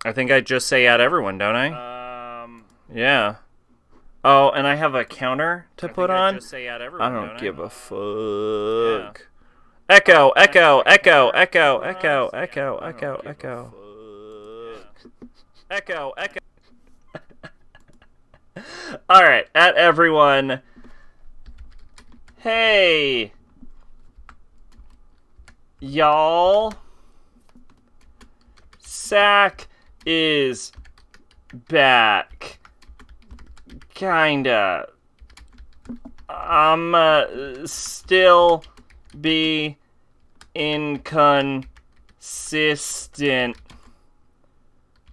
I think I just say add everyone, don't I? Yeah. Oh, and I have a counter to put on? I don't give a fuck. Yeah. Echo, echo, echo, echo, echo, echo, echo, echo. Echo, echo. Alright, at everyone. Hey. Y'all. Sack is back. Kinda. I'm still be inconsistent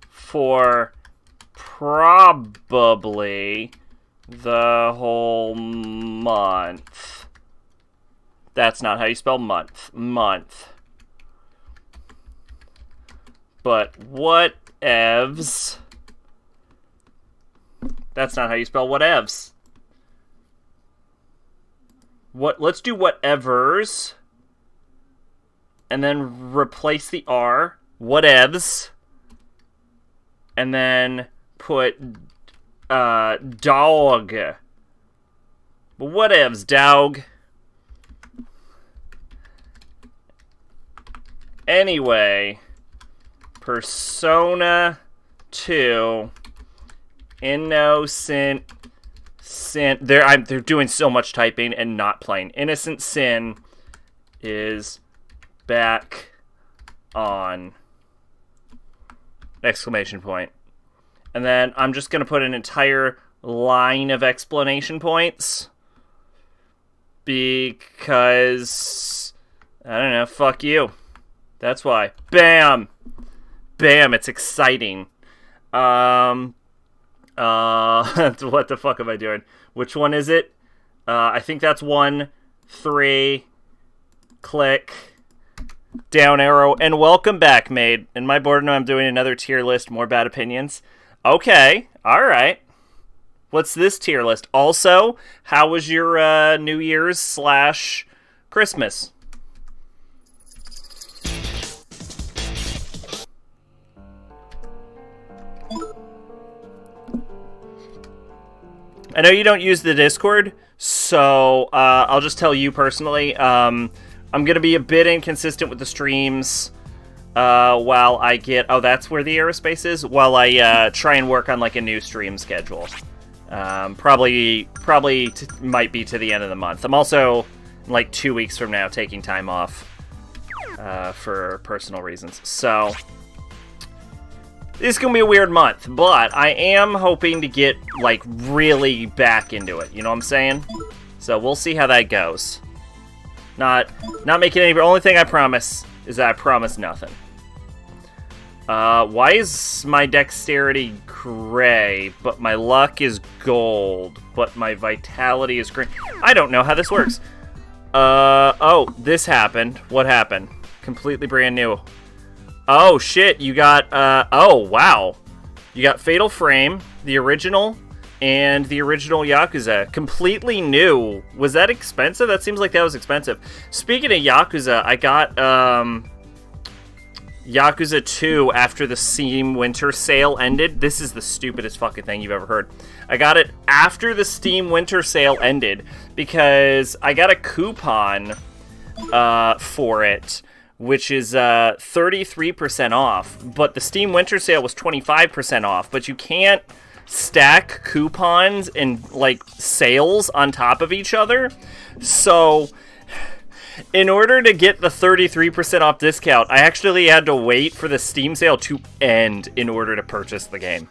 for probably the whole month. That's not how you spell month. Month. But whatevs. That's not how you spell whatevs. Let's do whatevers. And then replace the R. Whatevs. And then put dog. Whatevs, dog. Anyway, Persona 2 Innocent Sin. They're doing so much typing and not playing. Innocent Sin is back on. Exclamation point. And then I'm just going to put an entire line of exclamation points. Because, I don't know, fuck you. That's why. Bam! Bam, it's exciting. What the fuck am I doing? Which one is it? I think that's 1, 3, click, down arrow, and welcome back, Maid. In my board now I'm doing another tier list, more bad opinions. Okay, alright. What's this tier list? Also, how was your New Year's / Christmas? I know you don't use the Discord, so I'll just tell you personally. I'm going to be a bit inconsistent with the streams while I get... Oh, that's where the aerospace is? While I try and work on like a new stream schedule. Probably might be to the end of the month. I'm also, like 2 weeks from now, taking time off for personal reasons. So... this is going to be a weird month, but I am hoping to get, like, really back into it. You know what I'm saying? So we'll see how that goes. Not making any... The only thing I promise is that I promise nothing. Why is my dexterity gray, but my luck is gold, but my vitality is green? I don't know how this works. Oh, this happened. What happened? Completely brand new. Oh, shit, you got, oh, wow. You got Fatal Frame, the original, and the original Yakuza. Completely new. Was that expensive? That seems like that was expensive. Speaking of Yakuza, I got, Yakuza 2 after the Steam Winter Sale ended. This is the stupidest fucking thing you've ever heard. I got it after the Steam Winter Sale ended because I got a coupon, for it, which is 33% off, but the Steam Winter Sale was 25% off, but you can't stack coupons and, like, sales on top of each other. So, in order to get the 33% off discount, I actually had to wait for the Steam sale to end in order to purchase the game.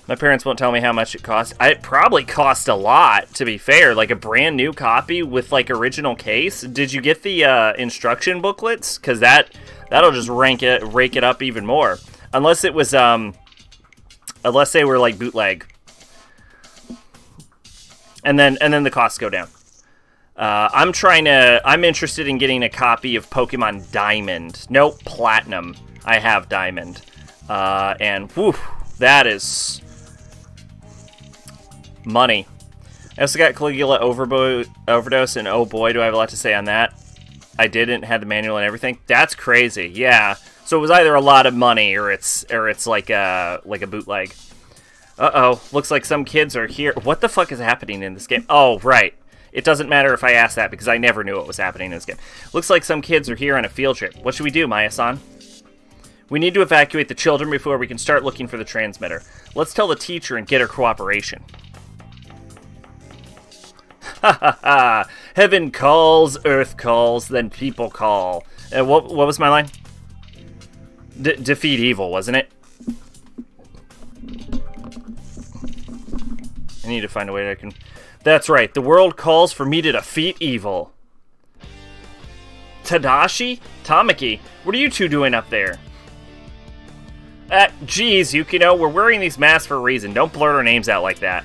My parents won't tell me how much it cost. It probably cost a lot, to be fair. Like a brand new copy with like original case. Did you get the instruction booklets? Because that'll just rake it up even more. Unless it was unless they were like bootleg. And then the costs go down. I'm interested in getting a copy of Pokemon Diamond. Nope, Platinum. I have Diamond. And whew, that is money. I also got Caligula Overdose, and oh boy, do I have a lot to say on that. I didn't have the manual and everything. That's crazy. Yeah. So it was either a lot of money or it's like a bootleg. Uh-oh. Looks like some kids are here. What the fuck is happening in this game? Oh, right. It doesn't matter if I ask that because I never knew what was happening in this game. Looks like some kids are here on a field trip. What should we do, Maya-san? We need to evacuate the children before we can start looking for the transmitter. Let's tell the teacher and get her cooperation. Ha ha ha! Heaven calls, earth calls, then people call. What was my line? Defeat evil, wasn't it? I need to find a way that I can... That's right, the world calls for me to defeat evil. Tadashi? Tamaki, what are you two doing up there? Geez, Yukino, we're wearing these masks for a reason. Don't blurt our names out like that.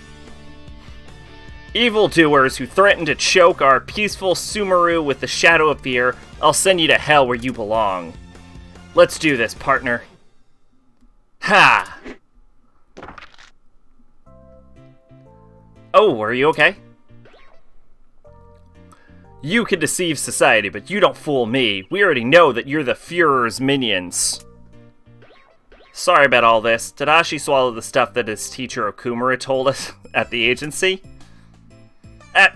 Evildoers who threaten to choke our peaceful Sumeru with the shadow of fear, I'll send you to hell where you belong. Let's do this, partner. Ha! Oh, are you okay? You can deceive society, but you don't fool me. We already know that you're the Führer's minions. Sorry about all this. Tadashi swallowed the stuff that his teacher Okumura told us at the agency.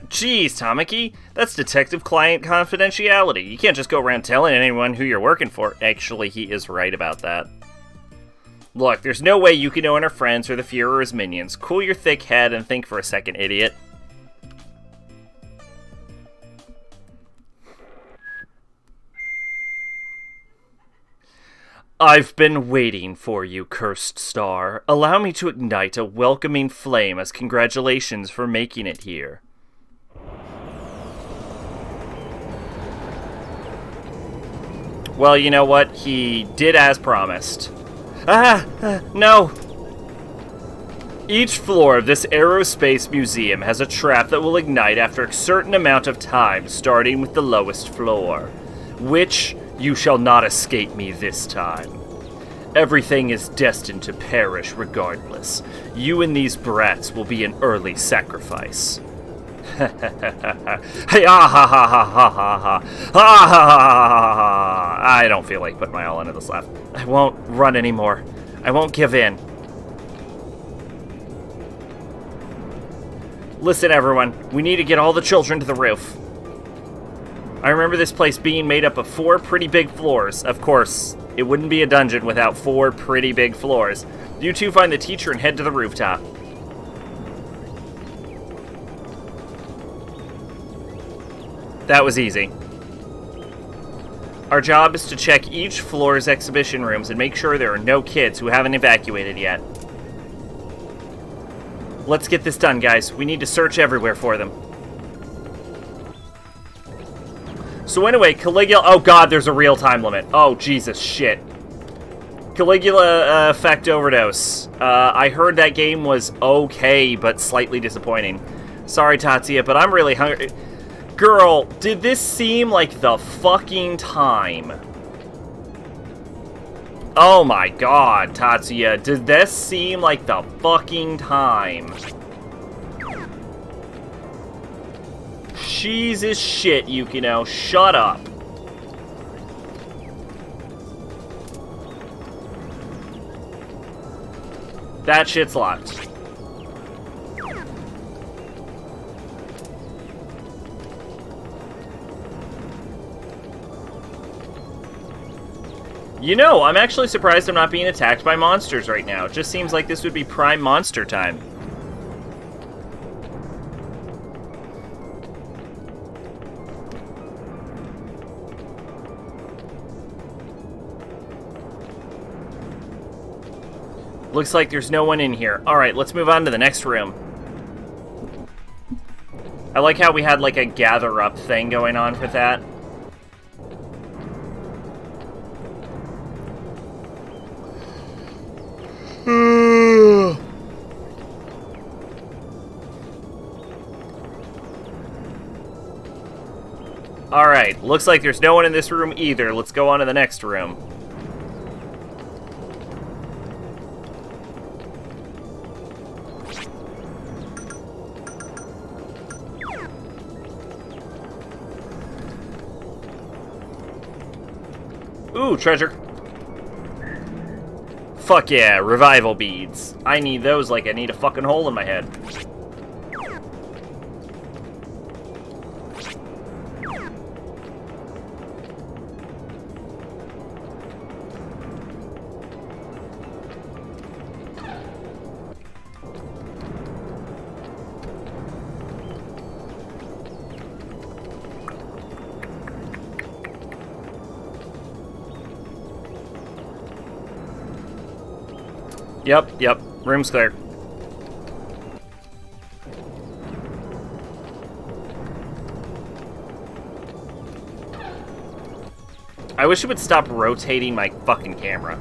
Geez, Tamaki, that's detective-client confidentiality. You can't just go around telling anyone who you're working for. Actually, he is right about that. Look, there's no way Yukino and her friends are the Führer's minions. Cool your thick head and think for a second, idiot. I've been waiting for you, cursed star. Allow me to ignite a welcoming flame as congratulations for making it here. Well, you know what? He did as promised. No! Each floor of this aerospace museum has a trap that will ignite after a certain amount of time, starting with the lowest floor. Which you shall not escape me this time. Everything is destined to perish regardless. You and these brats will be an early sacrifice. Hey, ah ha ha ha ha ha ha ha ha. I don't feel like putting my all into this laugh. I won't run anymore. I won't give in. Listen, everyone. We need to get all the children to the roof. I remember this place being made up of 4 pretty big floors. Of course, it wouldn't be a dungeon without 4 pretty big floors. You two find the teacher and head to the rooftop. That was easy. Our job is to check each floor's exhibition rooms and make sure there are no kids who haven't evacuated yet. Let's get this done, guys. We need to search everywhere for them. So anyway, Caligula... Oh god, there's a real time limit. Oh, Jesus, shit. Caligula effect overdose. I heard that game was okay, but slightly disappointing. Sorry, Tatsuya, but I'm really hungry. Girl, did this seem like the fucking time? Oh my god, Tatsuya, did this seem like the fucking time? Jesus shit, Yukino, shut up. That shit's locked. You know, I'm actually surprised I'm not being attacked by monsters right now. It just seems like this would be prime monster time. Looks like there's no one in here. Alright, let's move on to the next room. I like how we had like a gather up thing going on with that. Alright, looks like there's no one in this room either. Let's go on to the next room. Ooh, treasure. Fuck yeah, revival beads. I need those like I need a fucking hole in my head. Yep, room's clear. I wish it would stop rotating my fucking camera.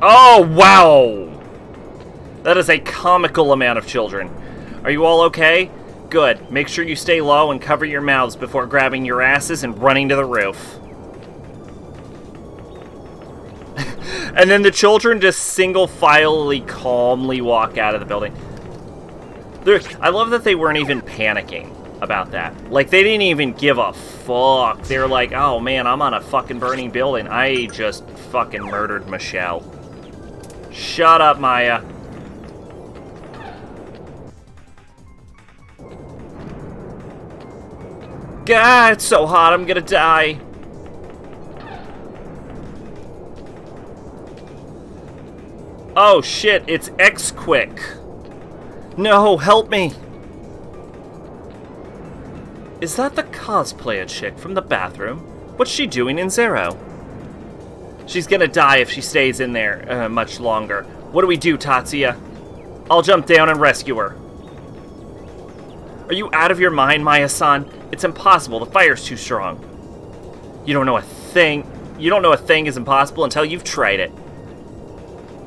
Oh, wow! That is a comical amount of children. Are you all okay? Good. Make sure you stay low and cover your mouths before grabbing your asses and running to the roof. And then the children just single-filely, calmly walk out of the building. I love that they weren't even panicking about that. Like, they didn't even give a fuck. They were like, oh man, I'm on a fucking burning building. I just fucking murdered Michelle. Shut up, Maya. God, it's so hot, I'm gonna die. Oh shit, it's X-Quick. No, help me. Is that the cosplayer chick from the bathroom? What's she doing in Zero? She's gonna die if she stays in there much longer. What do we do, Tatsuya? I'll jump down and rescue her. Are you out of your mind, Maya-san? It's impossible. The fire's too strong. You don't know a thing. You don't know a thing is impossible until you've tried it.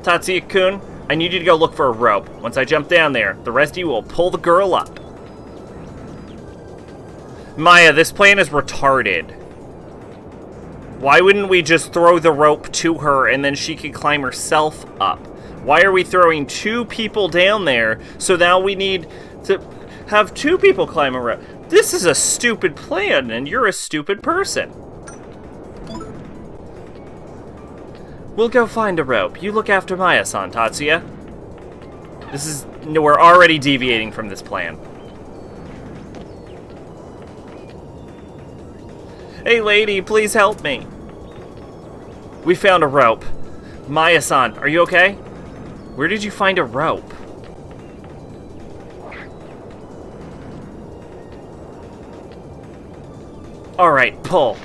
Tatsuya-kun, I need you to go look for a rope. Once I jump down there, the rest of you will pull the girl up. Maya, this plan is retarded. Why wouldn't we just throw the rope to her and then she can climb herself up? Why are we throwing two people down there so now we need to have two people climb a rope? This is a stupid plan and you're a stupid person. We'll go find a rope. You look after Maya-san, Tatsuya. We're already deviating from this plan. Hey lady, please help me. We found a rope. Maya-san, are you okay? Where did you find a rope? Alright, pull.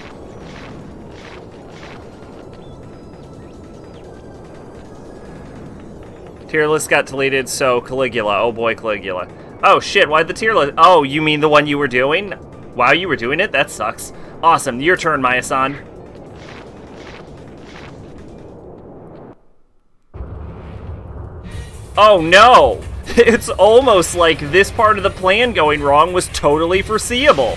Tier list got deleted, so Caligula. Oh boy, Caligula. Oh shit, why'd the tier list... Oh, you mean the one you were doing? Wow, you were doing it? That sucks. Awesome, your turn, Maya-san. Oh no! It's almost like this part of the plan going wrong was totally foreseeable.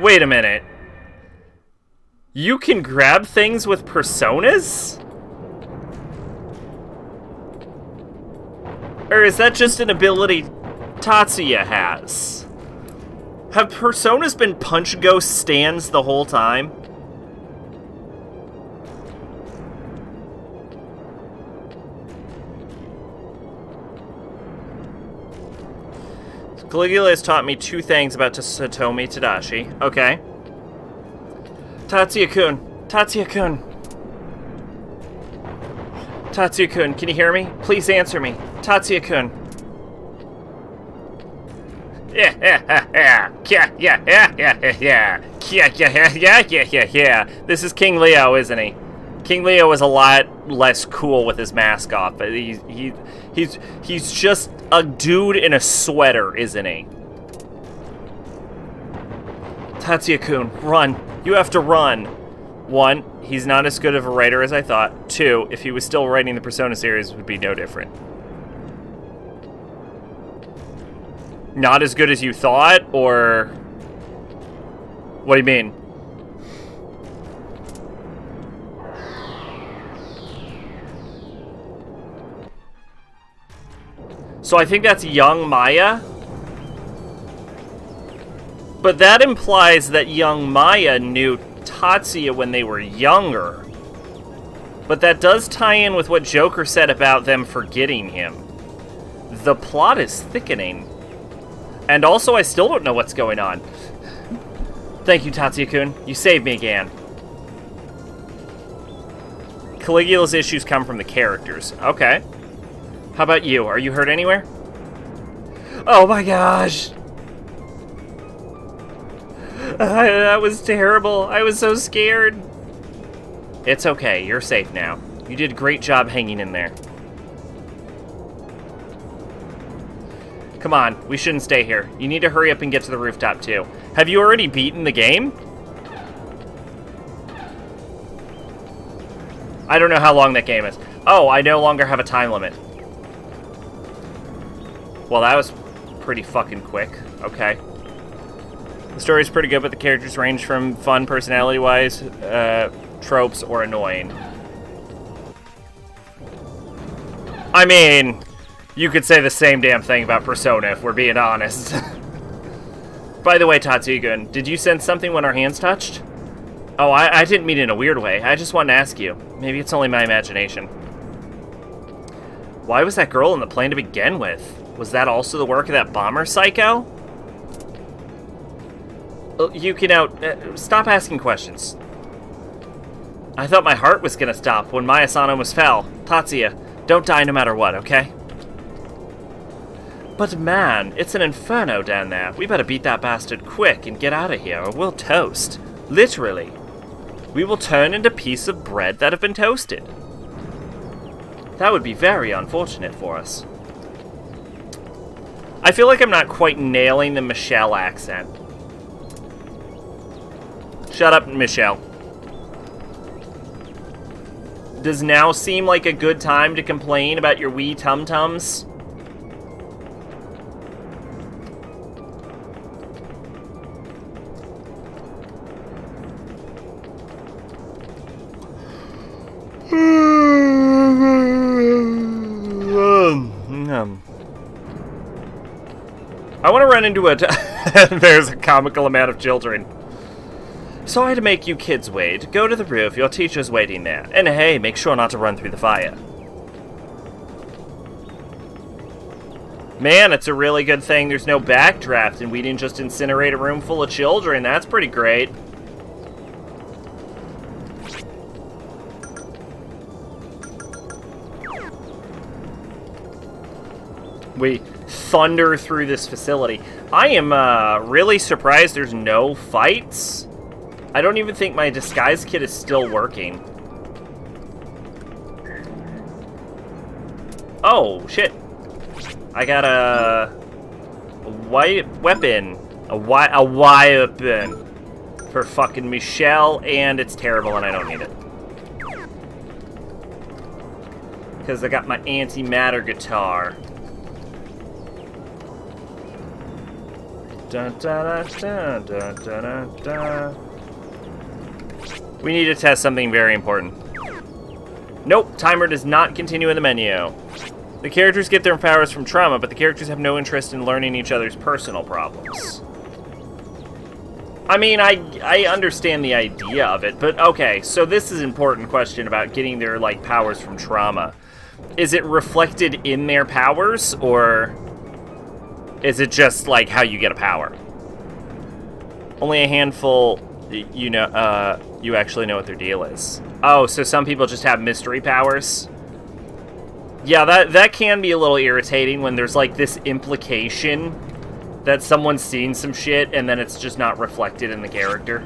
Wait a minute. You can grab things with personas? Or is that just an ability Tatsuya has? Have personas been Punch Ghost stands the whole time? Caligula has taught me two things about Satomi Tadashi. Okay. Tatsuya-kun. Tatsuya-kun. Tatsuya-kun, can you hear me? Please answer me. Tatsuya-kun. Yeah. This is King Leo, isn't he? King Leo is a lot less cool with his mask off, but he's just a dude in a sweater, isn't he? Tatsuya-kun, run. You have to run. 1, he's not as good of a writer as I thought. 2, if he was still writing the Persona series, it would be no different. Not as good as you thought, or... What do you mean? So I think that's young Maya. But that implies that young Maya knew Tatsuya when they were younger. But that does tie in with what Joker said about them forgetting him. The plot is thickening. And also, I still don't know what's going on. Thank you, Tatsuya-kun. You saved me again. Caligula's issues come from the characters. Okay. How about you? Are you hurt anywhere? Oh my gosh! That was terrible. I was so scared. It's okay. You're safe now. You did a great job hanging in there. Come on. We shouldn't stay here. You need to hurry up and get to the rooftop, too. Have you already beaten the game? I don't know how long that game is. Oh, I no longer have a time limit. Well, that was pretty fucking quick. Okay. The story's pretty good, but the characters range from fun personality-wise, tropes, or annoying. I mean, you could say the same damn thing about Persona, if we're being honest. By the way, Tatsuya-gun, did you sense something when our hands touched? Oh, I didn't mean it in a weird way. I just wanted to ask you. Maybe it's only my imagination. Why was that girl in the plane to begin with? Was that also the work of that bomber psycho? Yukino, stop asking questions. I thought my heart was gonna stop when Maya-san almost fell. Tatsuya, don't die no matter what, okay? But man, it's an inferno down there. We better beat that bastard quick and get out of here, or we'll toast. Literally. We will turn into pieces of bread that have been toasted. That would be very unfortunate for us. I feel like I'm not quite nailing the Michelle accent. Shut up, Michelle. Does now seem like a good time to complain about your wee tum-tums? I want to run into a... There's a comical amount of children. So I had to make you kids wait. Go to the roof. Your teacher's waiting there. And hey, make sure not to run through the fire. Man, it's a really good thing there's no backdraft and we didn't just incinerate a room full of children. That's pretty great. We thunder through this facility. I am really surprised there's no fights. I don't even think my disguise kit is still working. Oh, shit. I got a white weapon. A weapon for fucking Michelle, and it's terrible and I don't need it. Because I got my antimatter guitar. Dun, dun, dun, dun, dun, dun, dun. We need to test something very important. Nope, timer does not continue in the menu. The characters get their powers from trauma, but the characters have no interest in learning each other's personal problems. I mean, I understand the idea of it, but okay, so this is an important question about getting their, like, powers from trauma. Is it reflected in their powers, or... is it just, like, how you get a power? Only a handful, you know, you actually know what their deal is. Oh, so some people just have mystery powers? Yeah, that can be a little irritating when there's, like, this implication that someone's seen some shit and then it's just not reflected in the character.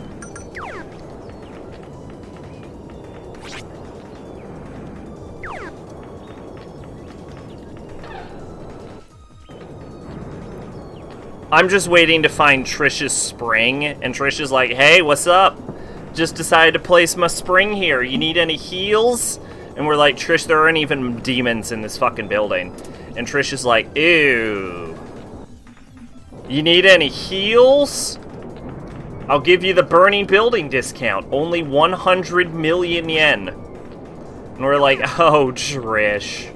I'm just waiting to find Trish's spring, and Trish is like, hey, what's up? Just decided to place my spring here. You need any heals? And we're like, Trish, there aren't even demons in this fucking building. And Trish is like, ew. You need any heals? I'll give you the burning building discount. Only 100 million yen. And we're like, oh, Trish.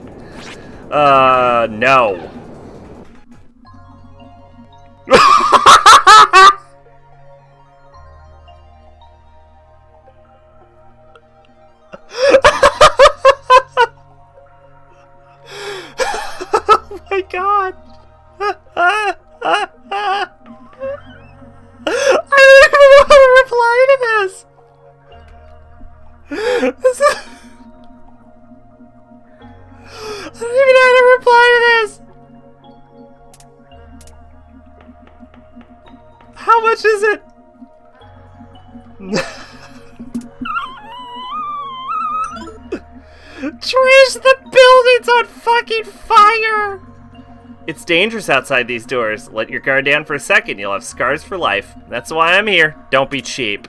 No. Oh my god. I don't even know how to reply to this. I don't even know how to reply to this. How much is it? Trish, the building's on fucking fire! It's dangerous outside these doors. Let your guard down for a second. You'll have scars for life. That's why I'm here. Don't be cheap.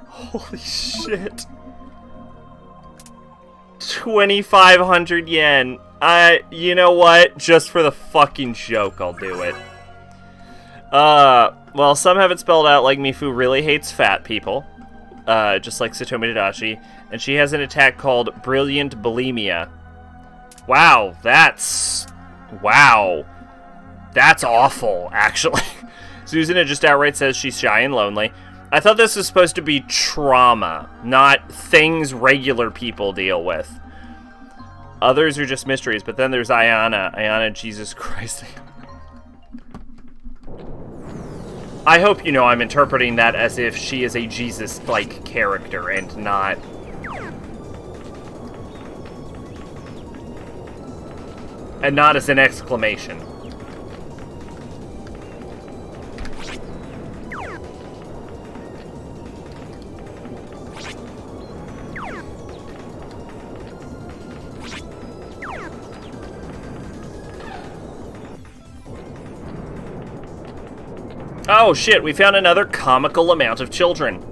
Holy shit. 2,500 yen. You know what? Just for the fucking joke, I'll do it. Well, some have it spelled out like Mifu really hates fat people. Just like Satomi Tadashi. And she has an attack called Brilliant Bulimia. Wow, that's... Wow. That's awful, actually. Susanna just outright says she's shy and lonely. I thought this was supposed to be trauma, not things regular people deal with. Others are just mysteries, but then there's Ayana. Ayana, Jesus Christ. I hope you know I'm interpreting that as if she is a Jesus-like character and not... And not as an exclamation. Oh shit, we found another comical amount of children.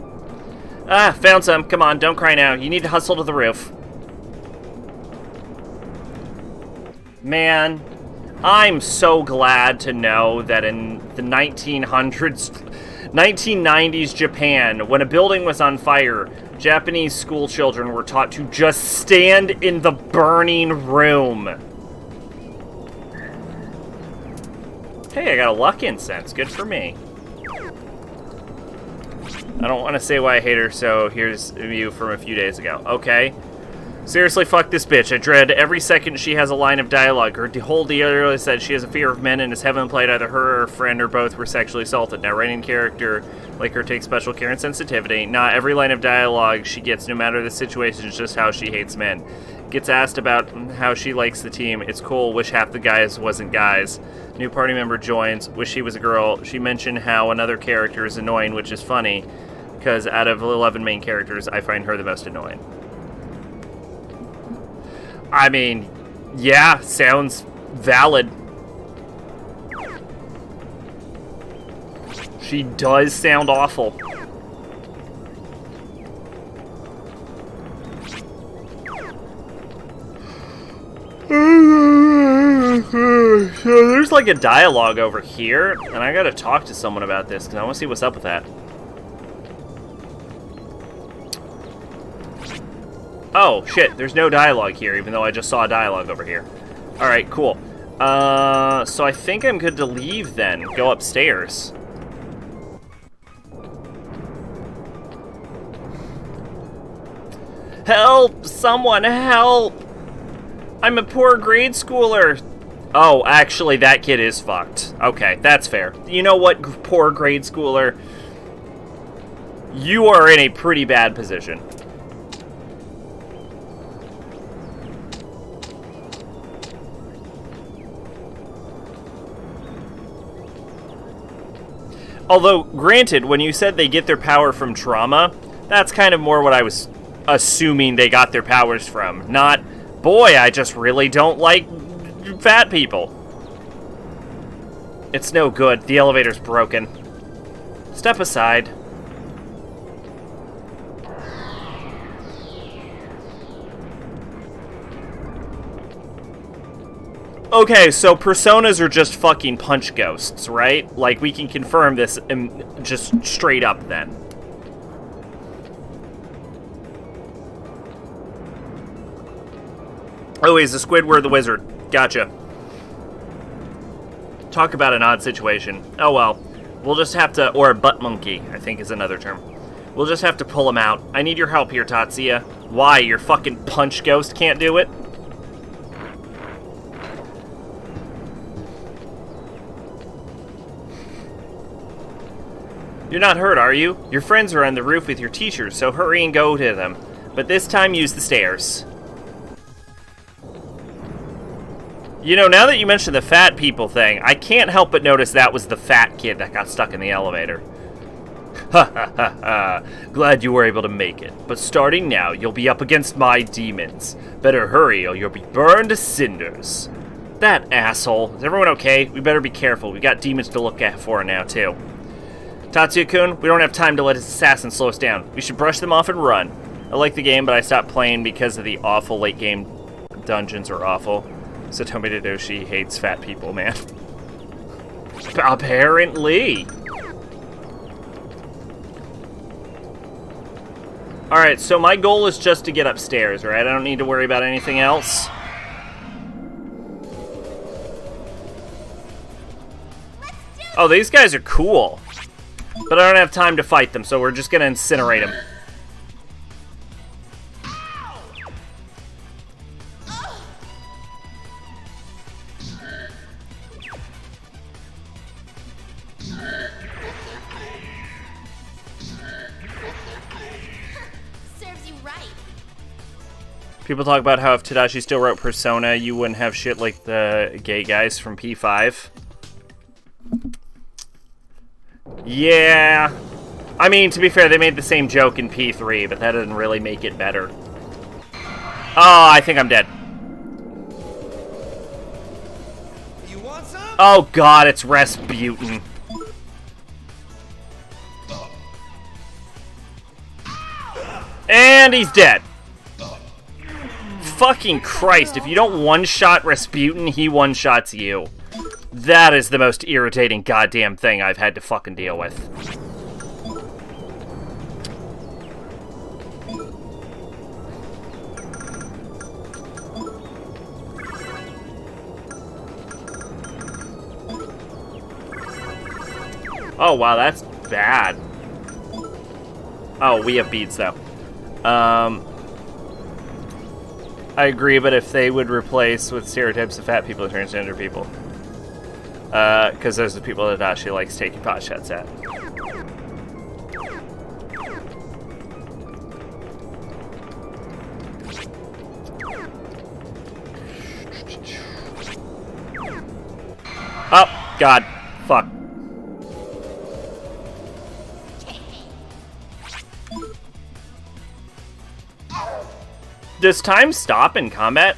Ah, found some. Come on, don't cry now. You need to hustle to the roof. Man, I'm so glad to know that in the 1990s Japan, when a building was on fire, Japanese school children were taught to just stand in the burning room. Hey, I got a luck incense. Good for me. I don't want to say why I hate her, so here's a view from a few days ago. Okay. Seriously, fuck this bitch. I dread every second she has a line of dialogue. Her whole deal said she has a fear of men and is heaven implied either her or her friend or both were sexually assaulted. Now, writing character like her takes special care and sensitivity. Not every line of dialogue she gets, no matter the situation, is just how she hates men. Gets asked about how she likes the team. It's cool. Wish half the guys wasn't guys. New party member joins. Wish she was a girl. She mentioned how another character is annoying, which is funny, because out of 11 main characters, I find her the most annoying. I mean, yeah, sounds valid. She does sound awful. So there's like a dialogue over here, and I gotta talk to someone about this, because I want to see what's up with that. Oh, shit, there's no dialogue here, even though I just saw a dialogue over here. Alright, cool. So I think I'm good to leave then. Go upstairs. Help! Someone help! I'm a poor grade schooler. Oh, actually, that kid is fucked. Okay, that's fair. You know what, poor grade schooler? You are in a pretty bad position. Although, granted, when you said they get their power from trauma, that's kind of more what I was assuming they got their powers from. Not, boy, I just really don't like fat people. It's no good. The elevator's broken. Step aside. Okay, so personas are just fucking punch ghosts, right? Like, we can confirm this just straight up then. Oh, he's the Squidward the Wizard. Gotcha. Talk about an odd situation. Oh well. We'll just have to... Or a butt monkey, I think is another term. We'll just have to pull him out. I need your help here, Tatsuya. Why? Your fucking punch ghost can't do it? You're not hurt, are you? Your friends are on the roof with your teachers, so hurry and go to them. But this time, use the stairs. You know, now that you mentioned the fat people thing, I can't help but notice that was the fat kid that got stuck in the elevator. Ha ha ha ha. Glad you were able to make it. But starting now, you'll be up against my demons. Better hurry or you'll be burned to cinders. That asshole. Is everyone okay? We better be careful. We got demons to look at for now, too. Tatsuya-kun, we don't have time to let his assassins slow us down. We should brush them off and run. I like the game, but I stopped playing because of the awful late game dungeons are awful. Satomi Tadashi hates fat people, man. Apparently. Alright, so my goal is just to get upstairs, right? I don't need to worry about anything else. Oh, these guys are cool. But I don't have time to fight them, so we're just gonna incinerate them. Serves you right. People talk about how if Tadashi still wrote Persona, you wouldn't have shit like the gay guys from P5. Yeah. I mean, to be fair, they made the same joke in P3, but that doesn't really make it better. Oh, I think I'm dead. You want some? Oh god, it's Rasputin. And he's dead. Fucking Christ, if you don't one-shot Rasputin, he one-shots you. That is the most irritating goddamn thing I've had to fucking deal with. Oh, wow, that's bad. Oh, we have beads, though. I agree, but if they would replace with stereotypes of fat people and transgender people. Because those are the people that Dashi likes taking pot shots at. Oh, God. Fuck. Does time stop in combat?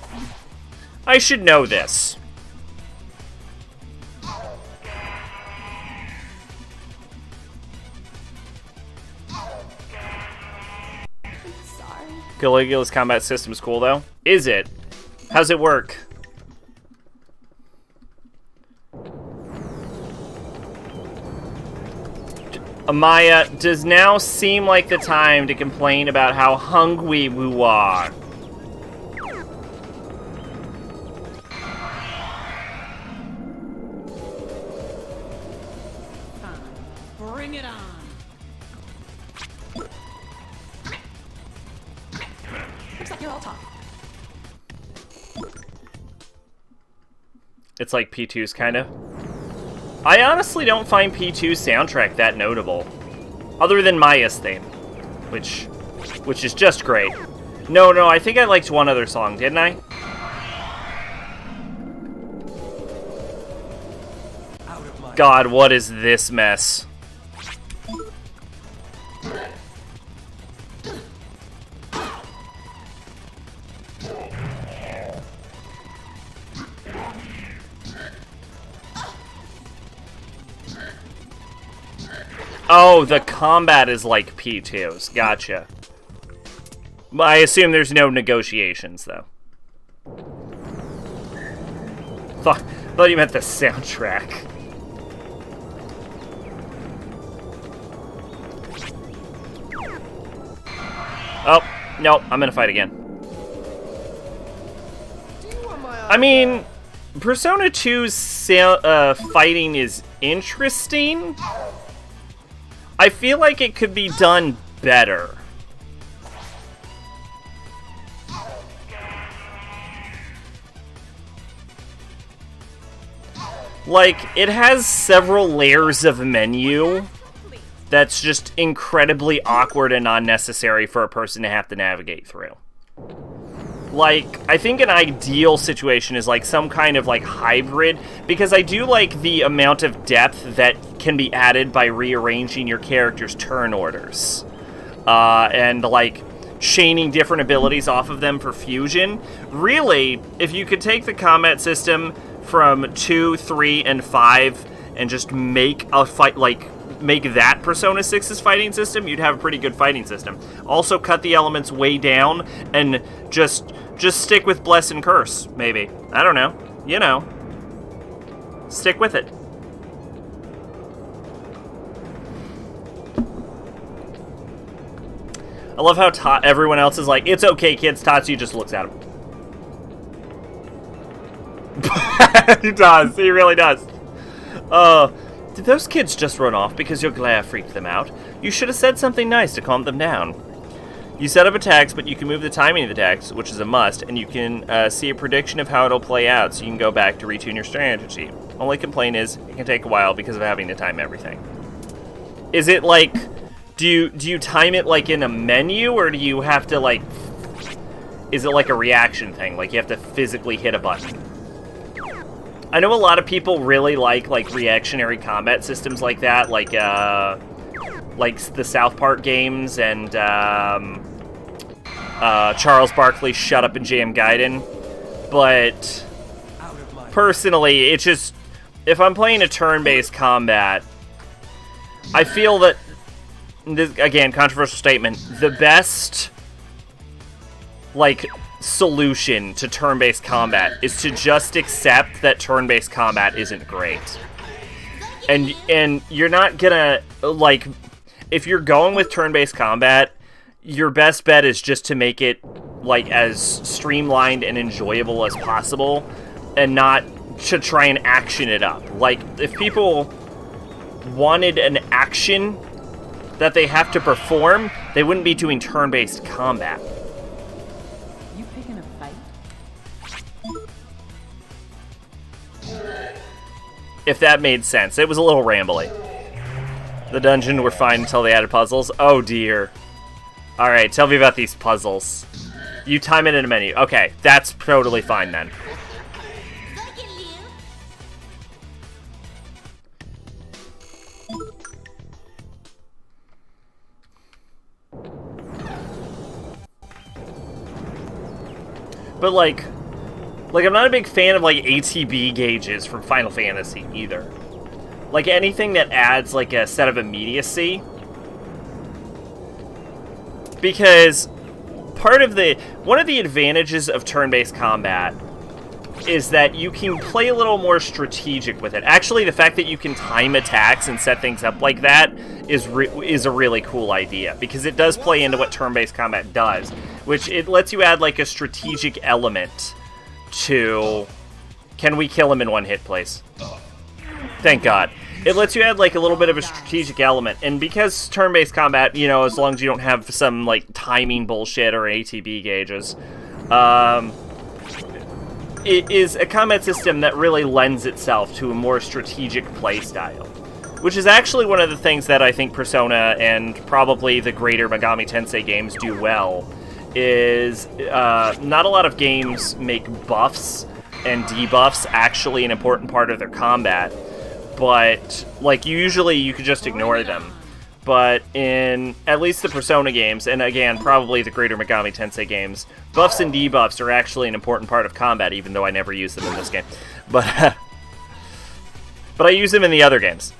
I should know this. Caligula's combat system is cool, though. Is it? How's it work? Amaya, does now seem like the time to complain about how hungry we are. Bring it on. Looks like you're all talk. It's like P2's kind of. I honestly don't find P2's soundtrack that notable, other than Maya's theme, which is just great. No, I think I liked one other song, didn't I? God, what is this mess? Oh, the combat is like P2's. Gotcha. I assume there's no negotiations, though. thought you meant the soundtrack. Oh, no, I'm gonna fight again. I mean, Persona 2's fighting is interesting. I feel like it could be done better. Like, it has several layers of menu that's just incredibly awkward and unnecessary for a person to have to navigate through. Like, I think an ideal situation is like some kind of like hybrid, because I do like the amount of depth that can be added by rearranging your character's turn orders. And like chaining different abilities off of them for fusion. Really, if you could take the combat system from 2, 3, and 5 and just make a fight, like, make that Persona 6's fighting system, you'd have a pretty good fighting system. Also cut the elements way down and just stick with Bless and Curse, maybe. I don't know. You know. Stick with it. I love how everyone else is like, it's okay, kids. Tatsuya just looks at him. He does. He really does. Did those kids just run off because your glare freaked them out? You should have said something nice to calm them down. You set up attacks, but you can move the timing of the attacks, which is a must, and you can see a prediction of how it'll play out, so you can go back to retune your strategy. Only complaint is, it can take a while because of having to time everything. Is it like, do you time it like in a menu, or do you have to like, is it like a reaction thing, like you have to physically hit a button? I know a lot of people really like reactionary combat systems like that, like the South Park games and Charles Barkley's Shut Up and Jam Gaiden, but personally, it's just, if I'm playing a turn-based combat, I feel that, this, again, controversial statement, the best, like, solution to turn-based combat is to just accept that turn-based combat isn't great. And you're not gonna, like, if you're going with turn-based combat, your best bet is just to make it, like, as streamlined and enjoyable as possible, and not to try and action it up. Like, if people wanted an action that they have to perform, they wouldn't be doing turn-based combat. You picking a fight? If that made sense. It was a little rambly. The dungeon were fine until they added puzzles. Oh dear. Alright, tell me about these puzzles. You time it in a menu. Okay, that's totally fine then. But like I'm not a big fan of like ATB gauges from Final Fantasy either. Like anything that adds like a set of immediacy. Because one of the advantages of turn-based combat is that you can play a little more strategic with it. Actually, the fact that you can time attacks and set things up like that is a really cool idea, because it does play into what turn-based combat does, which it lets you add like a strategic element to, can we kill him in one hit, please? Thank God. It lets you add like a little bit of a strategic element, and because turn-based combat, you know, as long as you don't have some like timing bullshit or ATB gauges, it is a combat system that really lends itself to a more strategic playstyle. Which is actually one of the things that I think Persona and probably the greater Megami Tensei games do well, is not a lot of games make buffs and debuffs actually an important part of their combat, but like usually you could just ignore them. But in at least the Persona games, and again, probably the greater Megami Tensei games, buffs and debuffs are actually an important part of combat, even though I never use them in this game. But I use them in the other games.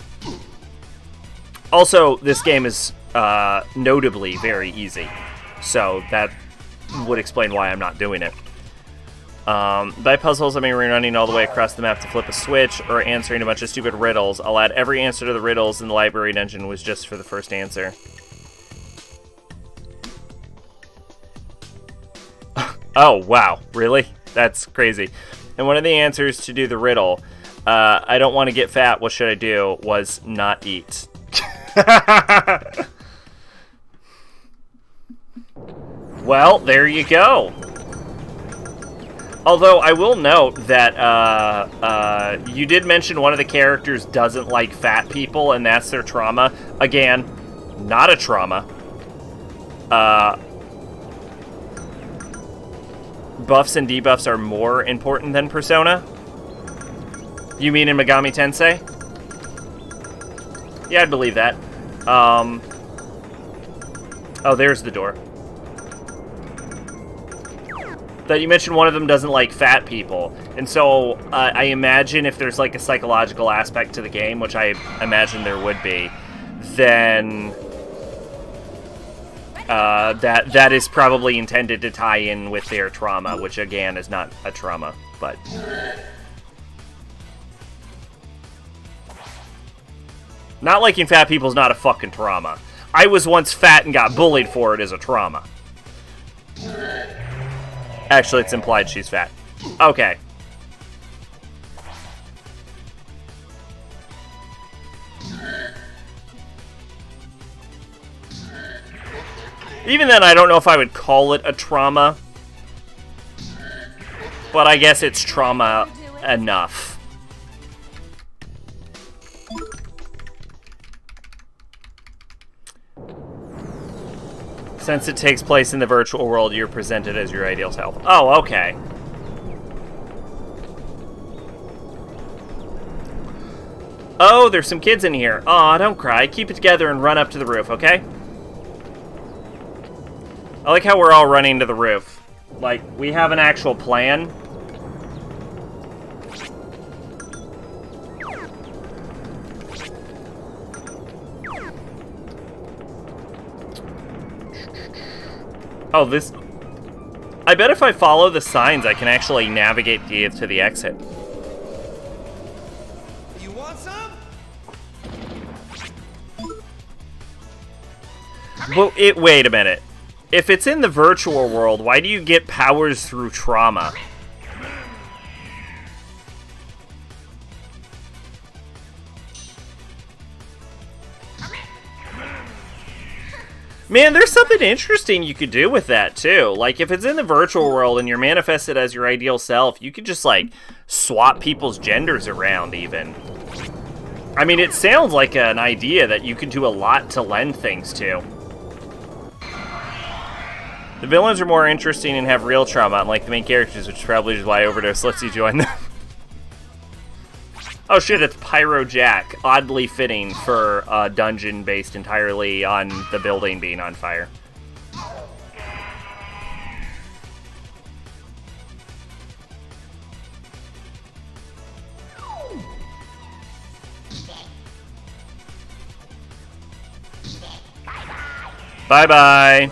Also, this game is notably very easy, so that would explain why I'm not doing it. By puzzles, I mean running all the way across the map to flip a switch or answering a bunch of stupid riddles. I'll add every answer to the riddles in the library dungeon was just for the first answer. Oh, wow. Really? That's crazy. And one of the answers to do the riddle, I don't want to get fat, what should I do, was not eat. Well, there you go. Although, I will note that you did mention one of the characters doesn't like fat people, and that's their trauma. Again, not a trauma. Buffs and debuffs are more important than Persona? You mean in Megami Tensei? Yeah, I'd believe that. Oh, there's the door. That you mentioned one of them doesn't like fat people. And so, I imagine if there's like a psychological aspect to the game, which I imagine there would be, then that is probably intended to tie in with their trauma, which again is not a trauma, but... Not liking fat people is not a fucking trauma. I was once fat and got bullied for it as a trauma. Actually, it's implied she's fat. Okay. Even then, I don't know if I would call it a trauma. But I guess it's trauma enough. Since it takes place in the virtual world, you're presented as your ideal self. Oh, okay. Oh, there's some kids in here. Aw, don't cry. Keep it together and run up to the roof, okay? I like how we're all running to the roof. Like, we have an actual plan. Oh, this... I bet if I follow the signs, I can actually navigate to the exit. You want some? Well, wait a minute. If it's in the virtual world, why do you get powers through trauma? Man, there's something interesting you could do with that, too. Like, if it's in the virtual world and you're manifested as your ideal self, you could just, like, swap people's genders around, even. I mean, it sounds like an idea that you could do a lot to lend things to. The villains are more interesting and have real trauma, unlike the main characters, which is probably just why Overdose lets you join them. Oh shit, it's Pyro Jack. Oddly fitting for a dungeon based entirely on the building being on fire. Bye-bye.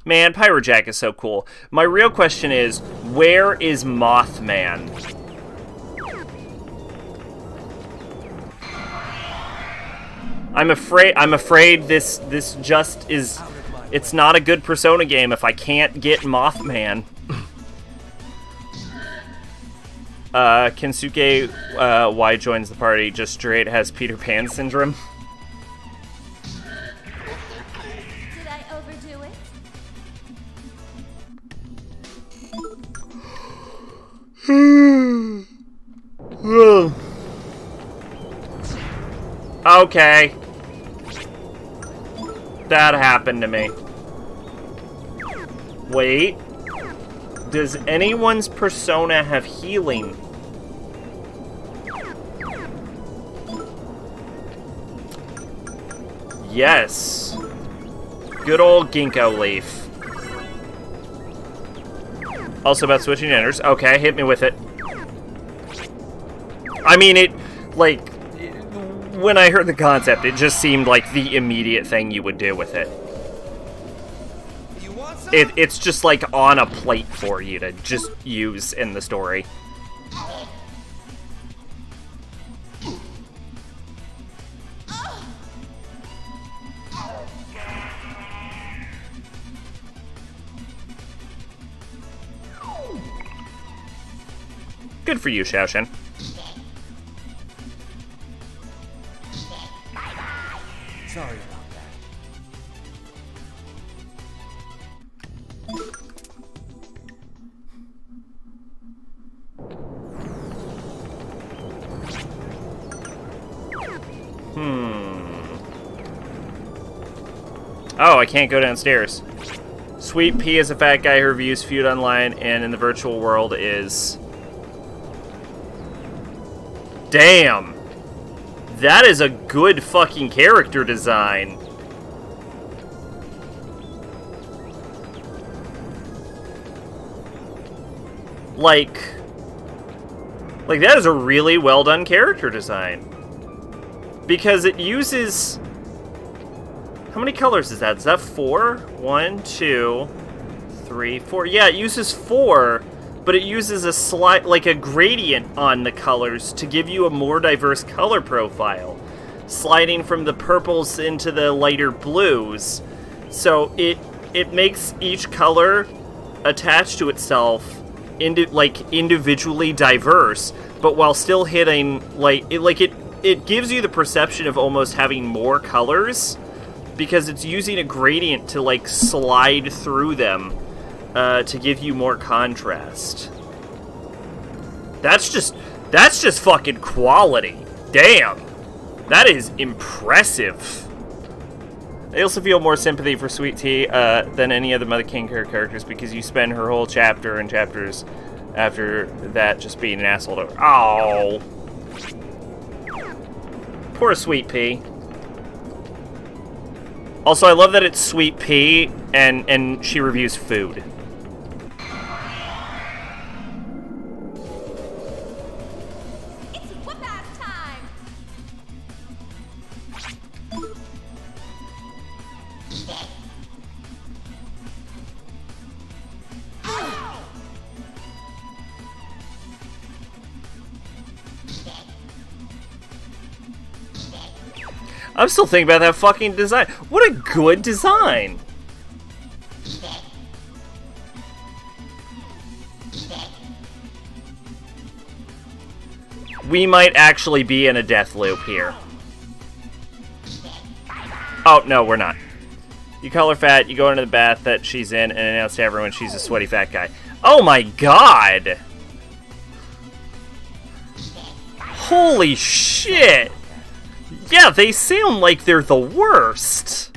Man, Pyro Jack is so cool. My real question is, where is Mothman? I'm afraid this just is... It's not a good Persona game if I can't get Mothman. Kensuke Y joins the party, just straight has Peter Pan syndrome. Did I overdo it? Okay. That happened to me. Wait. Does anyone's persona have healing? Yes. Good old ginkgo leaf. Also about switching genders. Okay, hit me with it. I mean, it, like, when I heard the concept, it just seemed like the immediate thing you would do with it. it's just like on a plate for you to just use in the story. Good for you, Xiaoshen. Sorry about that. Oh, I can't go downstairs. Sweet Pea is a fat guy who reviews Feud Online and in the virtual world is... Damn! That is a good fucking character design. Like that is a really well done character design. Because it uses... How many colors is that? Is that 4? 1, 2, 3, 4. Yeah, it uses 4, but it uses a gradient on the colors to give you a more diverse color profile, sliding from the purples into the lighter blues. So it makes each color attached to itself individually diverse, but while still hitting it gives you the perception of almost having more colors because it's using a gradient to slide through them to give you more contrast. That's just fucking quality. Damn. That is impressive. I also feel more sympathy for Sweet Tea than any of the Mother King characters because you spend her whole chapter and chapters after that just being an asshole to her. Oh. Poor Sweet Pea. Also, I love that it's Sweet Pea and she reviews food. It's whip-ass time! I'm still thinking about that fucking design. What a good design! We might actually be in a death loop here. Oh, no, we're not. You call her fat, you go into the bath that she's in, and announce to everyone she's a sweaty fat guy. Oh my god! Holy shit! Yeah, they sound like they're the worst.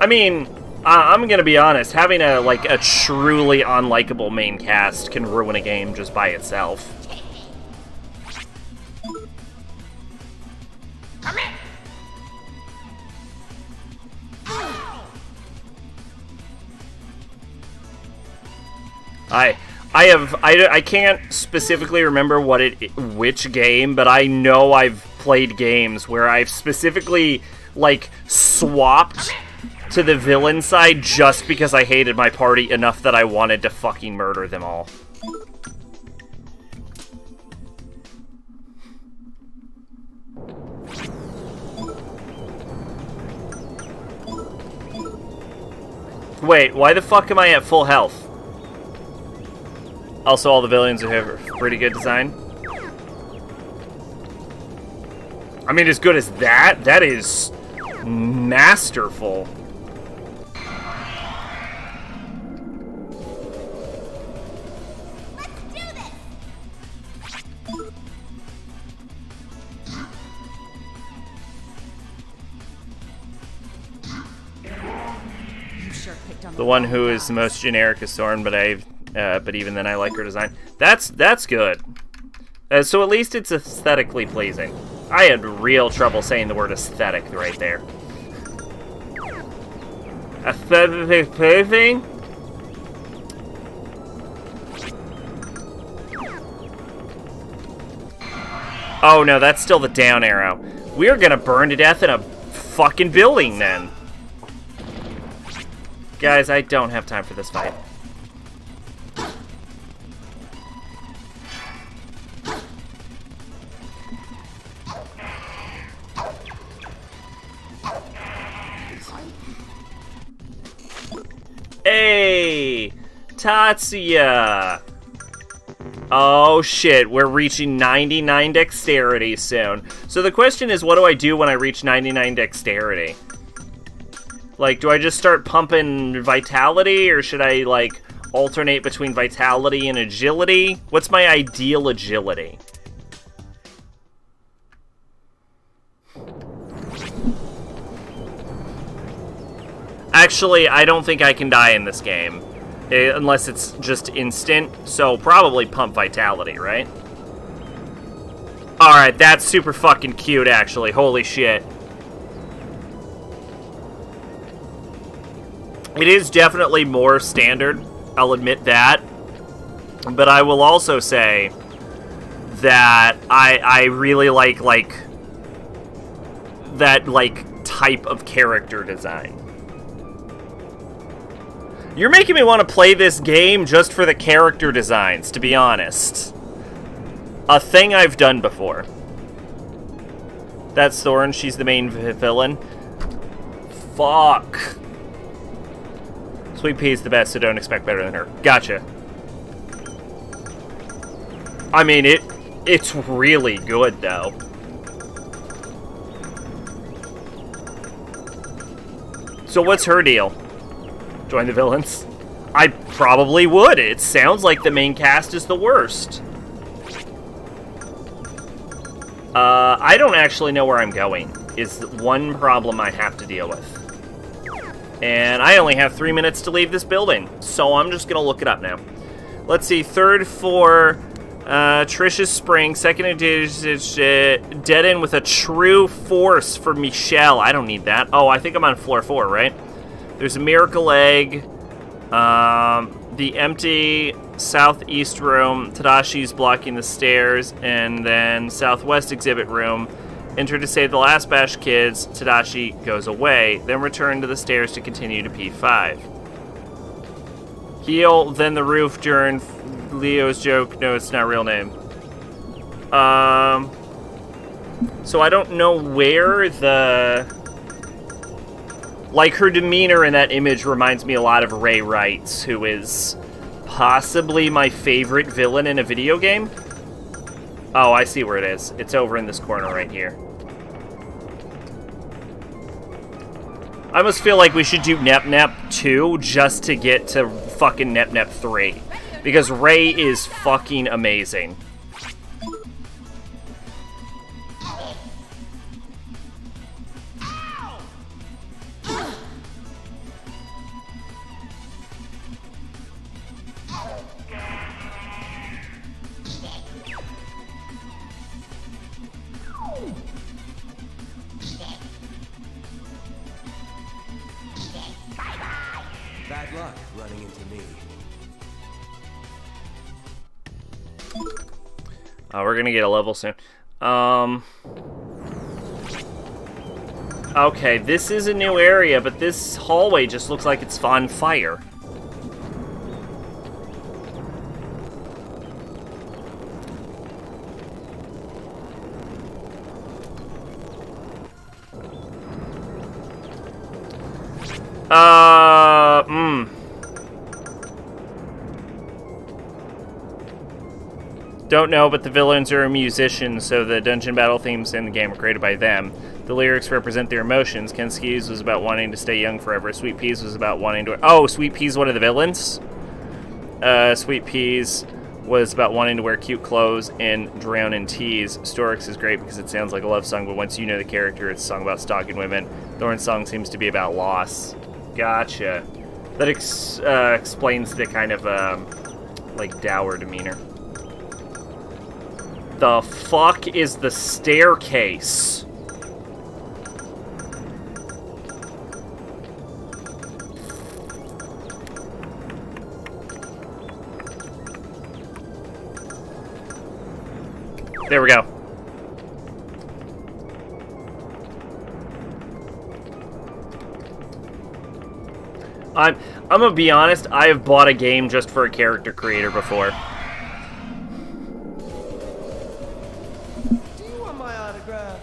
I mean, I'm gonna be honest, having a truly unlikable main cast can ruin a game just by itself. I can't specifically remember which game, but I know I've played games where I've specifically swapped to the villain side just because I hated my party enough that I wanted to fucking murder them all. Wait, why the fuck am I at full health? Also, all the villains have pretty good design. I mean, as good as that? That is masterful. The one who is the most generic is Thorn, but even then I like her design. That's good. So at least it's aesthetically pleasing. I had real trouble saying the word aesthetic right there. Aesthetically pleasing? Oh no, that's still the down arrow. We're gonna burn to death in a fucking building then. Guys, I don't have time for this fight. Hey! Tatsuya! Oh shit, we're reaching 99 dexterity soon. So the question is, what do I do when I reach 99 dexterity? Like, do I just start pumping vitality, or should I, like, alternate between vitality and agility? What's my ideal agility? Actually, I don't think I can die in this game. Unless it's just instant, so probably pump vitality, right? Alright, that's super fucking cute, actually. Holy shit. It is definitely more standard, I'll admit that. But I will also say that I really like that, type of character design. You're making me want to play this game just for the character designs, to be honest. A thing I've done before. That's Thorn, she's the main villain. Fuck. Sweet Pea's the best, so don't expect better than her. Gotcha. I mean, it's really good, though. So what's her deal? Join the villains? I probably would. It sounds like the main cast is the worst. I don't actually know where I'm going, is one problem I have to deal with. And I only have 3 minutes to leave this building, so I'm just gonna look it up now. Let's see, third for Trish's Spring, second edition, Dead End with a True Force for Michelle. I don't need that. Oh, I think I'm on floor 4, right? There's a Miracle Egg, the empty southeast room, Tadashi's blocking the stairs, and then southwest exhibit room. Enter to save the last Bash kids, Tadashi goes away, then return to the stairs to continue to P5. Heal, then the roof during Leo's joke. No, it's not a real name. So I don't know where the... Like, her demeanor in that image reminds me a lot of Ray Wrights, who is possibly my favorite villain in a video game. Oh, I see where it is. It's over in this corner right here. I almost feel like we should do Nep Nep 2 just to get to fucking Nep Nep 3. Because Ray is fucking amazing. Bad luck running into me. We're gonna get a level soon. Okay, this is a new area, but this hallway just looks like it's on fire. Don't know, but the villains are musicians, so the dungeon battle themes in the game were created by them. The lyrics represent their emotions. Kensuke's was about wanting to stay young forever. Sweet Pea's was about wanting to... Oh, Sweet Pea's one of the villains? Sweet Pea's was about wanting to wear cute clothes and drown in teas. Storix is great because it sounds like a love song, but once you know the character, it's a song about stalking women. Thorn's song seems to be about loss. Gotcha. That explains the kind of, like, dour demeanor. The fuck is the staircase? There we go. I'm gonna be honest, I have bought a game just for a character creator before. Do you want my autograph?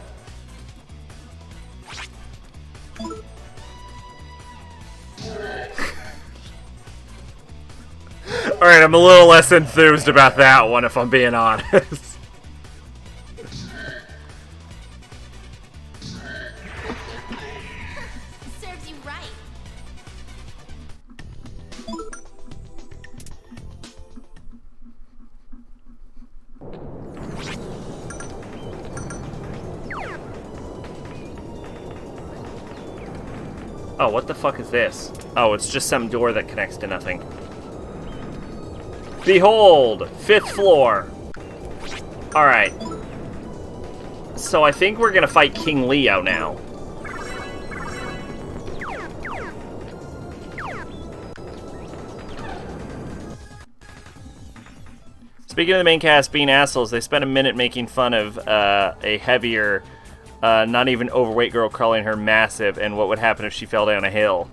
Alright, I'm a little less enthused about that one, if I'm being honest. Serves you right. Oh, what the fuck is this? Oh, it's just some door that connects to nothing. Behold! 5th floor! Alright. So I think we're gonna fight King Leo now. Speaking of the main cast being assholes, they spent a minute making fun of a heavier, not even overweight girl calling her massive and what would happen if she fell down a hill.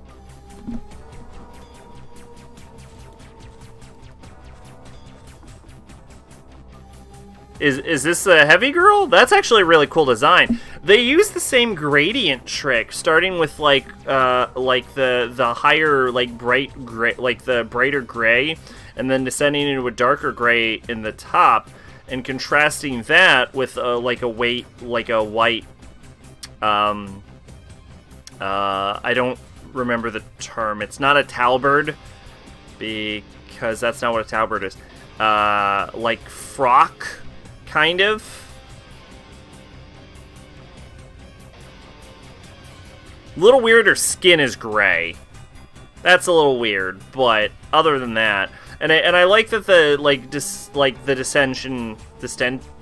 Is this a heavy girl? That's actually a really cool design. They use the same gradient trick, starting with like the higher bright gray, like the brighter gray, and then descending into a darker gray in the top, and contrasting that with like a white. I don't remember the term. It's not a talberd, because that's not what a talberd is. Like frock. Kind of. A little weird, her skin is gray. That's a little weird, but other than that, and I like that the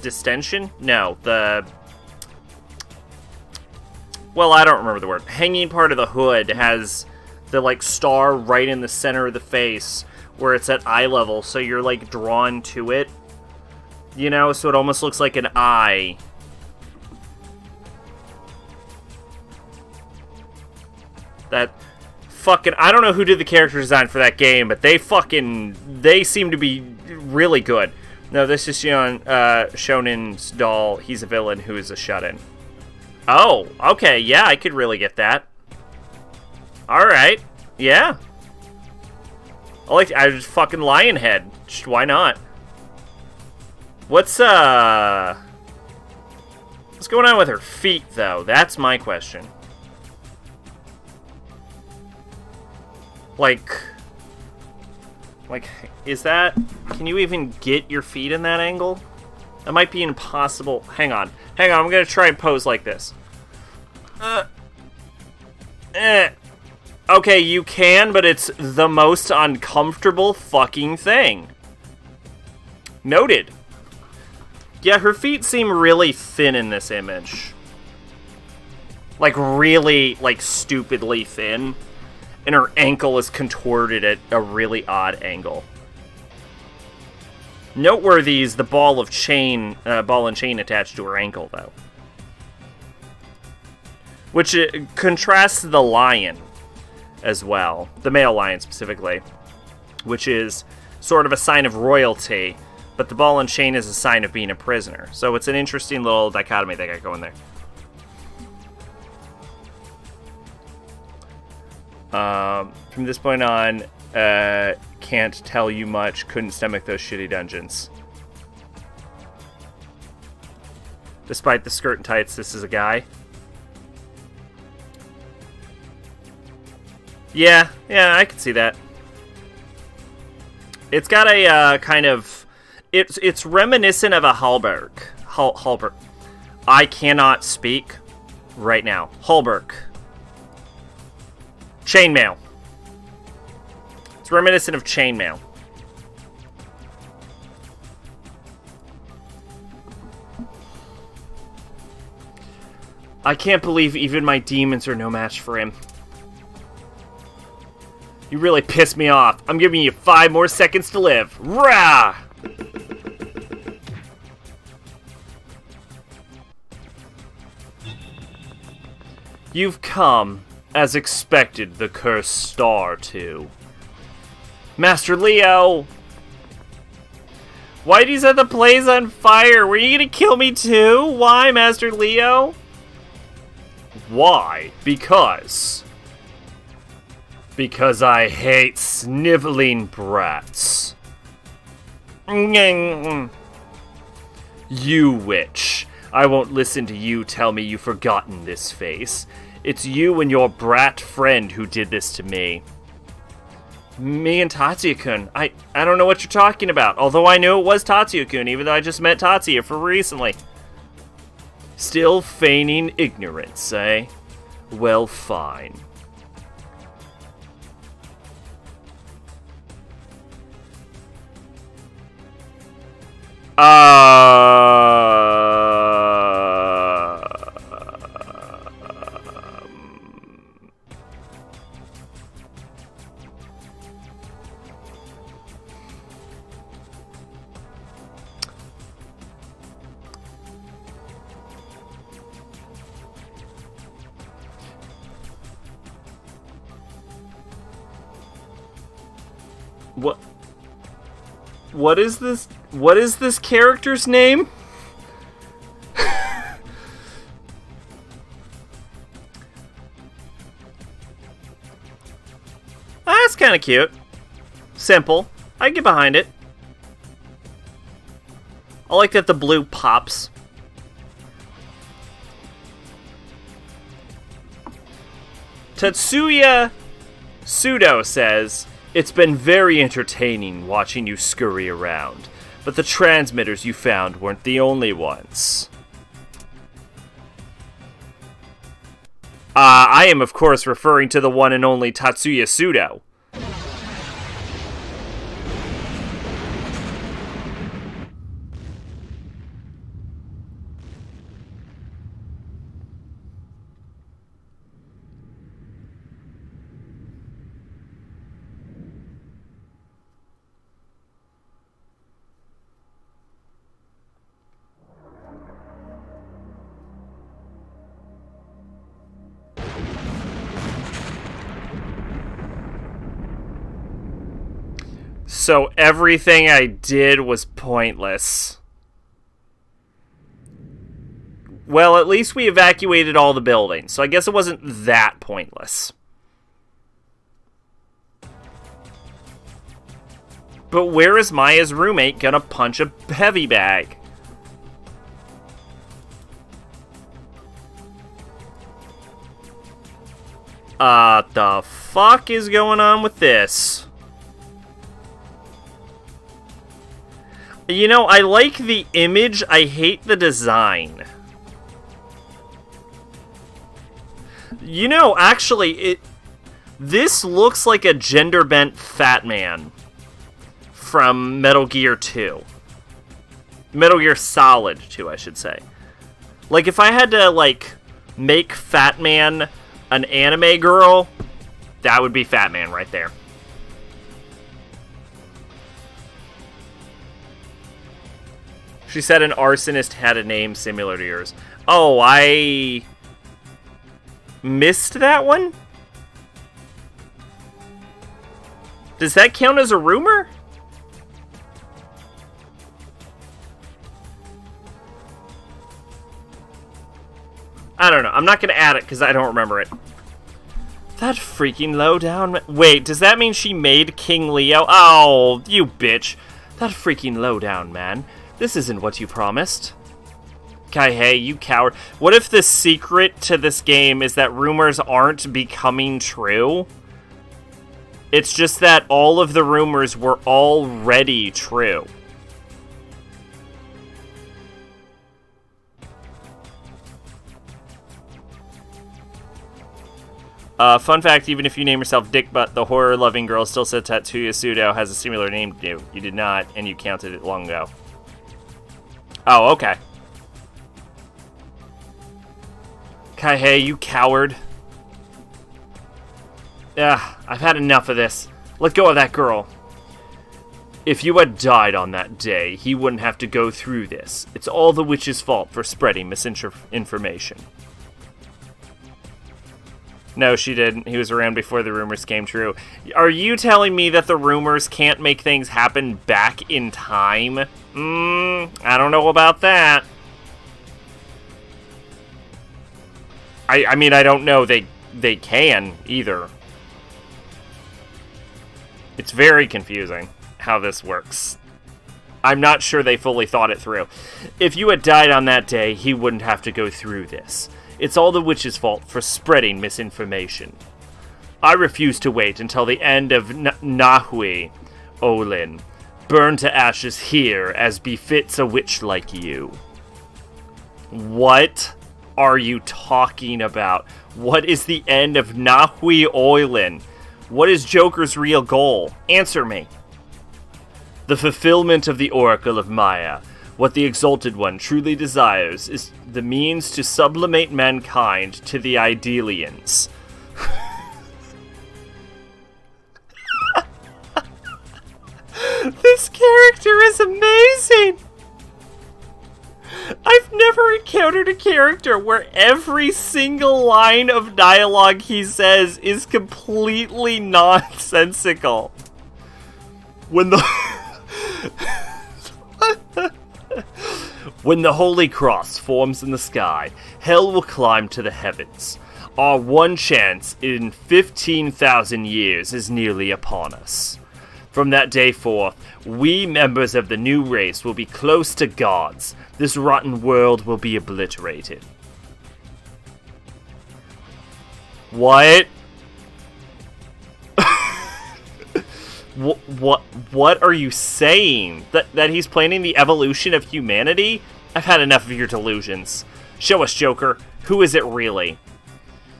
distension. No, well, I don't remember the word. Hanging part of the hood has the like star right in the center of the face, where it's at eye level, so you're like drawn to it. You know, so it almost looks like an eye. That fucking... I don't know who did the character design for that game, but they seem to be really good. No, this is Shonin's doll. He's a villain who is a shut-in. Oh, okay, yeah, I could really get that. Alright, yeah. I just fucking lion head. Just, why not? What's going on with her feet, though? That's my question. Like, is that... Can you even get your feet in that angle? That might be impossible. Hang on, I'm gonna try and pose like this. Okay, you can, but it's the most uncomfortable fucking thing. Noted. Yeah, her feet seem really thin in this image. Like, really, like, stupidly thin. And her ankle is contorted at a really odd angle. Noteworthy is the ball and chain attached to her ankle, though. Which contrasts the lion as well. The male lion, specifically. Which is sort of a sign of royalty. But the ball and chain is a sign of being a prisoner. So it's an interesting little dichotomy they got going there. From this point on, can't tell you much. Couldn't stomach those shitty dungeons. Despite the skirt and tights, this is a guy. Yeah, I can see that. It's got a kind of... It's reminiscent of a halberg. Halberg. I cannot speak right now. Halberg. Chainmail. It's reminiscent of chainmail. I can't believe even my demons are no match for him. You really pissed me off. I'm giving you 5 more seconds to live. Rah! You've come, as expected, the cursed star to. Master Leo! Why'd you set the place on fire? Were you gonna kill me too? Why, Master Leo? Why? Because I hate sniveling brats. You witch. I won't listen to you tell me you've forgotten this face. It's you and your brat friend who did this to me. Me and Tatsuya-kun. I don't know what you're talking about. Although I knew it was Tatsuya-kun, even though I just met Tatsuya for recently. Still feigning ignorance, eh? Well, fine. What is this? What is this character's name? That's kind of cute. Simple. I can get behind it. I like that the blue pops. Tatsuya Sudo says, "It's been very entertaining watching you scurry around, but the transmitters you found weren't the only ones." I am, of course, referring to the one and only Tatsuya Sudo. So everything I did was pointless. Well, at least we evacuated all the buildings, so I guess it wasn't that pointless. But where is Maya's roommate gonna punch a heavy bag? The fuck is going on with this? You know, I like the image, I hate the design. You know, actually, this looks like a gender-bent fat man from Metal Gear 2. Metal Gear Solid 2, I should say. Like, if I had to, like, make Fat Man an anime girl, that would be Fat Man right there. She said an arsonist had a name similar to yours. Oh, I missed that one? Does that count as a rumor? I don't know. I'm not going to add it because I don't remember it. That freaking lowdown... Wait, does that mean she made King Leo? Oh, you bitch. That freaking lowdown man. This isn't what you promised. Kaihei, you coward. What if the secret to this game is that rumors aren't becoming true? It's just that all of the rumors were already true. Fun fact, even if you name yourself Dick Butt, the horror-loving girl still said Tatsuya Sudo has a similar name to you. You did not, and you counted it long ago. Oh, okay. Kaihei, you coward. Ugh, I've had enough of this. Let go of that girl. If you had died on that day, he wouldn't have to go through this. It's all the witch's fault for spreading misinformation. No, she didn't. He was around before the rumors came true. Are you telling me that the rumors can't make things happen back in time? I don't know about that. I mean, I don't know they can either. It's very confusing how this works. I'm not sure they fully thought it through. If you had died on that day, he wouldn't have to go through this. It's all the witch's fault for spreading misinformation. I refuse to wait until the end of Nahui, Olin. Burn to ashes here, as befits a witch like you. What are you talking about? What is the end of Nahui Olin? What is Joker's real goal? Answer me. The fulfillment of the Oracle of Maya. What the Exalted One truly desires is the means to sublimate mankind to the Idealians. This character is amazing! I've never encountered a character where every single line of dialogue he says is completely nonsensical. When the... When the Holy Cross forms in the sky, hell will climb to the heavens. Our one chance in 15,000 years is nearly upon us. From that day forth, we members of the new race will be close to gods. This rotten world will be obliterated. What? What are you saying? That he's planning the evolution of humanity? I've had enough of your delusions. Show us, Joker. Who is it really?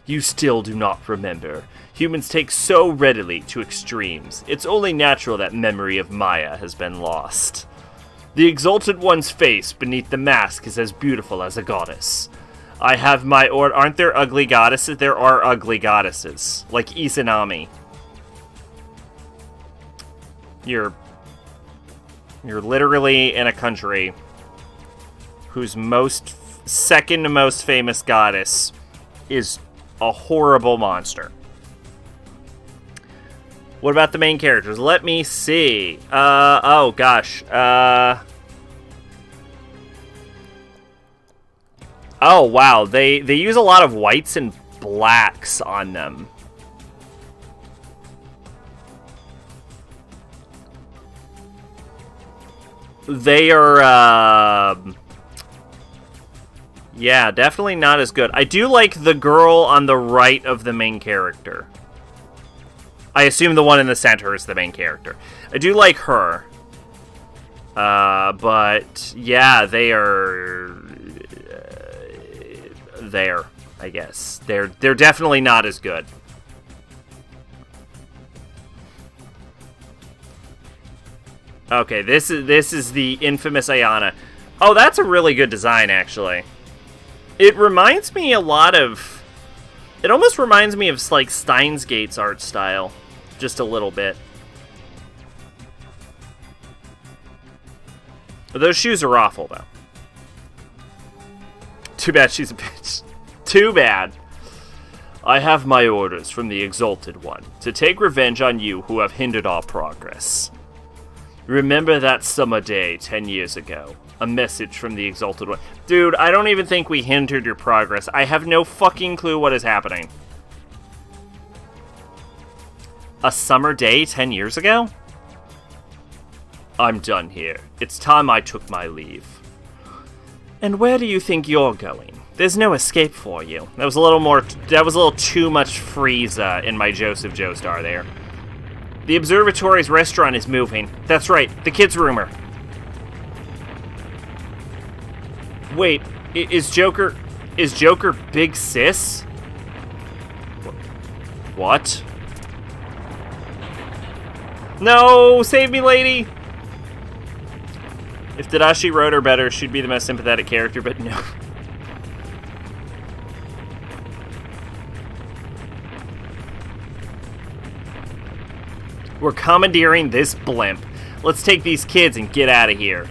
You still do not remember. Humans take so readily to extremes. It's only natural that memory of Maya has been lost. The Exalted One's face beneath the mask is as beautiful as a goddess. I have my aren't there ugly goddesses? There are ugly goddesses. Like Izanami. You're literally in a country whose second most famous goddess is a horrible monster. What about the main characters? Let me see. Oh gosh. Oh wow, they use a lot of whites and blacks on them. They are, yeah, definitely not as good. I do like the girl on the right of the main character. I assume the one in the center is the main character. I do like her. But, yeah, they are... there, I guess. They're definitely not as good. Okay, this is the infamous Ayana. Oh, that's a really good design, actually. It reminds me a lot of... It almost reminds me of, like, Steins Gate's art style. Just a little bit. Those shoes are awful, though. Too bad she's a bitch. Too bad. I have my orders from the Exalted One to take revenge on you who have hindered our progress. Remember that summer day 10 years ago. A message from the Exalted One. Dude, I don't even think we hindered your progress. I have no fucking clue what is happening. A summer day 10 years ago? I'm done here. It's time I took my leave. And where do you think you're going? There's no escape for you. That was a little too much Frieza in my Joseph Joestar there. The observatory's restaurant is moving. That's right, the kids' rumor. Wait, is Joker Big Sis? What? No! Save me, lady! If Tadashi wrote her better, she'd be the most sympathetic character, but no. We're commandeering this blimp. Let's take these kids and get out of here.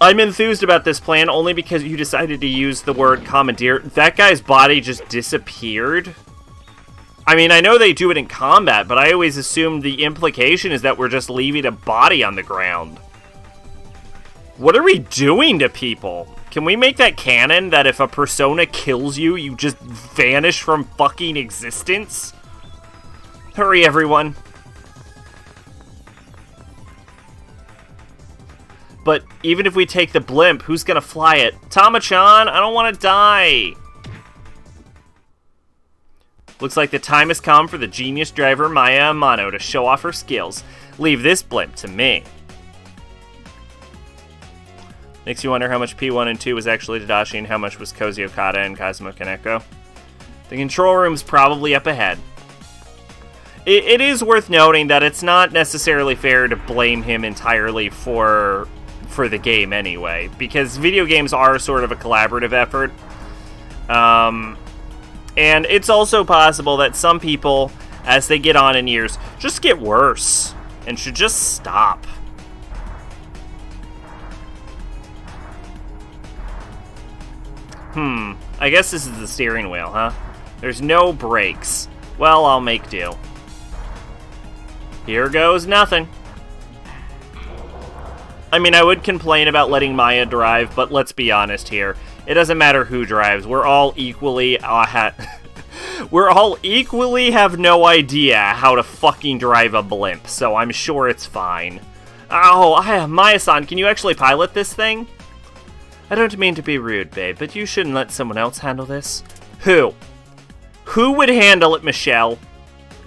I'm enthused about this plan only because you decided to use the word commandeer. That guy's body just disappeared. I mean, I know they do it in combat, but I always assumed the implication is that we're just leaving a body on the ground. What are we doing to people? Can we make that canon that if a persona kills you, you just vanish from fucking existence? Hurry, everyone. But even if we take the blimp, who's gonna fly it? Tama-chan, I don't want to die. Looks like the time has come for the genius driver Maya Amano to show off her skills. Leave this blimp to me. Makes you wonder how much P1 and 2 was actually Tadashi and how much was Koji Okada and Kazuma Kaneko. The control room's probably up ahead. It is worth noting that it's not necessarily fair to blame him entirely for the game anyway, because video games are sort of a collaborative effort. And it's also possible that some people, as they get on in years, just get worse and should just stop. I guess this is the steering wheel, huh? There's no brakes. Well, I'll make do. Here goes nothing. I mean, I would complain about letting Maya drive, but let's be honest here. It doesn't matter who drives. We're all equally we're all equally have no idea how to fucking drive a blimp, so I'm sure it's fine. Oh, Maya-san, can you actually pilot this thing? I don't mean to be rude, babe, but you shouldn't let someone else handle this. Who? Who would handle it, Michelle?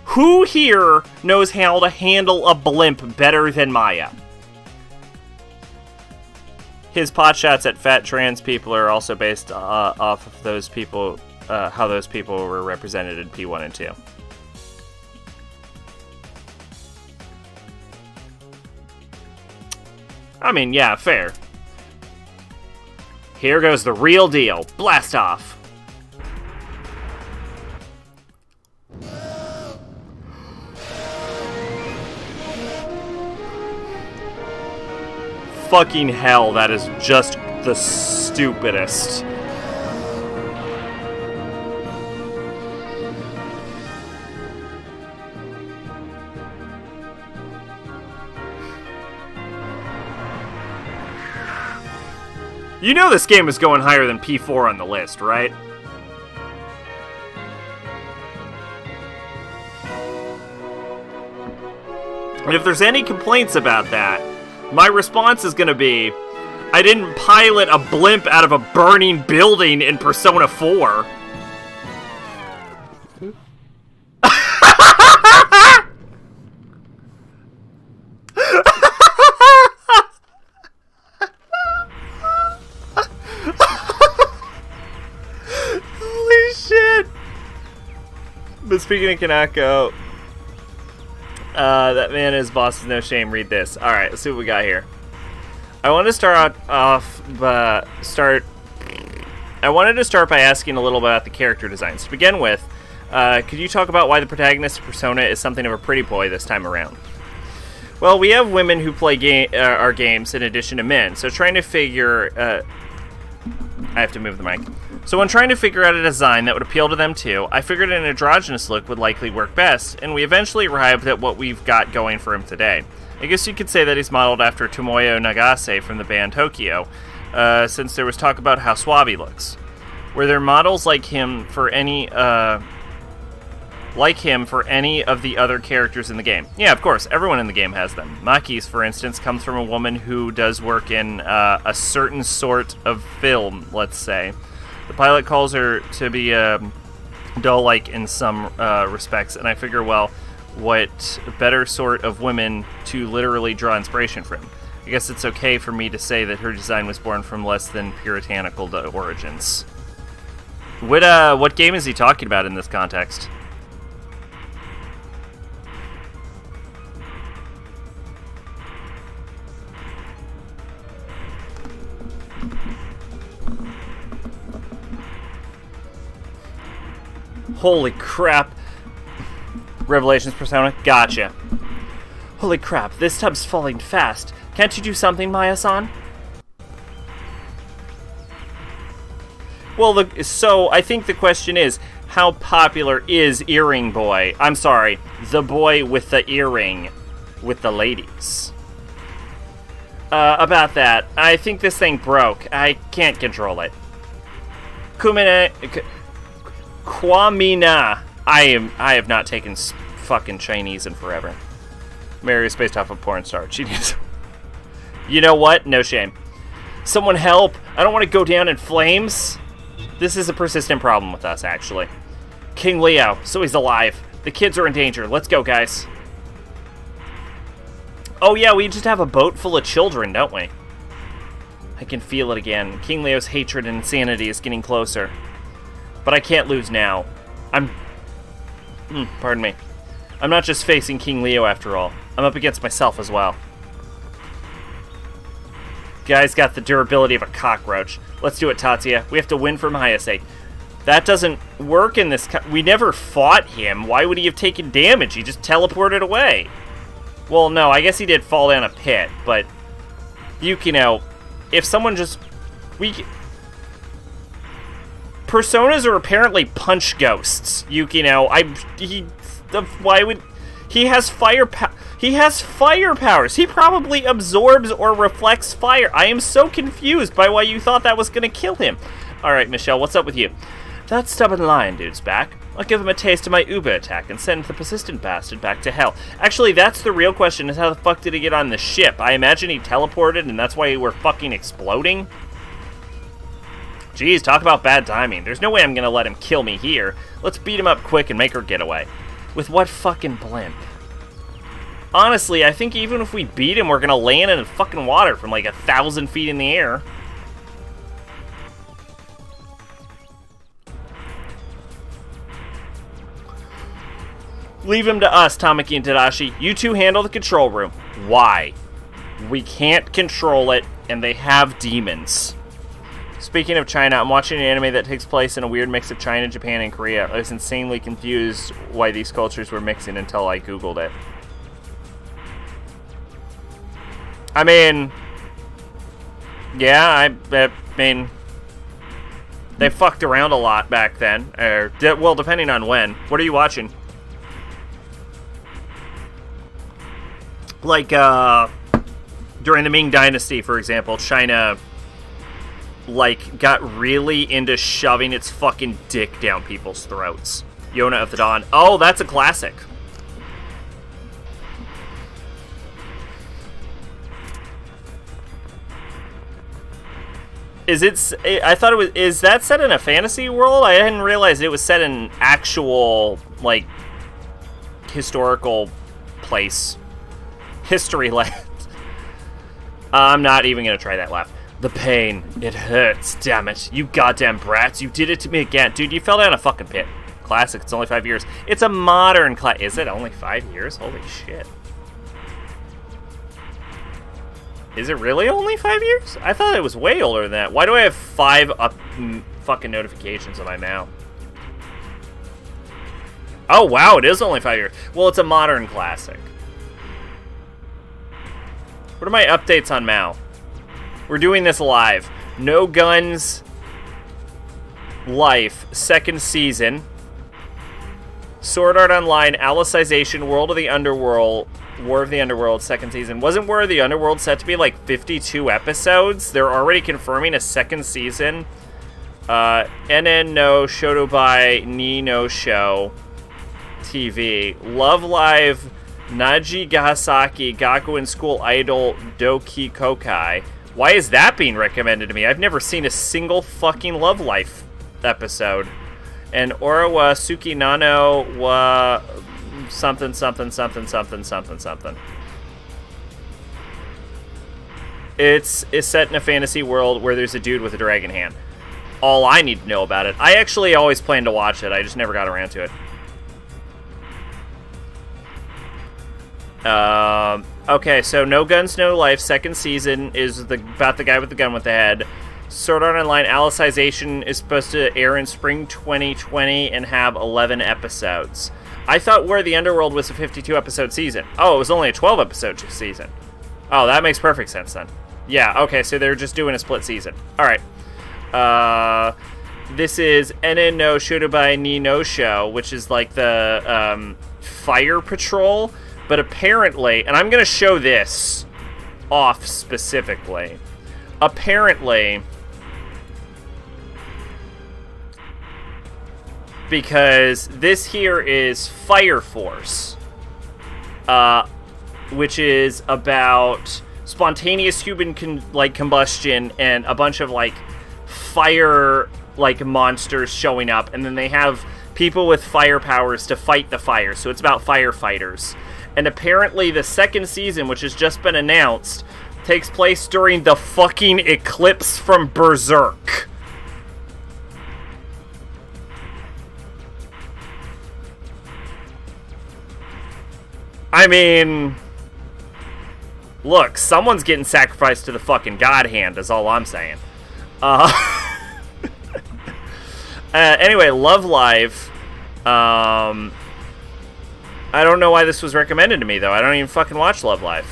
Who here knows how to handle a blimp better than Maya? His potshots at fat trans people are also based off of those people, how those people were represented in P1 and 2. I mean, yeah, fair. Here goes the real deal. Blast off. Fucking hell, that is just the stupidest. You know this game is going higher than P4 on the list, right? And if there's any complaints about that, my response is going to be, I didn't pilot a blimp out of a burning building in Persona 4. Holy shit! But speaking of Kanako, that man is boss is no shame. Read this. Alright, let's see what we got here. I wanted to start by asking a little about the character designs. To begin with, could you talk about why the protagonist of Persona is something of a pretty boy this time around? Well, we have women who play our games in addition to men, so trying to figure... I have to move the mic. So when trying to figure out a design that would appeal to them too, I figured an androgynous look would likely work best, and we eventually arrived at what we've got going for him today. I guess you could say that he's modeled after Tomoyo Nagase from the band Tokyo, since there was talk about how suave he looks. Were there models like him for any of the other characters in the game? Yeah, of course, everyone in the game has them. Maki's, for instance, comes from a woman who does work in a certain sort of film, let's say. The pilot calls her to be doll-like in some respects, and I figure, well, what better sort of women to literally draw inspiration from? I guess it's okay for me to say that her design was born from less than puritanical origins. What game is he talking about in this context? Holy crap. Revelations Persona? Gotcha. Holy crap, this tub's falling fast. Can't you do something, Maya-san? Well, so I think the question is, how popular is Earring Boy? I'm sorry, the boy with the earring with the ladies. About that, I think this thing broke. I can't control it. Kwamina. I have not taken fucking Chinese in forever. Mary is based off a porn star. Genius. You know what? No shame. Someone help! I don't want to go down in flames. This is a persistent problem with us, actually. King Leo, so he's alive. The kids are in danger. Let's go, guys. Oh yeah, we just have a boat full of children, don't we? I can feel it again. King Leo's hatred and insanity is getting closer. But I can't lose now. Pardon me. I'm not just facing King Leo after all. I'm up against myself as well. Guy's got the durability of a cockroach. Let's do it, Tatsuya. We have to win for Maya's sake. That doesn't work in this... We never fought him. Why would he have taken damage? He just teleported away. Well, no, I guess he did fall down a pit, but... Yukino, if someone just... Personas are apparently punch ghosts, Yukino. Why would... He has fire powers. He probably absorbs or reflects fire. I am so confused by why you thought that was going to kill him. Alright, Michelle, what's up with you? That stubborn lion dude's back. I'll give him a taste of my Uber attack and send the persistent bastard back to hell. Actually, that's the real question, is how the fuck did he get on the ship? I imagine he teleported and that's why we're fucking exploding? Jeez, talk about bad timing. There's no way I'm gonna let him kill me here. Let's beat him up quick and make her get away. With what fucking blimp? Honestly, I think even if we beat him, we're gonna land in the fucking water from like 1,000 feet in the air. Leave him to us, Tamaki and Tadashi. You two handle the control room. Why? We can't control it, and they have demons. Speaking of China, I'm watching an anime that takes place in a weird mix of China, Japan, and Korea. I was insanely confused why these cultures were mixing until I googled it. I mean... Yeah, I mean... They fucked around a lot back then. Well, depending on when. What are you watching? Like, during the Ming Dynasty, for example, China... like, got really into shoving its fucking dick down people's throats. Yona of the Dawn. Oh, that's a classic. Is it... I thought it was... Is that set in a fantasy world? I didn't realize it was set in actual, like, historical place. History land. I'm not even gonna try that laugh. The pain. It hurts, damn it. You goddamn brats. You did it to me again. Dude, you fell down a fucking pit. Classic. It's only 5 years. It's a modern class. Is it only 5 years? Holy shit. Is it really only 5 years? I thought it was way older than that. Why do I have 5 fucking notifications on my mouth? Oh, wow. It is only 5 years. Well, it's a modern classic. What are my updates on Mao? We're doing this live. No Guns Life, 2nd season. Sword Art Online, Alicization, World of the Underworld, War of the Underworld, 2nd season. Wasn't War of the Underworld set to be like 52 episodes? They're already confirming a 2nd season. NN no Shotobai Ni no Show TV. Love Live Naji Gasaki Gakuen School Idol Doki Kokai. Why is that being recommended to me? I've never seen a single fucking Love Life episode. And Ora wa Suki Nano wa something something something something something something. It's set in a fantasy world where there's a dude with a dragon hand. All I need to know about it. I actually always planned to watch it. I just never got around to it. Okay, so No Guns, No Life. Second season is about the guy with the gun with the head. Sword Art Online Alicization is supposed to air in spring 2020 and have 11 episodes. I thought War of the Underworld was a 52-episode season. Oh, it was only a 12-episode season. Oh, that makes perfect sense then. Yeah, okay, so they're just doing a split season. Alright. This is Enen no Shotobai ni no Sho, which is like the Fire Patrol. But apparently, and I'm going to show this off specifically. Apparently, because this here is Fire Force, which is about spontaneous human combustion and a bunch of like fire monsters showing up, and then they have people with fire powers to fight the fire. So it's about firefighters. And apparently the second season, which has just been announced, takes place during the fucking eclipse from Berserk. I mean, look, someone's getting sacrificed to the fucking God Hand, is all I'm saying. Anyway, Love Live. I don't know why this was recommended to me, though. I don't even fucking watch Love Live.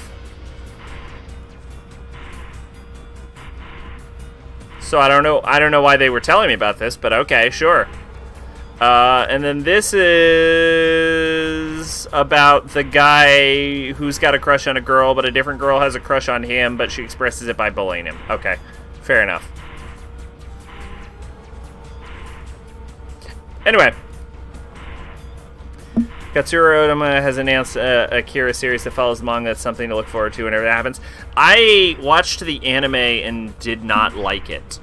So I don't know why they were telling me about this, but okay, sure. And then this is about the guy who's got a crush on a girl, but a different girl has a crush on him, but she expresses it by bullying him. Okay, fair enough. Anyway. Katsuro Otama has announced a Akira series that follows the manga. That's something to look forward to whenever that happens. I watched the anime and did not like it.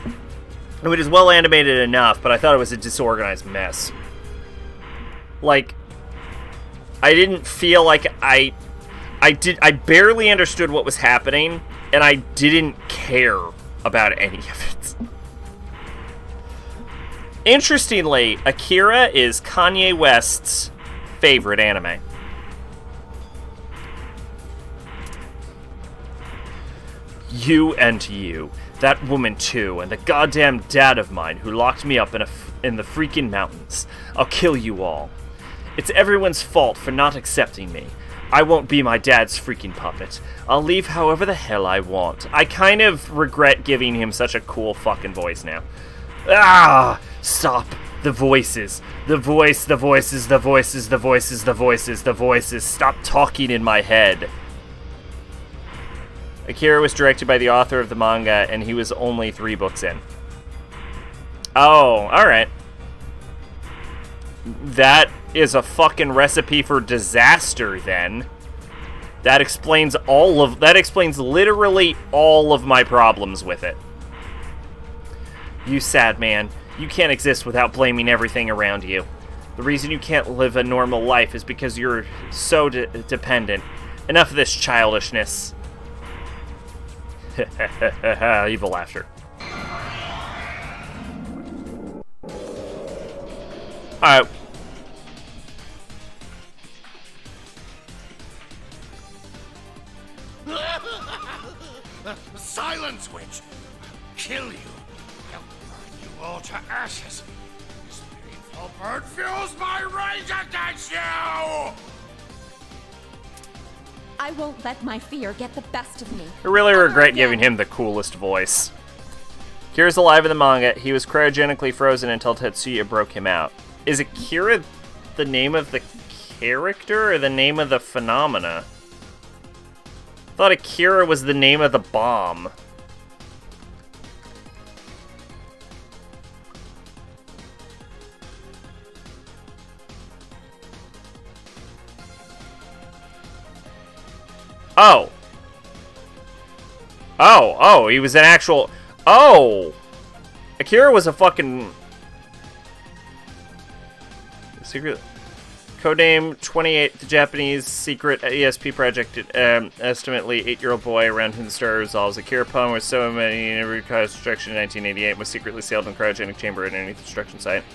I mean, it is well animated enough, but I thought it was a disorganized mess. Like, I didn't feel like I barely understood what was happening, and I didn't care about any of it. Interestingly, Akira is Kanye West's favorite anime. You and you. That woman too, and the goddamn dad of mine who locked me up in the freaking mountains. I'll kill you all. It's everyone's fault for not accepting me. I won't be my dad's freaking puppet. I'll leave however the hell I want. I kind of regret giving him such a cool fucking voice now. Ah! Stop! The voices. The voices, the voices, the voices, the voices, the voices. Stop talking in my head. Akira was directed by the author of the manga, and he was only 3 books in. Oh, alright. That is a fucking recipe for disaster, then. That explains literally all of my problems with it. You sad man. You can't exist without blaming everything around you. The reason you can't live a normal life is because you're so dependent. Enough of this childishness. Evil laughter. Alright. Silence, witch! Kill you! I'll burn you all to ashes! This painful burn fuels my rage against you! I won't let my fear get the best of me. I really regret giving him the coolest voice. Kira's alive in the manga. He was cryogenically frozen until Tetsuya broke him out. Is Akira the name of the character or the name of the phenomena? I thought Akira was the name of the bomb. Oh. Oh, he was an actual... Oh! Akira was a fucking... Secret... Codename 28, the Japanese secret ESP project, estimately 8-year-old boy around whom the story resolves. Akira poem with so many never caused destruction in 1988 was secretly sealed in a cryogenic chamber underneath the destruction site.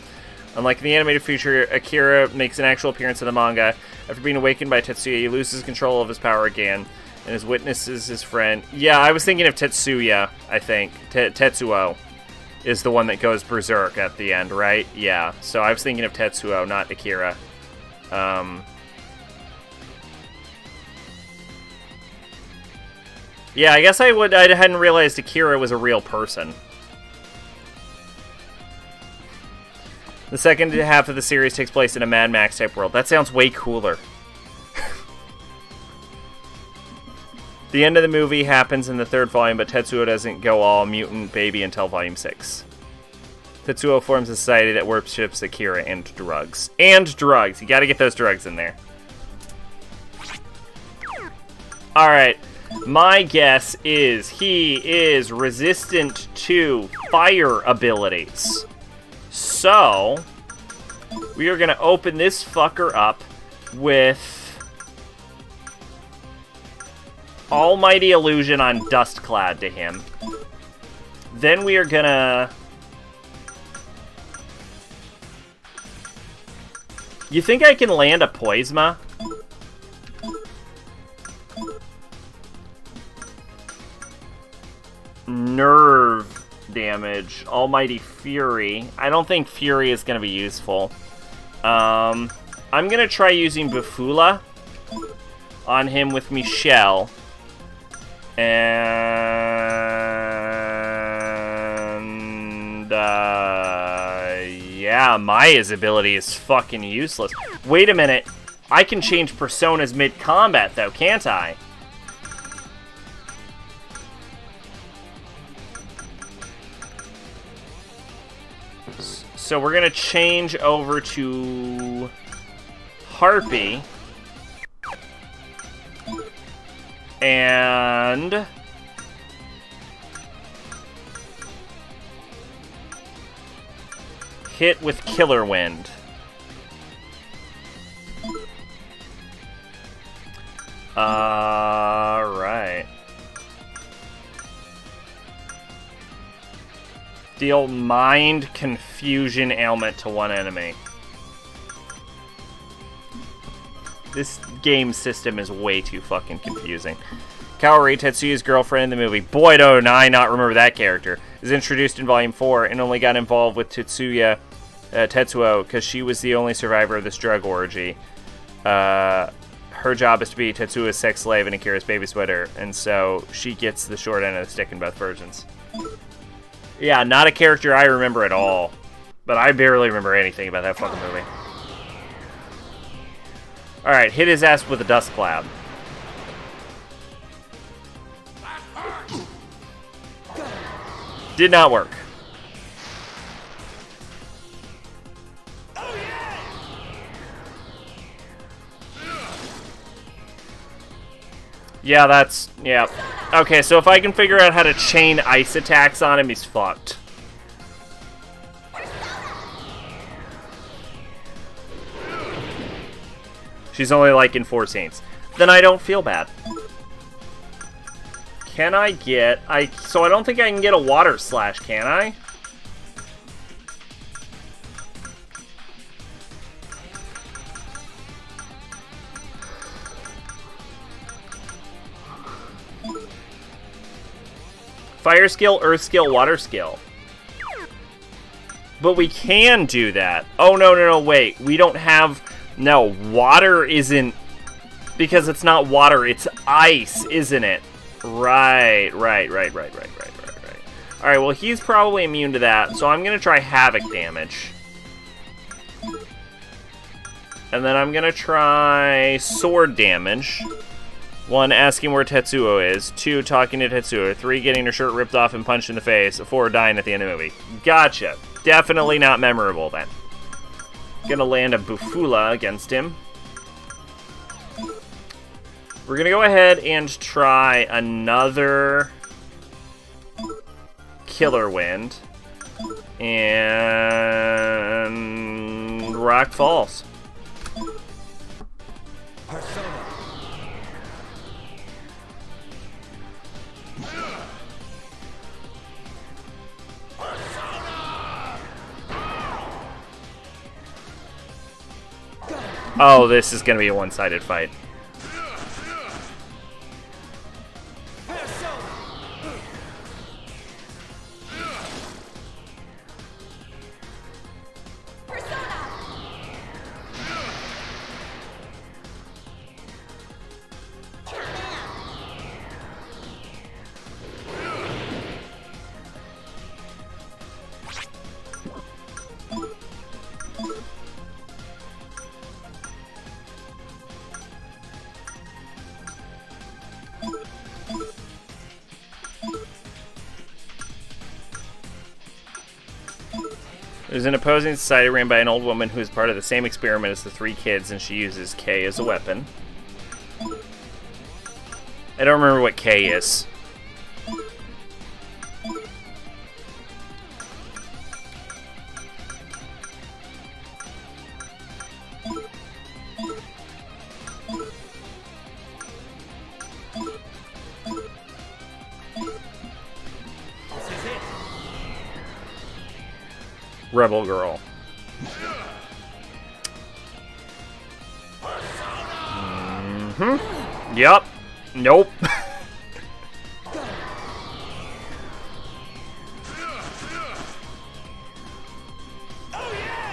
Unlike the animated feature, Akira makes an actual appearance in the manga. After being awakened by Tetsuya, he loses control of his power again, and his witnesses his friend. Yeah, I was thinking of Tetsuya, I think. Tetsuo is the one that goes berserk at the end, right? Yeah, so I was thinking of Tetsuo, not Akira. Yeah, I guess I hadn't realized Akira was a real person. The second half of the series takes place in a Mad Max type world. That sounds way cooler. The end of the movie happens in the 3rd volume, but Tetsuo doesn't go all mutant baby until volume 6. Tetsuo forms a society that worships Akira and drugs. And drugs. You gotta get those drugs in there. Alright. My guess is he is resistant to fire abilities. So, we are gonna open this fucker up with Almighty Illusion on Dustclad to him. Then we are gonna... You think I can land a Poisma? Nerve damage. Almighty Fury. I don't think Fury is going to be useful. I'm going to try using Bufula on him with Michelle. And... yeah, Maya's ability is fucking useless. Wait a minute. I can change personas mid-combat, though, can't I? So we're gonna change over to Harpy. And... hit with Killer Wind. Alright. Deal Mind Confusion ailment to one enemy. This game system is way too fucking confusing. Kaori, Tetsuya's girlfriend in the movie. Boy, do I not remember that character. Is introduced in Volume 4 and only got involved with Tetsuo because she was the only survivor of this drug orgy. Her job is to be Tetsuo's sex slave and Akira's baby sweater, and so she gets the short end of the stick in both versions. Yeah, not a character I remember at all. But I barely remember anything about that fucking movie. Alright, hit his ass with a dust cloud. Did not work. Yeah, that's... yeah. Okay, so if I can figure out how to chain ice attacks on him, he's fucked. She's only like in 4 scenes. Then I don't feel bad. Can I get... so I don't think I can get a water slash, can I? Fire skill, earth skill, water skill. But we can do that. Oh, no, wait. We don't have... no, water isn't... because it's not water, it's ice, isn't it? Right. Alright, well, he's probably immune to that, so I'm gonna try Havoc damage. And then I'm gonna try Sword damage. 1, asking where Tetsuo is. 2, talking to Tetsuo. 3, getting her shirt ripped off and punched in the face. 4, dying at the end of the movie. Gotcha. Definitely not memorable, then. Gonna land a Bufula against him. We're gonna go ahead and try another Killer Wind. And... Rock Falls. Oh, this is gonna be a one-sided fight. There's an opposing society ran by an old woman who is part of the same experiment as the 3 kids, and she uses K as a weapon. I don't remember what K is. Rebel Girl. Yup. Nope.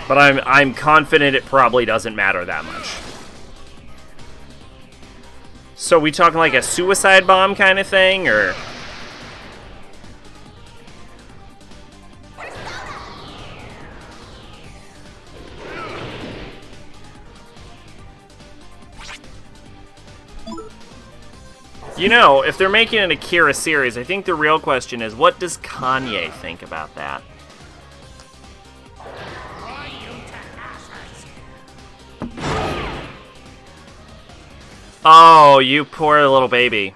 But I'm confident it probably doesn't matter that much. So we talking like a suicide bomb kind of thing, or? You know, if they're making an Akira series, I think the real question is, what does Kanye think about that? Oh, you poor little baby.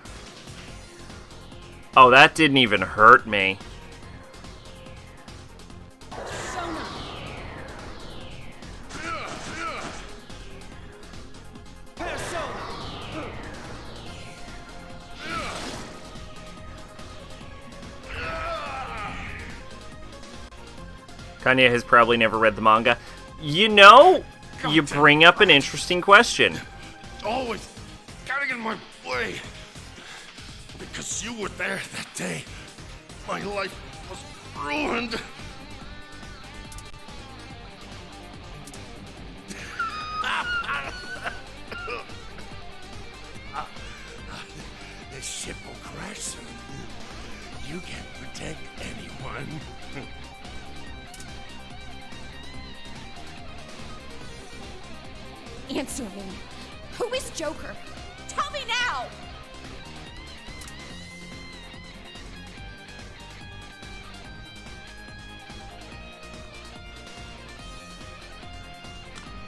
Oh, that didn't even hurt me. Kanye has probably never read the manga. You know, you bring up an interesting question. Always getting in my way. Because you were there that day. My life was ruined. This ship will crash soon. You can't protect anyone. Answer me. Who is Joker? Tell me now!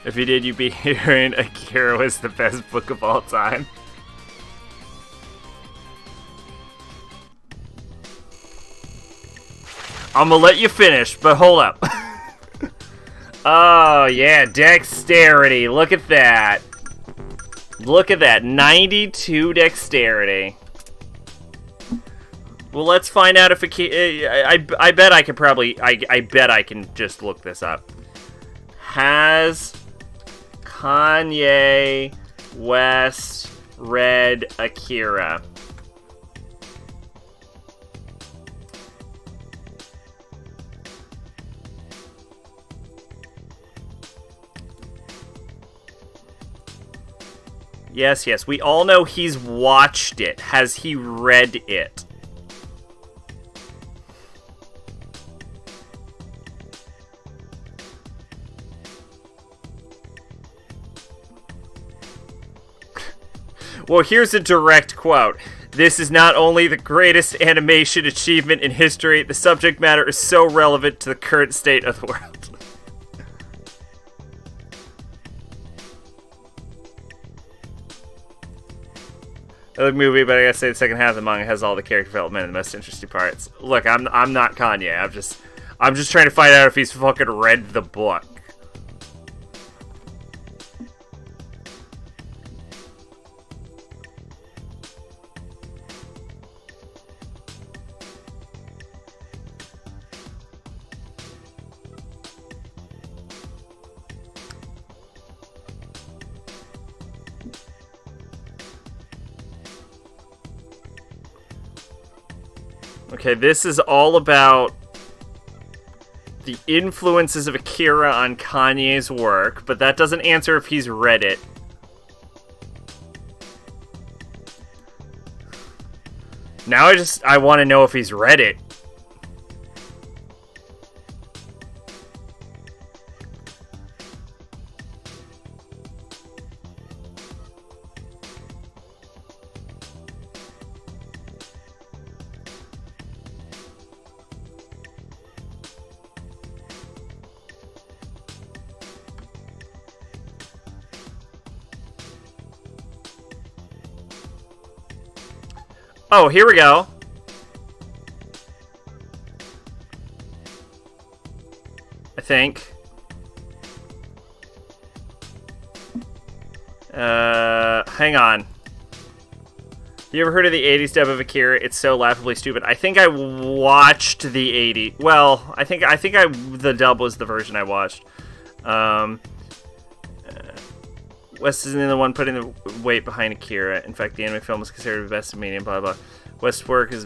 If you did, you'd be hearing Akira was the best book of all time. I'm gonna let you finish, but hold up. Oh, yeah, dexterity. Look at that. Look at that. 92 dexterity. Well, let's find out if it I bet I could probably... I bet I can just look this up. Has Kanye West read Akira? Yes, yes. We all know he's watched it. Has he read it? Well, here's a direct quote. This is not only the greatest animation achievement in history, the subject matter is so relevant to the current state of the world. I like movie, but I gotta say the second half of the manga has all the character development and the most interesting parts. Look, I'm not Kanye. I'm just trying to find out if he's fucking read the book. Okay, this is all about the influences of Akira on Kanye's work, but that doesn't answer if he's read it. Now I want to know if he's read it. Oh, here we go. I think. Hang on. You ever heard of the 80s dub of Akira? It's so laughably stupid. I think I watched the 80s. Well, I think the dub was the version I watched. West isn't the one putting the weight behind Akira. In fact, the anime film is considered the best of medium, blah, blah. West's work is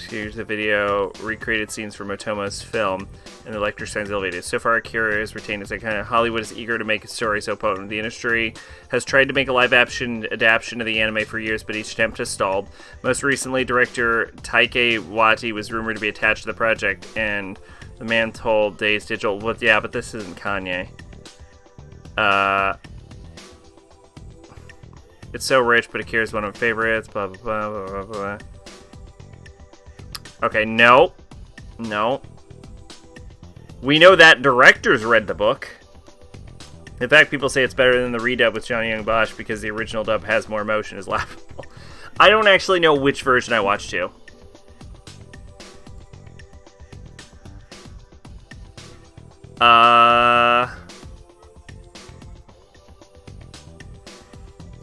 here's the video, recreated scenes from Otomo's film, and the lecture signs elevated. So far, Akira is retained as a kind of Hollywood is eager to make a story so potent. The industry has tried to make a live-action adaptation of the anime for years, but each attempt has stalled. Most recently, director Taika Waititi was rumored to be attached to the project, and the man told Days Digital, well, yeah, but this isn't Kanye. It's so rich, but Akira's one of my favorites, blah, blah, blah, blah, blah. Okay, no. No. We know that directors read the book. In fact, people say it's better than the redub with Johnny Young Bosch because the original dub has more emotion, is laughable. I don't actually know which version I watched too.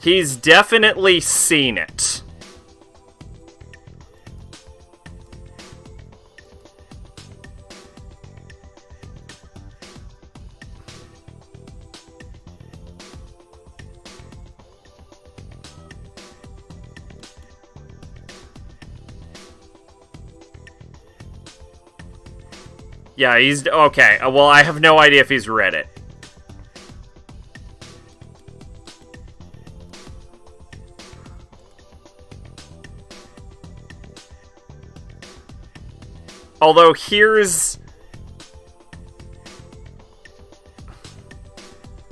He's definitely seen it. Yeah, he's... Okay, well, I have no idea if he's read it. Although, here's...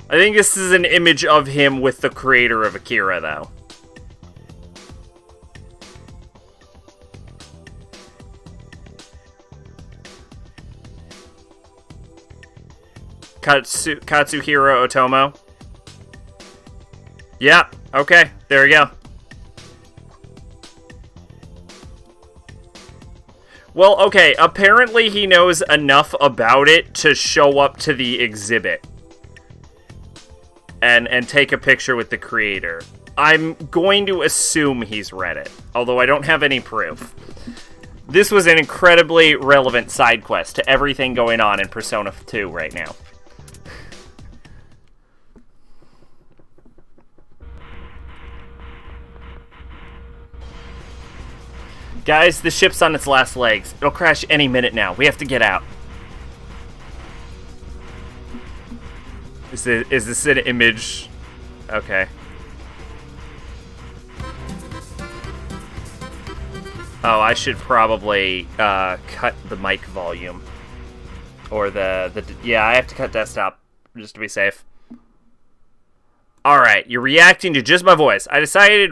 I think this is an image of him with the creator of Akira, though. Katsuhiro Otomo. Yeah, okay, there we go. Well, okay, apparently he knows enough about it to show up to the exhibit. And take a picture with the creator. I'm going to assume he's read it, although I don't have any proof. This was an incredibly relevant side quest to everything going on in Persona 2 right now. Guys, the ship's on its last legs. It'll crash any minute now. We have to get out. Is this an image? Okay. Oh, I should probably cut the mic volume. Or yeah, I have to cut desktop just to be safe. Alright, you're reacting to just my voice. I decided...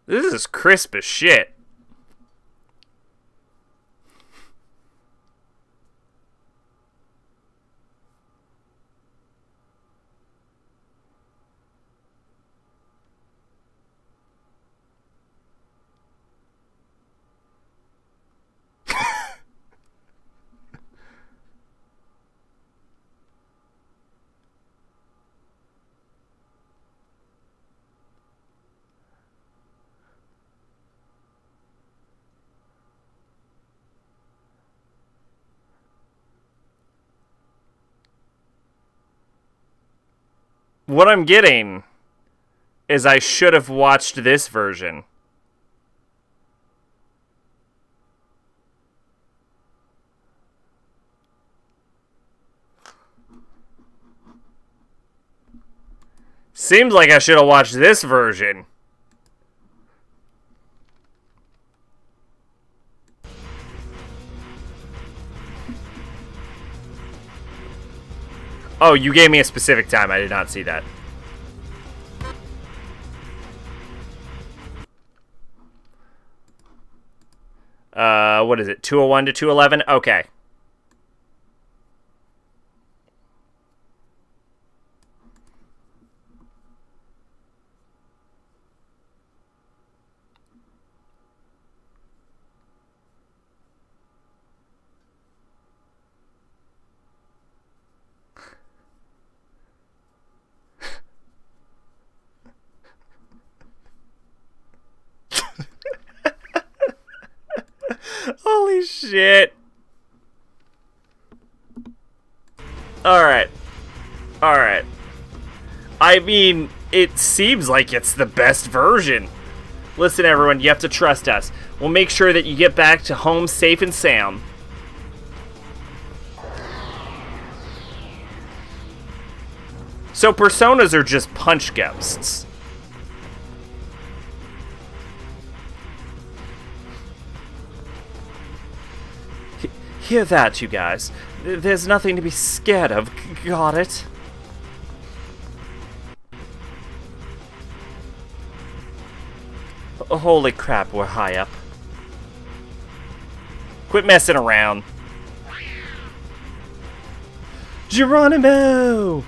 This is crisp as shit. What I'm getting is I should have watched this version. Seems like I should have watched this version. Oh, you gave me a specific time. I did not see that. What is it? 201 to 211? Okay. Holy shit. Alright. Alright. I mean, it seems like it's the best version. Listen, everyone, you have to trust us. We'll make sure that you get back to home safe and sound. So personas are just punch ghosts. Hear that, you guys. There's nothing to be scared of. Got it? Holy crap, we're high up. Quit messing around. Geronimo!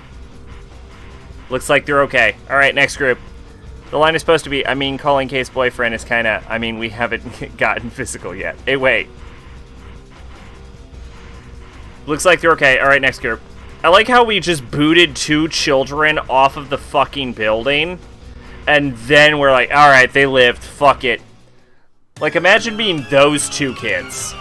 Looks like they're okay. Alright, next group. The line is supposed to be, I mean, calling Kay's boyfriend is kinda, I mean, we haven't gotten physical yet. Hey, wait. Looks like they're okay. Alright, next group. I like how we just booted 2 children off of the fucking building. And then we're like, alright, they lived. Fuck it. Like, imagine being those 2 kids.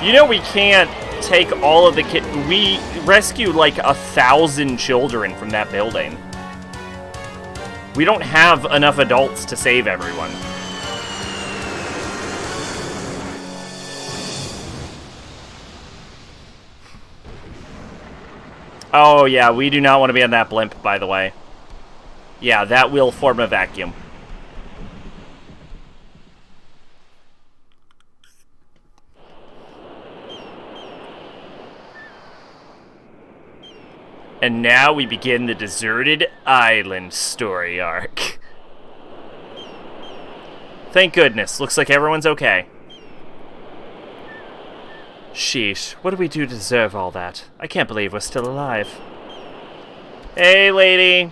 You know we can't take all of the kids. We rescued like 1,000 children from that building. We don't have enough adults to save everyone. Oh, yeah, we do not want to be on that blimp, by the way. Yeah, that will form a vacuum. And now we begin the deserted island story arc. Thank goodness. Looks like everyone's okay. Sheesh, what do we do to deserve all that? I can't believe we're still alive. Hey, lady.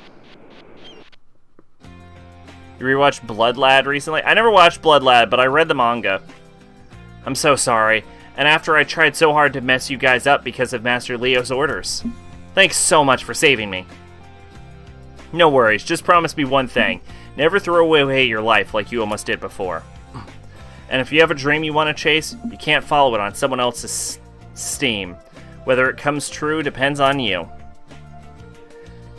You rewatched Blood Lad recently? I never watched Blood Lad, but I read the manga. I'm so sorry. And after I tried so hard to mess you guys up because of Master Leo's orders. Thanks so much for saving me. No worries, just promise me one thing. Never throw away your life like you almost did before. And if you have a dream you want to chase, you can't follow it on someone else's steam. Whether it comes true depends on you.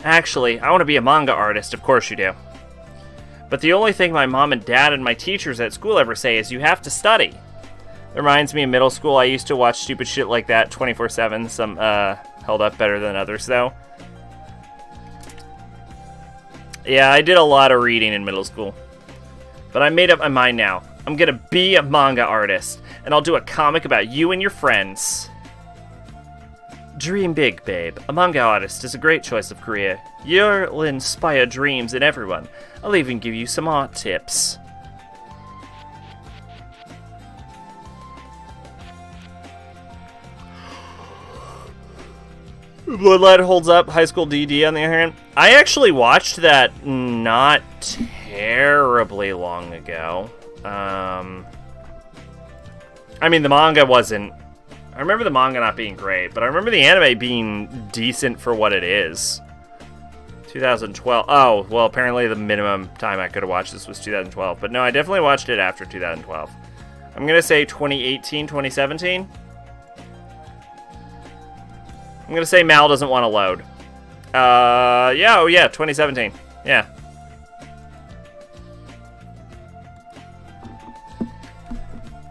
Actually, I want to be a manga artist, of course you do. But the only thing my mom and dad and my teachers at school ever say is you have to study. It reminds me of middle school. I used to watch stupid shit like that 24/7. Some held up better than others, though. Yeah, I did a lot of reading in middle school. But I made up my mind now. I'm gonna be a manga artist, and I'll do a comic about you and your friends. Dream big, babe. A manga artist is a great choice of career. You'll inspire dreams in everyone. I'll even give you some art tips. Bloodlight holds up. High School DD, on the other hand. I actually watched that not terribly long ago. I mean, the manga wasn't... I remember the manga not being great, but I remember the anime being decent for what it is. 2012. Oh, well, apparently the minimum time I could have watched this was 2012. But no, I definitely watched it after 2012. I'm going to say 2018, 2017. I'm going to say Mal doesn't want to load. Yeah, oh yeah, 2017. Yeah.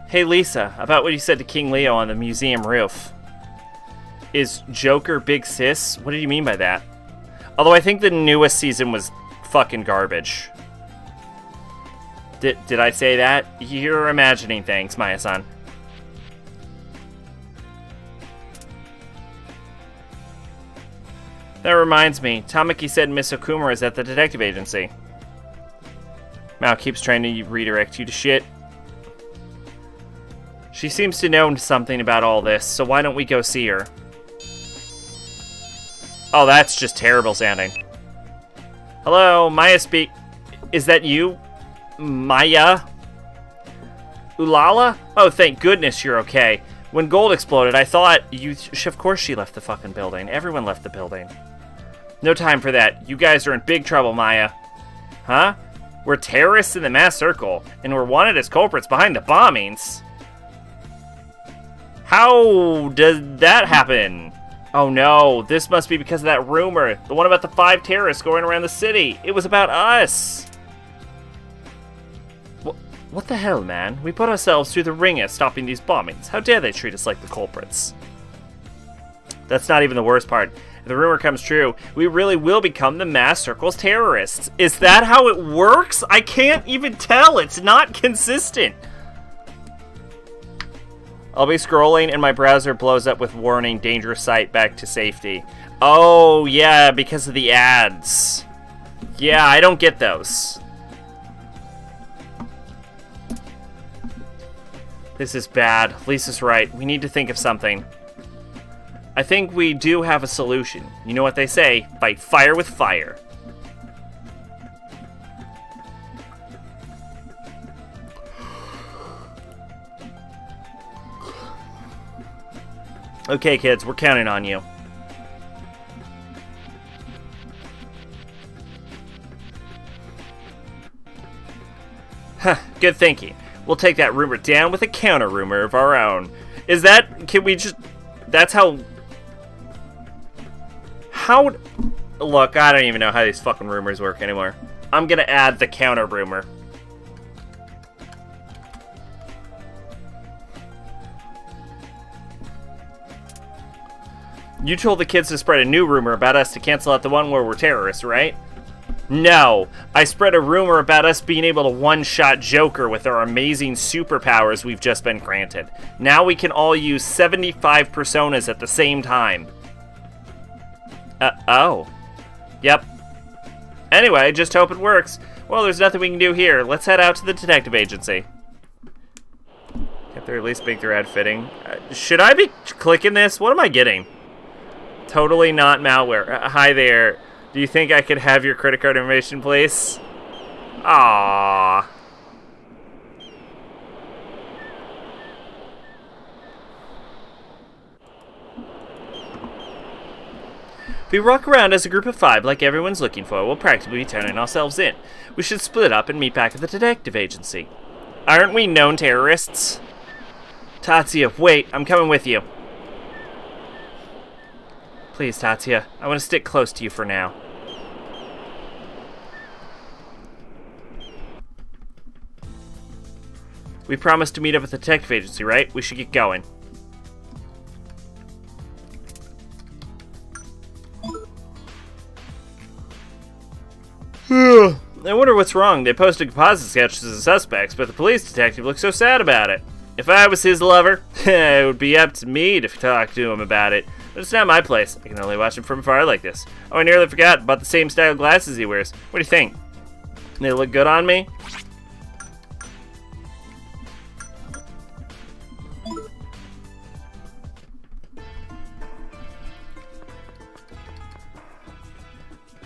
Hey Lisa, about what you said to King Leo on the museum roof. Is Joker Big Sis? What did you mean by that? Although I think the newest season was fucking garbage. Did I say that? You're imagining things, Maya-san. That reminds me, Tamaki said Miss Okumura is at the detective agency. Mao keeps trying to redirect you to shit. She seems to know something about all this, so why don't we go see her? Oh, that's just terrible sounding. Hello, Maya speak. Is that you? Maya? Ulala? Oh, thank goodness you're okay. When gold exploded, I thought you... Of course she left the fucking building. Everyone left the building. No time for that. You guys are in big trouble, Maya. Huh? We're terrorists in the mass circle, and we're wanted as culprits behind the bombings. How did that happen? Oh no, this must be because of that rumor. The one about the 5 terrorists going around the city. It was about us. What the hell, man? We put ourselves through the ringer stopping these bombings. How dare they treat us like the culprits? That's not even the worst part. If the rumor comes true, we really will become the mass circle's terrorists. Is that how it works? I can't even tell. It's not consistent. I'll be scrolling and my browser blows up with warning, dangerous site, back to safety. Oh, yeah, because of the ads. Yeah, I don't get those. This is bad. Lisa's right. We need to think of something. I think we do have a solution. You know what they say, fight fire with fire. Okay, kids, we're counting on you. Huh, good thinking. We'll take that rumor down with a counter rumor of our own. Is that... Can we just... That's how... How... Look, I don't even know how these fucking rumors work anymore. I'm gonna add the counter rumor. You told the kids to spread a new rumor about us to cancel out the one where we're terrorists, right? No, I spread a rumor about us being able to one-shot Joker with our amazing superpowers we've just been granted. Now we can all use 75 personas at the same time. Oh. Yep. Anyway, I just hope it works. Well, there's nothing we can do here. Let's head out to the detective agency. If they're at least make their ad fitting. Should I be clicking this? What am I getting? Totally not malware. Hi there. Do you think I could have your credit card information, please? Aww. If we walk around as a group of 5 like everyone's looking for, we'll practically be turning ourselves in. We should split up and meet back at the detective agency. Aren't we known terrorists? Tatsuya, wait, I'm coming with you. Please, Tatsuya, I want to stick close to you for now. We promised to meet up at the detective agency, right? We should get going. I wonder what's wrong. They posted composite sketches of the suspects, but the police detective looks so sad about it. If I was his lover, it would be up to me to talk to him about it. But it's not my place. I can only watch him from afar like this. Oh, I nearly forgot about the same style glasses he wears. What do you think? They look good on me?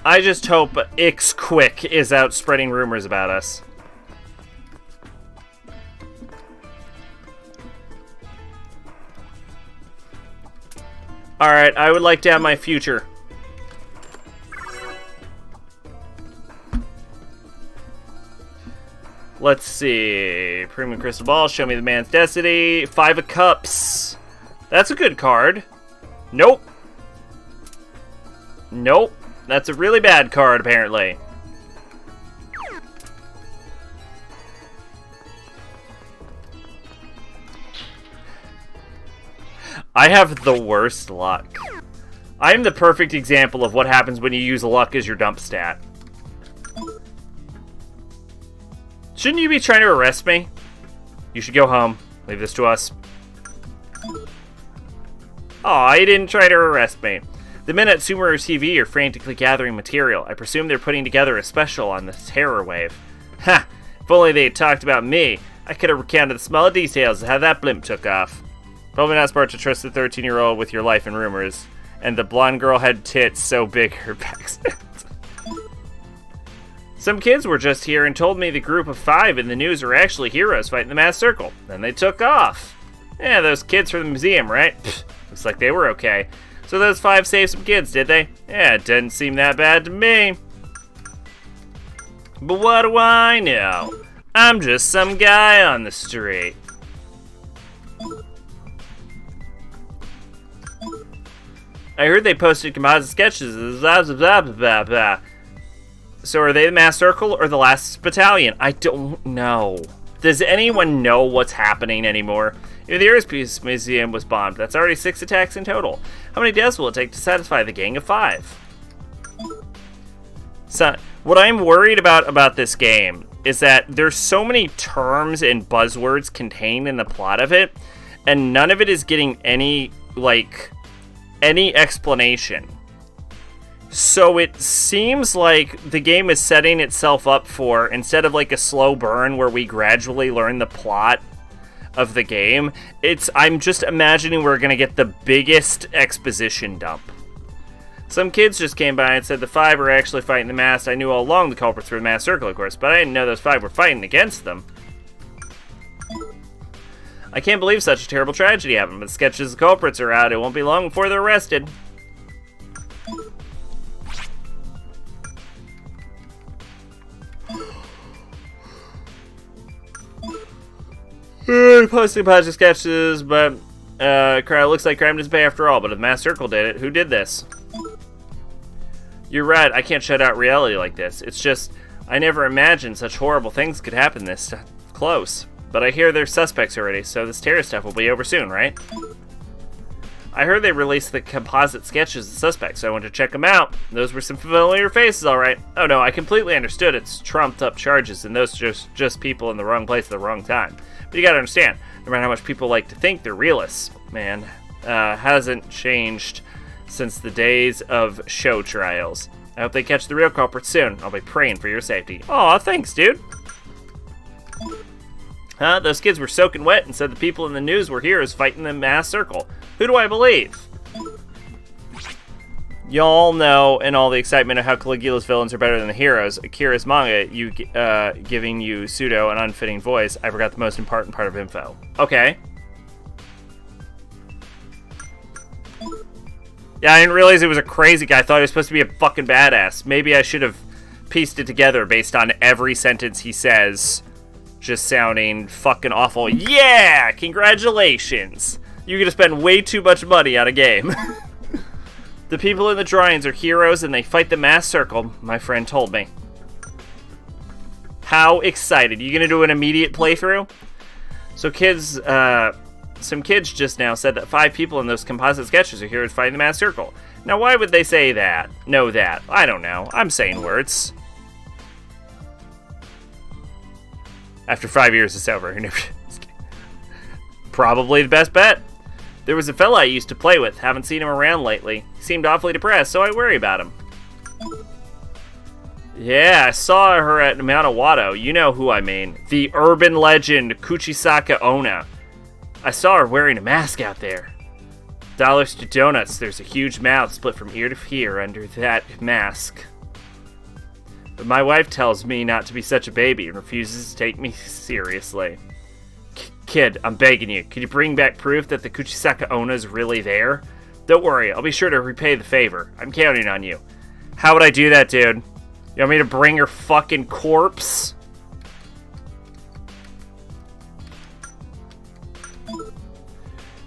I just hope Quick is out spreading rumors about us. Alright, I would like to have my future. Let's see. Premium Crystal Ball, show me the man's destiny. 5 of Cups. That's a good card. Nope. Nope. That's a really bad card, apparently. I have the worst luck. I'm the perfect example of what happens when you use luck as your dump stat. Shouldn't you be trying to arrest me? You should go home. Leave this to us. Aw, you didn't try to arrest me. The men at Sumeru TV are frantically gathering material. I presume they're putting together a special on the terror wave. Ha! If only they had talked about me, I could have recounted the small details of how that blimp took off. Probably not smart to trust the 13-year-old with your life and rumors. And the blonde girl had tits so big her back's Some kids were just here and told me the group of 5 in the news were actually heroes fighting the mass circle. Then they took off. Yeah, those kids from the museum, right? Pfft, looks like they were okay. So those 5 saved some kids, did they? Yeah, it didn't seem that bad to me. But what do I know? I'm just some guy on the street. I heard they posted composite sketches. Blah, blah, blah, blah, blah. So are they the mass circle or the last battalion? I don't know. Does anyone know what's happening anymore? If the Aerospace Museum was bombed, that's already 6 attacks in total. How many deaths will it take to satisfy the gang of 5? So, what I'm worried about this game is that there's so many terms and buzzwords contained in the plot of it, and none of it is getting any, like, any explanation. So it seems like the game is setting itself up for, instead of like a slow burn where we gradually learn the plot of the game, I'm just imagining we're gonna get the biggest exposition dump. Some kids just came by and said the 5 were actually fighting the mass. I knew all along the culprits were the mass circle, of course, but I didn't know those 5 were fighting against them. I can't believe such a terrible tragedy happened, but the sketches of the culprits are out. It won't be long before they're arrested. Posting positive sketches, but looks like crime doesn't pay after all. But if the mass circle did it, who did this? You're right. I can't shut out reality like this. It's just I never imagined such horrible things could happen this close. But I hear there's suspects already, so this terror stuff will be over soon, right? I heard they released the composite sketches of the suspects, so I went to check them out. Those were some familiar faces, alright. Oh no, I completely understood it's trumped up charges, and those are just people in the wrong place at the wrong time. But you gotta understand, no matter how much people like to think they're realists, man, hasn't changed since the days of show trials. I hope they catch the real culprits soon. I'll be praying for your safety. Aw, thanks, dude. Those kids were soaking wet and said the people in the news were heroes fighting the mass circle. Who do I believe? Y'all know in all the excitement of how Caligula's villains are better than the heroes, Akira's manga, giving you pseudo and unfitting voice, I forgot the most important part of info. Okay. Yeah, I didn't realize it was a crazy guy. I thought he was supposed to be a fucking badass. Maybe I should have pieced it together based on every sentence he says just sounding fucking awful. Yeah! Congratulations! You're gonna spend way too much money on a game. The people in the drawings are heroes and they fight the mass circle, my friend told me. How excited. You gonna do an immediate playthrough? So kids, some kids just now said that 5 people in those composite sketches are heroes fighting the mass circle. Now why would they say that? Know that? I don't know. I'm saying words. After 5 years, it's over. Probably the best bet. There was a fella I used to play with. Haven't seen him around lately. He seemed awfully depressed, so I worry about him. Yeah, I saw her at Mount Awato. You know who I mean. The urban legend, Kuchisaka Onna. I saw her wearing a mask out there. Dollars to donuts. There's a huge mouth split from ear to ear under that mask. But my wife tells me not to be such a baby and refuses to take me seriously. Kid, I'm begging you. Can you bring back proof that the Kuchisaka Onna is really there? Don't worry, I'll be sure to repay the favor. I'm counting on you. How would I do that, dude? You want me to bring her fucking corpse?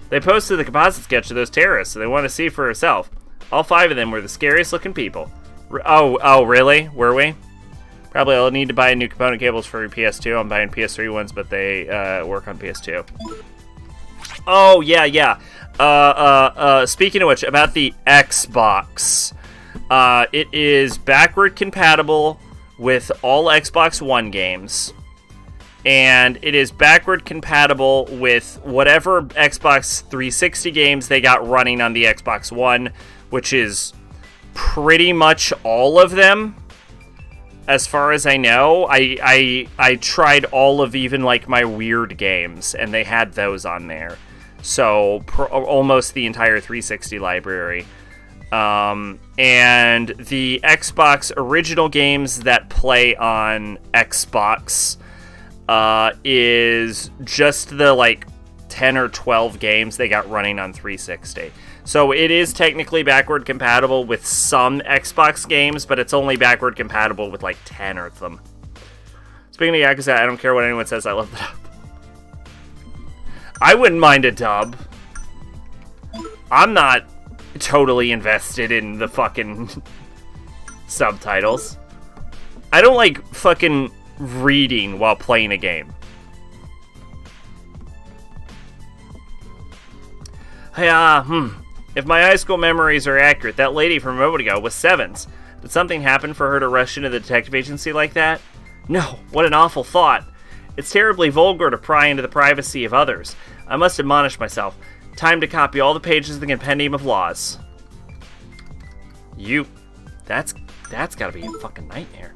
They posted the composite sketch of those terrorists, so they want to see for herself. All 5 of them were the scariest looking people. Oh, really? Were we? Probably I'll need to buy new component cables for your PS2. I'm buying PS3 ones, but they work on PS2. Oh, yeah. Speaking of which, about the Xbox. It is backward compatible with all Xbox One games. And it is backward compatible with whatever Xbox 360 games they got running on the Xbox One, which is pretty much all of them. As far as I know, I tried all of even like my weird games, and they had those on there. So almost the entire 360 library. And the Xbox original games that play on Xbox is just the like 10 or 12 games they got running on 360. So it is technically backward compatible with some Xbox games, but it's only backward compatible with like 10 of them. Speaking of Yakuza, I don't care what anyone says, I love the dub. I wouldn't mind a dub. I'm not totally invested in the fucking subtitles. I don't like fucking reading while playing a game. If my high school memories are accurate, that lady from a moment ago was Sevens. Did something happen for her to rush into the detective agency like that? No, what an awful thought. It's terribly vulgar to pry into the privacy of others. I must admonish myself. Time to copy all the pages of the compendium of laws. That's gotta be a fucking nightmare.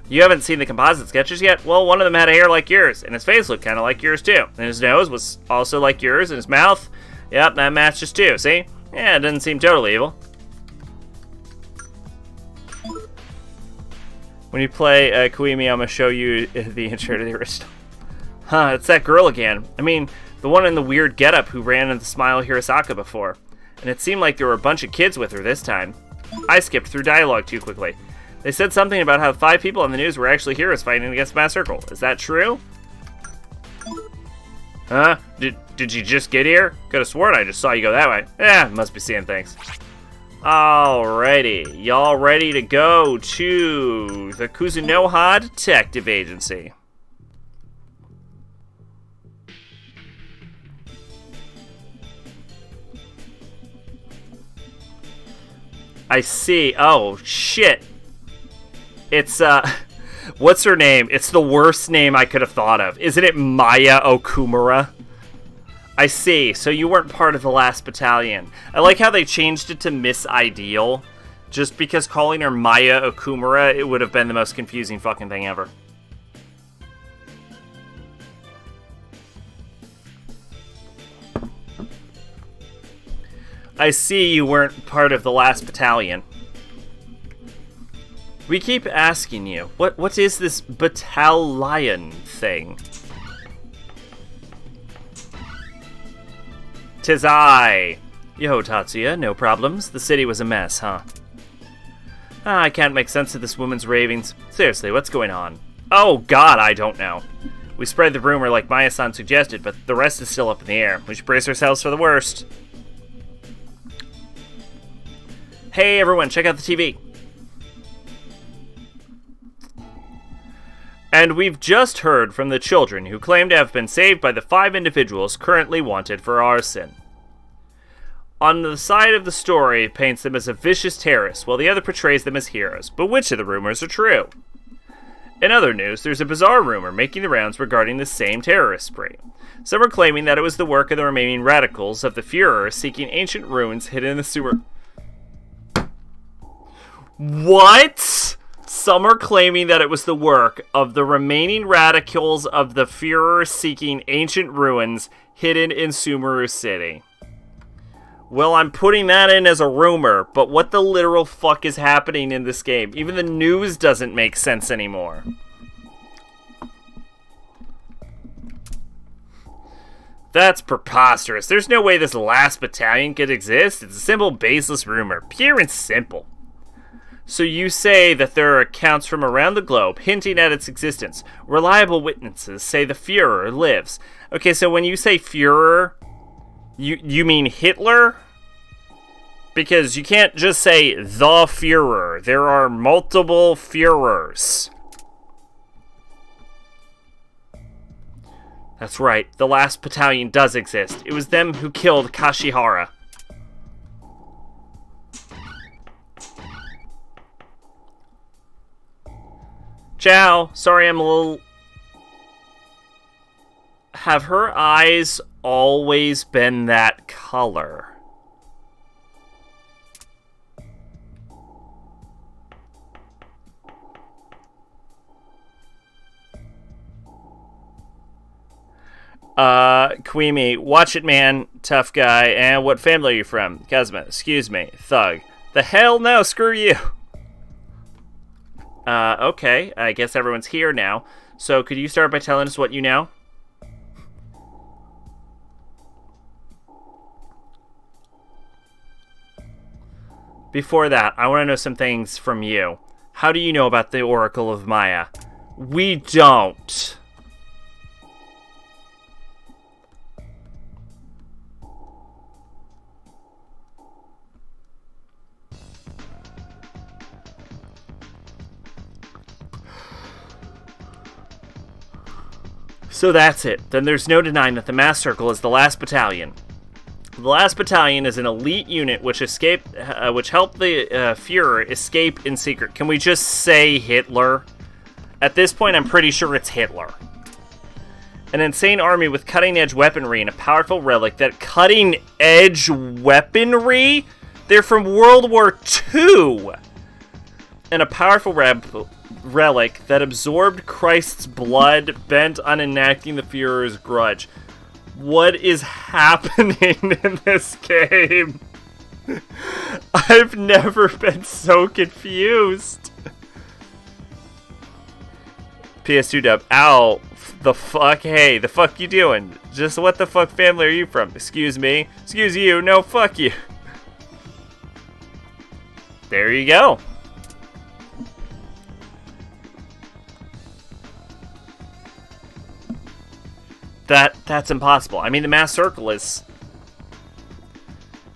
You haven't seen the composite sketches yet? Well, one of them had hair like yours, and his face looked kind of like yours too. And his nose was also like yours, and his mouth, yep, that matches too, see? Yeah, it doesn't seem totally evil. When you play Koimi, I'm gonna show you the intro to the original. Huh, it's that girl again. I mean, the one in the weird getup who ran into Smile Hirosaka before. And it seemed like there were a bunch of kids with her this time. I skipped through dialogue too quickly. They said something about how 5 people on the news were actually heroes fighting against Mass Circle. Is that true? Huh? Did you just get here? Could have sworn I just saw you go that way. Must be seeing things. Alrighty. Y'all ready to go to the Kuzunoha Detective Agency? I see. Oh, shit. It's, what's her name? It's the worst name I could have thought of. Isn't it Maya Okumura? I see. So you weren't part of the last battalion. I like how they changed it to Miss Ideal. Just because calling her Maya Okumura, it would have been the most confusing fucking thing ever. I see you weren't part of the last battalion. We keep asking you, what is this battalion thing? 'Tis I. Yo, Tatsuya, no problems. The city was a mess, huh? I can't make sense of this woman's ravings. Seriously, what's going on? Oh god, I don't know. We spread the rumor like Maya-san suggested, but the rest is still up in the air. We should brace ourselves for the worst. Hey everyone, check out the TV. And we've just heard from the children who claim to have been saved by the 5 individuals currently wanted for arson. On the side of the story, it paints them as a vicious terrorist, while the other portrays them as heroes. But which of the rumors are true? In other news, there's a bizarre rumor making the rounds regarding the same terrorist spree. Some are claiming that it was the work of the remaining radicals of the Führer seeking ancient ruins hidden in the sewer. What? Some are claiming that it was the work of the remaining radicals of the Führer seeking ancient ruins hidden in Sumeru City. Well, I'm putting that in as a rumor, but what the literal fuck is happening in this game? Even the news doesn't make sense anymore. That's preposterous. There's no way this last battalion could exist. It's a simple, baseless rumor. Pure and simple. So you say that there are accounts from around the globe hinting at its existence. Reliable witnesses say the Führer lives. Okay, so when you say Führer, you mean Hitler? Because you can't just say the Führer. There are multiple Führers. That's right, the last battalion does exist. It was them who killed Kashihara. Ciao. Sorry, I'm a little... Have her eyes always been that color? Queemy, watch it, man. Tough guy. And what family are you from? Kazuma, excuse me. Thug. The hell no, screw you. Okay. I guess everyone's here now. So, could you start by telling us what you know? Before that, I want to know some things from you. How do you know about the Oracle of Maya? We don't. So that's it. Then there's no denying that the Mass Circle is the last battalion. The last battalion is an elite unit which helped the Führer escape in secret. Can we just say Hitler? At this point, I'm pretty sure it's Hitler. An insane army with cutting-edge weaponry and a powerful relic. That cutting-edge weaponry? They're from World War II! And a powerful relic that absorbed Christ's blood, bent on enacting the Führer's grudge. What is happening in this game? I've never been so confused. PS2 dub. Ow. The fuck? Hey, the fuck you doing? Just what the fuck family are you from? Excuse me? Excuse you? No, fuck you. There you go. That's impossible. I mean, the Mass Circle is...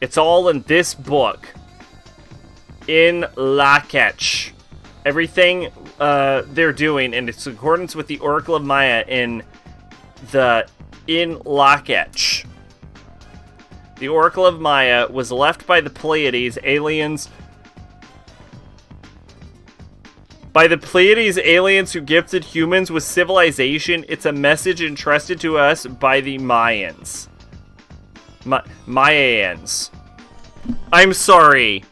It's all in this book. In Lakech. Everything they're doing, and it's in accordance with the Oracle of Maya in Lakech. The Oracle of Maya was left by the Pleiades aliens... By the Pleiades aliens who gifted humans with civilization. It's a message entrusted to us by the Mayans. Mayans. I'm sorry.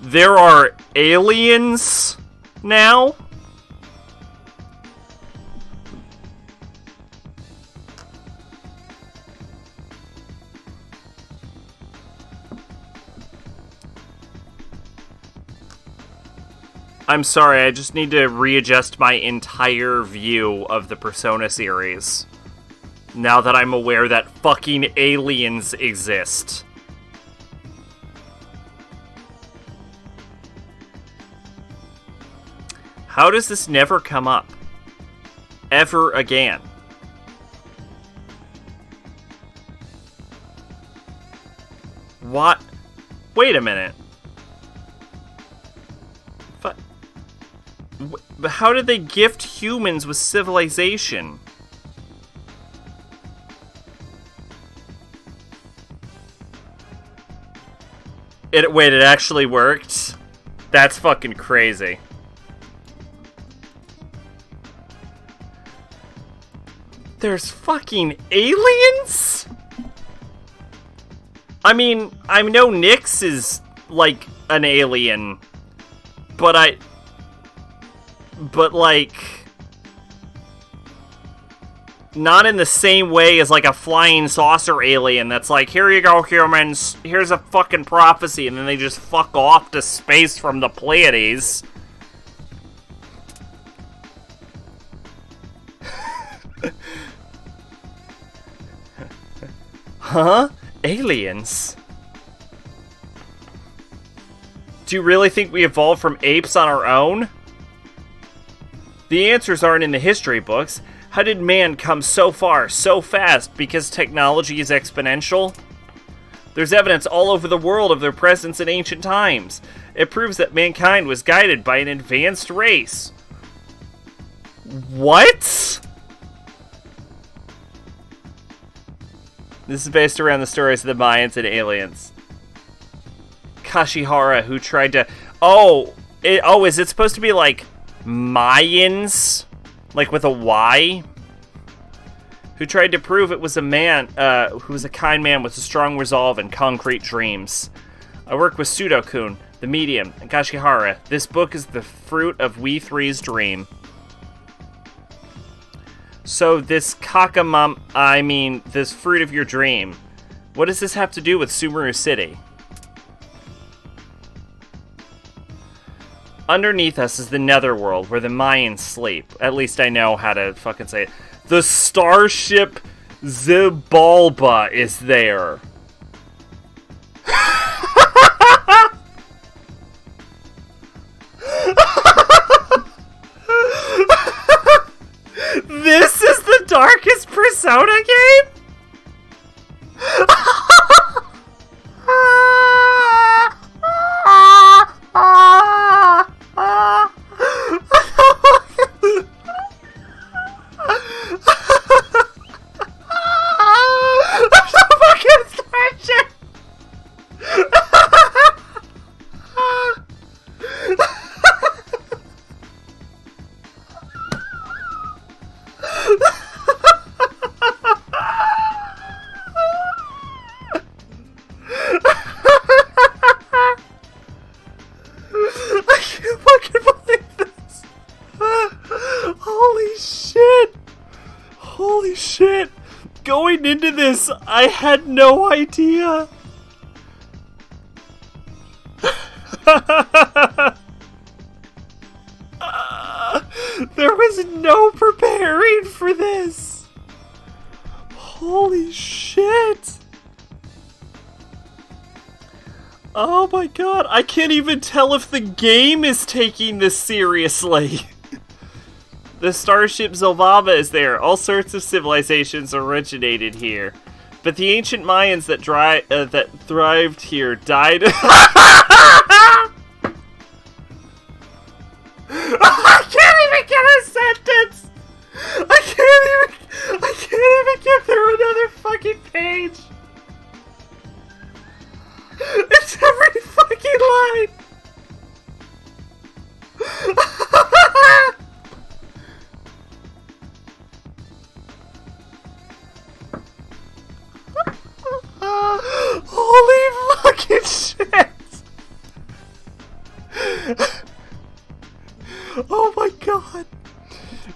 There are aliens now? I'm sorry, I just need to readjust my entire view of the Persona series. Now that I'm aware that fucking aliens exist. How does this never come up? Ever again? What? Wait a minute. But how did they gift humans with civilization? Wait, it actually worked? That's fucking crazy. There's fucking aliens? I mean, I know Nyx is, like, an alien. But like, not in the same way as like a flying saucer alien that's like, here you go humans, here's a fucking prophecy, and then they just fuck off to space from the Pleiades. Huh? Aliens? Do you really think we evolved from apes on our own? The answers aren't in the history books. How did man come so far, so fast? Because technology is exponential? There's evidence all over the world of their presence in ancient times. It proves that mankind was guided by an advanced race. What? This is based around the stories of the Mayans and aliens. Kashihara, who tried to... is it supposed to be like Mayans? Like with a Y? Who tried to prove it was a man, who was a kind man with a strong resolve and concrete dreams. I work with Sudo-kun, the medium, and Kashihara. This book is the fruit of we three's dream. So this this fruit of your dream, what does this have to do with Sumeru City? Underneath us is the Netherworld, where the Mayans sleep. At least I know how to fucking say it. The starship Xibalba is there. This is the darkest Persona game? Into this, I had no idea. There was no preparing for this. Holy shit. Oh my god, I can't even tell if the game is taking this seriously. The starship Xibalba is there. All sorts of civilizations originated here. But the ancient Mayans that thrived here died... I can't even get a sentence! I can't even get through another fucking page! It's every fucking line! Holy fucking shit! Oh my god!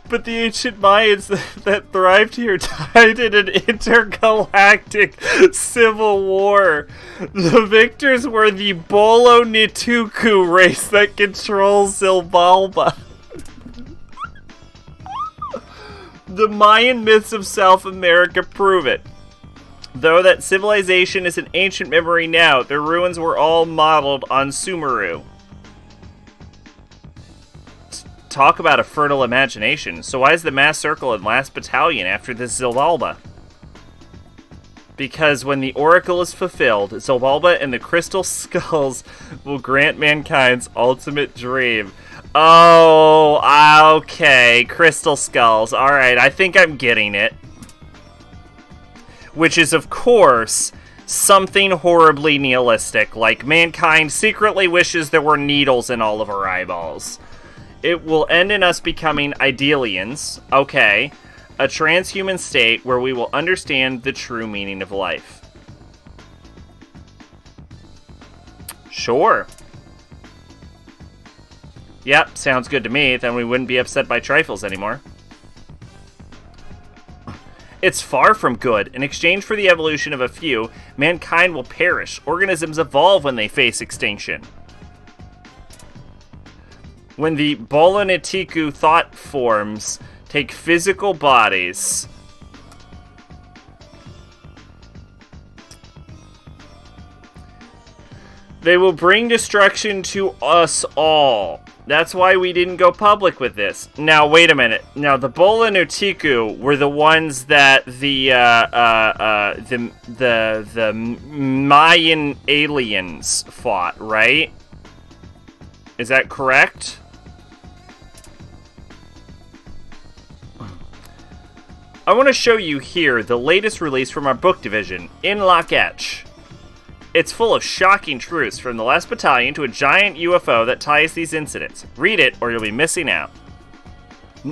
But the ancient Mayans that thrived here died in an intergalactic civil war. The victors were the Bolo Nituku race that controls Xibalba. The Mayan myths of South America prove it. Though that civilization is an ancient memory now, their ruins were all modeled on Sumeru. Talk about a fertile imagination. So why is the mass circle and last battalion after this Xibalba? Because when the oracle is fulfilled, Xibalba and the crystal skulls will grant mankind's ultimate dream. Oh, okay. Crystal skulls. Alright, I think I'm getting it. Which is, of course, something horribly nihilistic, like mankind secretly wishes there were needles in all of our eyeballs. It will end in us becoming idealians, okay, a transhuman state where we will understand the true meaning of life. Sure. Yep, sounds good to me, then we wouldn't be upset by trifles anymore. It's far from good. In exchange for the evolution of a few, mankind will perish. Organisms evolve when they face extinction. When the Bolonitiku thought forms take physical bodies, they will bring destruction to us all. That's why we didn't go public with this. Now, wait a minute. Now, the Bola no Tiku were the ones that the Mayan aliens fought, right? Is that correct? I want to show you here the latest release from our book division, In Lak'ech. It's full of shocking truths from the last battalion to a giant UFO that ties these incidents. Read it or you'll be missing out.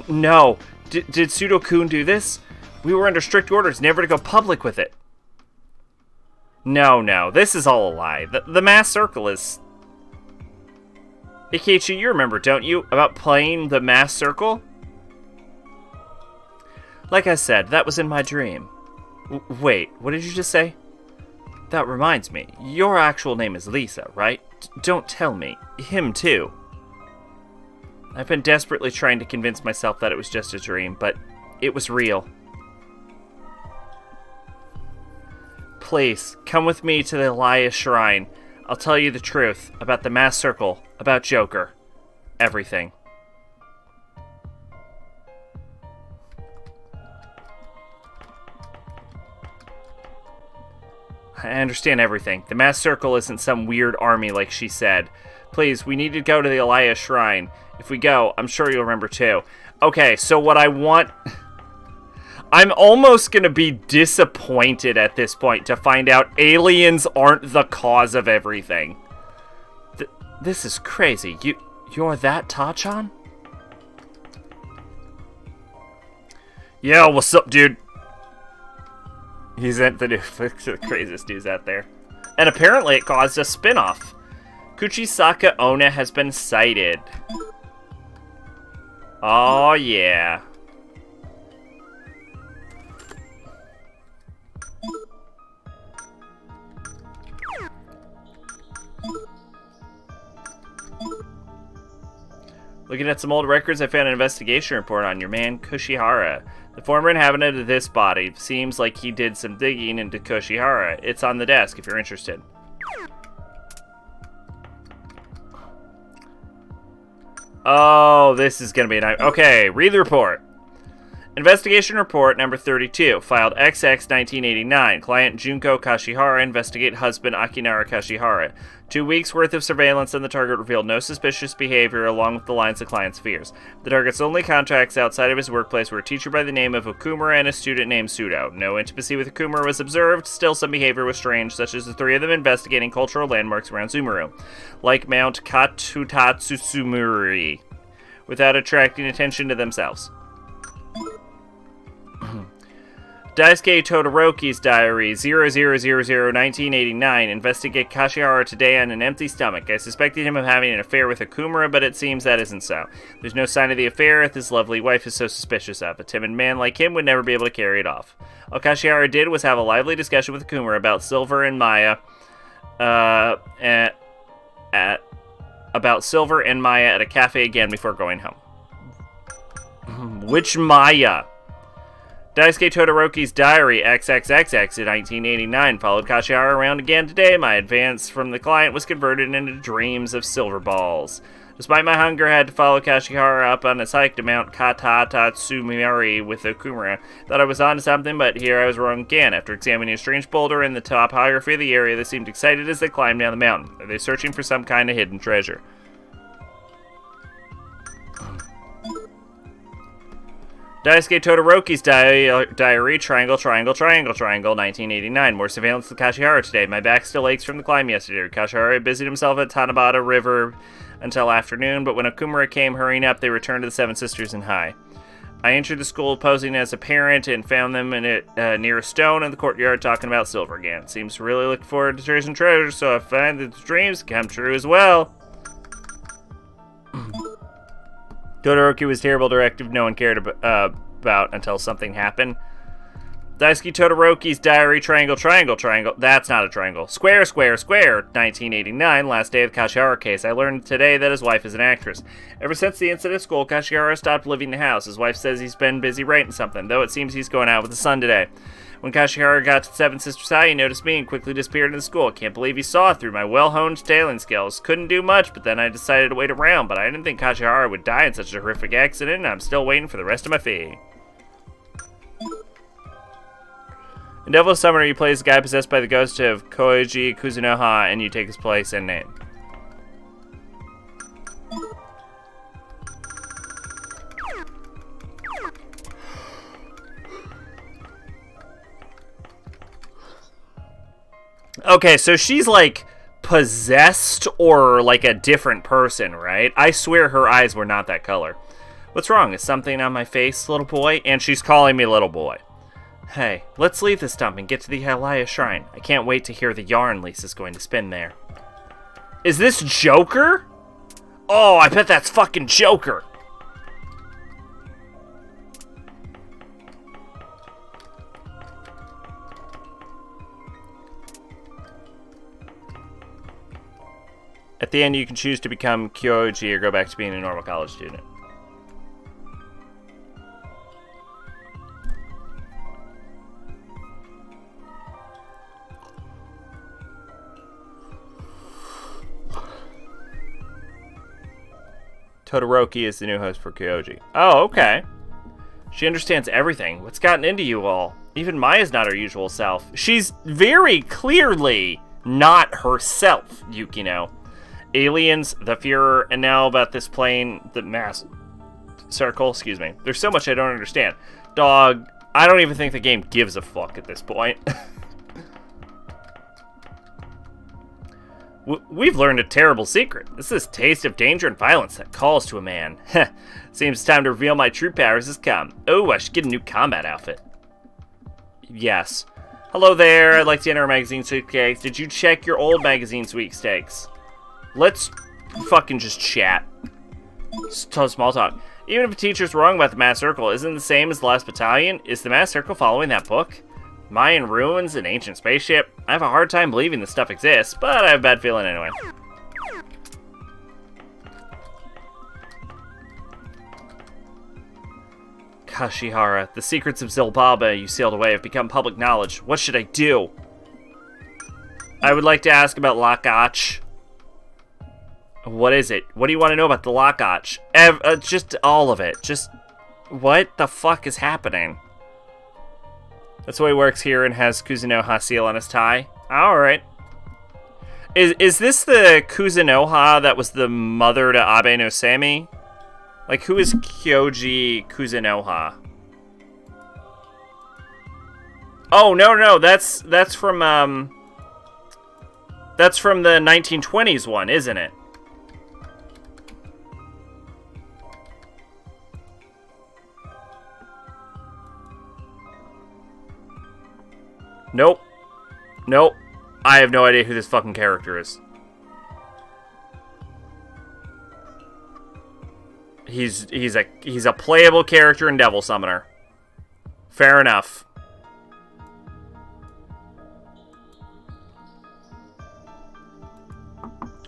No. Did Pseudo-kun do this? We were under strict orders never to go public with it. No. This is all a lie. The mass circle is... Ikechi, you remember, don't you? About playing the mass circle? Like I said, that was in my dream. Wait, what did you just say? That reminds me, your actual name is Lisa, right? Don't tell me. Him too. I've been desperately trying to convince myself that it was just a dream, but it was real. Please, come with me to the Elias Shrine. I'll tell you the truth about the mass circle, about Joker. Everything. I understand everything. The mass circle isn't some weird army like she said. Please, we need to go to the Elias Shrine. If we go, I'm sure you'll remember too. Okay, so what I want... I'm almost gonna be disappointed at this point to find out aliens aren't the cause of everything. This is crazy. You're that Tachan? Yeah, what's up, dude? He's the craziest news out there. And apparently it caused a spin-off. Kuchisaka Onna has been sighted. Oh, yeah. Looking at some old records, I found an investigation report on your man, Kushihara. The former inhabitant of this body. Seems like he did some digging into Kushihara. It's on the desk if you're interested. Oh, this is going to be a night. Okay, read the report. Investigation report number 32, filed XX 1989. Client Junko Kashihara investigate husband Akinara Kashihara. 2 weeks worth of surveillance on the target revealed no suspicious behavior along with the lines of client's fears. The target's only contacts outside of his workplace were a teacher by the name of Okumura and a student named Sudo. No intimacy with Okumura was observed, still some behavior was strange, such as the three of them investigating cultural landmarks around Sumeru, like Mount Katutatsusumuri, without attracting attention to themselves. Daisuke Todoroki's diary, 00001989. Investigate Kashihara today on an empty stomach. I suspected him of having an affair with Okumura, but it seems that isn't so. There's no sign of the affair that his lovely wife is so suspicious of. A timid man like him would never be able to carry it off. All Kashihara did was have a lively discussion with Okumura about Silver and Maya, about Silver and Maya at a cafe again before going home. Which Maya? Daisuke Todoroki's diary, XXXX, in 1989, followed Kashihara around again today. My advance from the client was converted into dreams of silver balls. Despite my hunger, I had to follow Kashihara up on his hike to Mount Katatatsumari with Okumura. Thought I was onto something, but here I was wrong again. After examining a strange boulder in the topography of the area, they seemed excited as they climbed down the mountain. Are they searching for some kind of hidden treasure? Daisuke Todoroki's diary, triangle, 1989. More surveillance of Kashihara today. My back still aches from the climb yesterday. Kashihara busied himself at Tanabata River until afternoon, but when Okumura came hurrying up, they returned to the Seven Sisters in High. I entered the school posing as a parent and found them near a stone in the courtyard talking about Silver again. Seems really looking forward to chasing treasure, so I find that the dreams come true as well. Todoroki was a terrible directive no one cared about until something happened. Daisuke Todoroki's diary, triangle. That's not a triangle. Square, 1989, last day of the Kashihara case. I learned today that his wife is an actress. Ever since the incident at school, Kashihara stopped leaving the house. His wife says he's been busy writing something, though it seems he's going out with the sun today. When Kashihara got to Seven Sisters High, he noticed me and quickly disappeared into school. Can't believe he saw through my well-honed tailing skills. Couldn't do much, but then I decided to wait around, but I didn't think Kashihara would die in such a horrific accident, and I'm still waiting for the rest of my fee. In Devil Summoner, you play as a guy possessed by the ghost of Koji Kuzunoha, and you take his place and name. Okay, so she's like possessed or like a different person, right? I swear her eyes were not that color. What's wrong? Is something on my face, little boy? And she's calling me little boy. Hey, let's leave this dump and get to the Halaya Shrine. I can't wait to hear the yarn Lisa's going to spin there. Is this Joker? Oh, I bet that's fucking Joker. At the end, you can choose to become Kyoji or go back to being a normal college student. Todoroki is the new host for Kyoji. Oh, okay. She understands everything. What's gotten into you all? Even Maya's not her usual self. She's very clearly not herself, Yukino. Aliens, the Führer, and now about this plane, the mass circle, excuse me. There's so much I don't understand. Dog, I don't even think the game gives a fuck at this point. We've learned a terrible secret. This is a taste of danger and violence that calls to a man. Heh, seems time to reveal my true powers has come. Oh, I should get a new combat outfit. Yes. Hello there, I'd like to enter a magazine sweepstakes. Did you check your old magazine sweepstakes? Let's fucking just chat. Small talk. Even if a teacher's wrong about the Mass Circle, isn't it the same as the last battalion? Is the Mass Circle following that book? Mayan ruins, an ancient spaceship. I have a hard time believing this stuff exists, but I have a bad feeling anyway. Kashihara, the secrets of Zilbaba you sealed away have become public knowledge. What should I do? I would like to ask about Lakach. What is it? What do you want to know about the Lakach? Just all of it. Just what the fuck is happening? That's the way he works here and has Kuzunoha seal on his tie. Alright. Is this the Kuzunoha that was the mother to Abe no Semi? Like, who is Kyoji Kuzunoha? Oh, no, that's from the 1920s one, isn't it? Nope. Nope. I have no idea who this fucking character is. He's a playable character in Devil Summoner. Fair enough.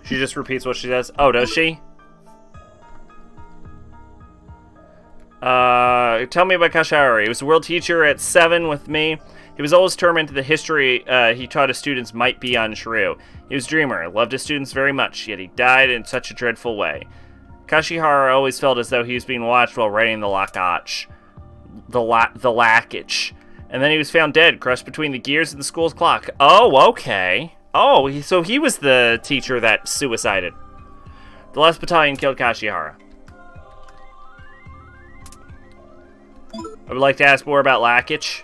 She just repeats what she says. Oh, does she? Tell me about Kashihara. He was a world teacher at 7 with me. He was always determined the history he taught his students might be untrue. He was a dreamer, loved his students very much, yet he died in such a dreadful way. Kashihara always felt as though he was being watched while writing the Lakach. The Lakach. And then he was found dead, crushed between the gears of the school's clock. Oh, okay. Oh, so he was the teacher that suicided. The last battalion killed Kashihara. I would like to ask more about Lakach.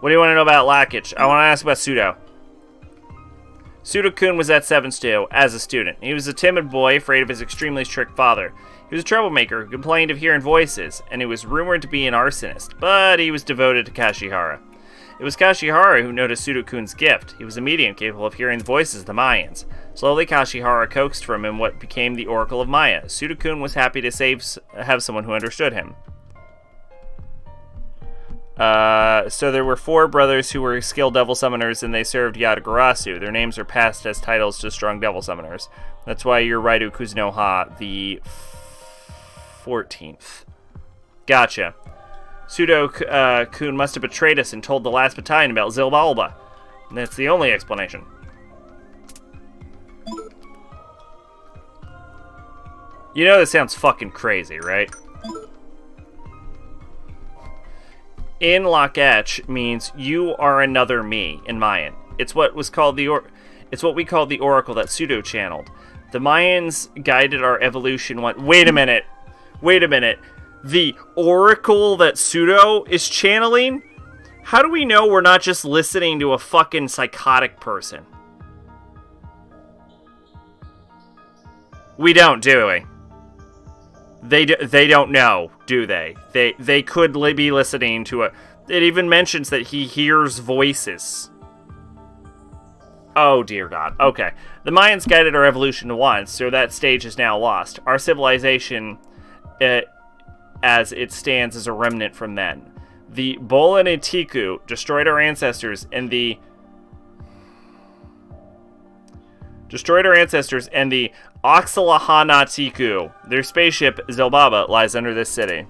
What do you want to know about Lakach? I want to ask about Pseudo. Pseudo-kun was at 7's too, as a student. He was a timid boy, afraid of his extremely strict father. He was a troublemaker who complained of hearing voices, and he was rumored to be an arsonist, but he was devoted to Kashihara. It was Kashihara who noticed Pseudo-kun's gift. He was a medium capable of hearing the voices of the Mayans. Slowly, Kashihara coaxed from him what became the Oracle of Maya. Pseudo-kun was happy to have someone who understood him. So there were 4 brothers who were skilled devil summoners, and they served Yatagarasu. Their names are passed as titles to strong devil summoners. That's why you're Raidu Kuzunoha, the 14th. Gotcha. Pseudo-Kun must have betrayed us and told the last battalion about Zilbalba. And that's the only explanation. You know this sounds fucking crazy, right? In Lak'ech means you are another me in Mayan. It's what was called it's what we call the oracle that Pseudo channeled. The Mayans guided our evolution Wait a minute. Wait a minute. The oracle that Pseudo is channeling? How do we know we're not just listening to a fucking psychotic person? We don't, do we? They don't know, do they? They could be listening to a... It even mentions that he hears voices. Oh, dear God. Okay. The Mayans guided our evolution once, so that stage is now lost. Our civilization, as it stands, is a remnant from then. The Bolanetiku destroyed our ancestors, and the Oxalahanatiku. Their spaceship, Zilbaba, lies under this city.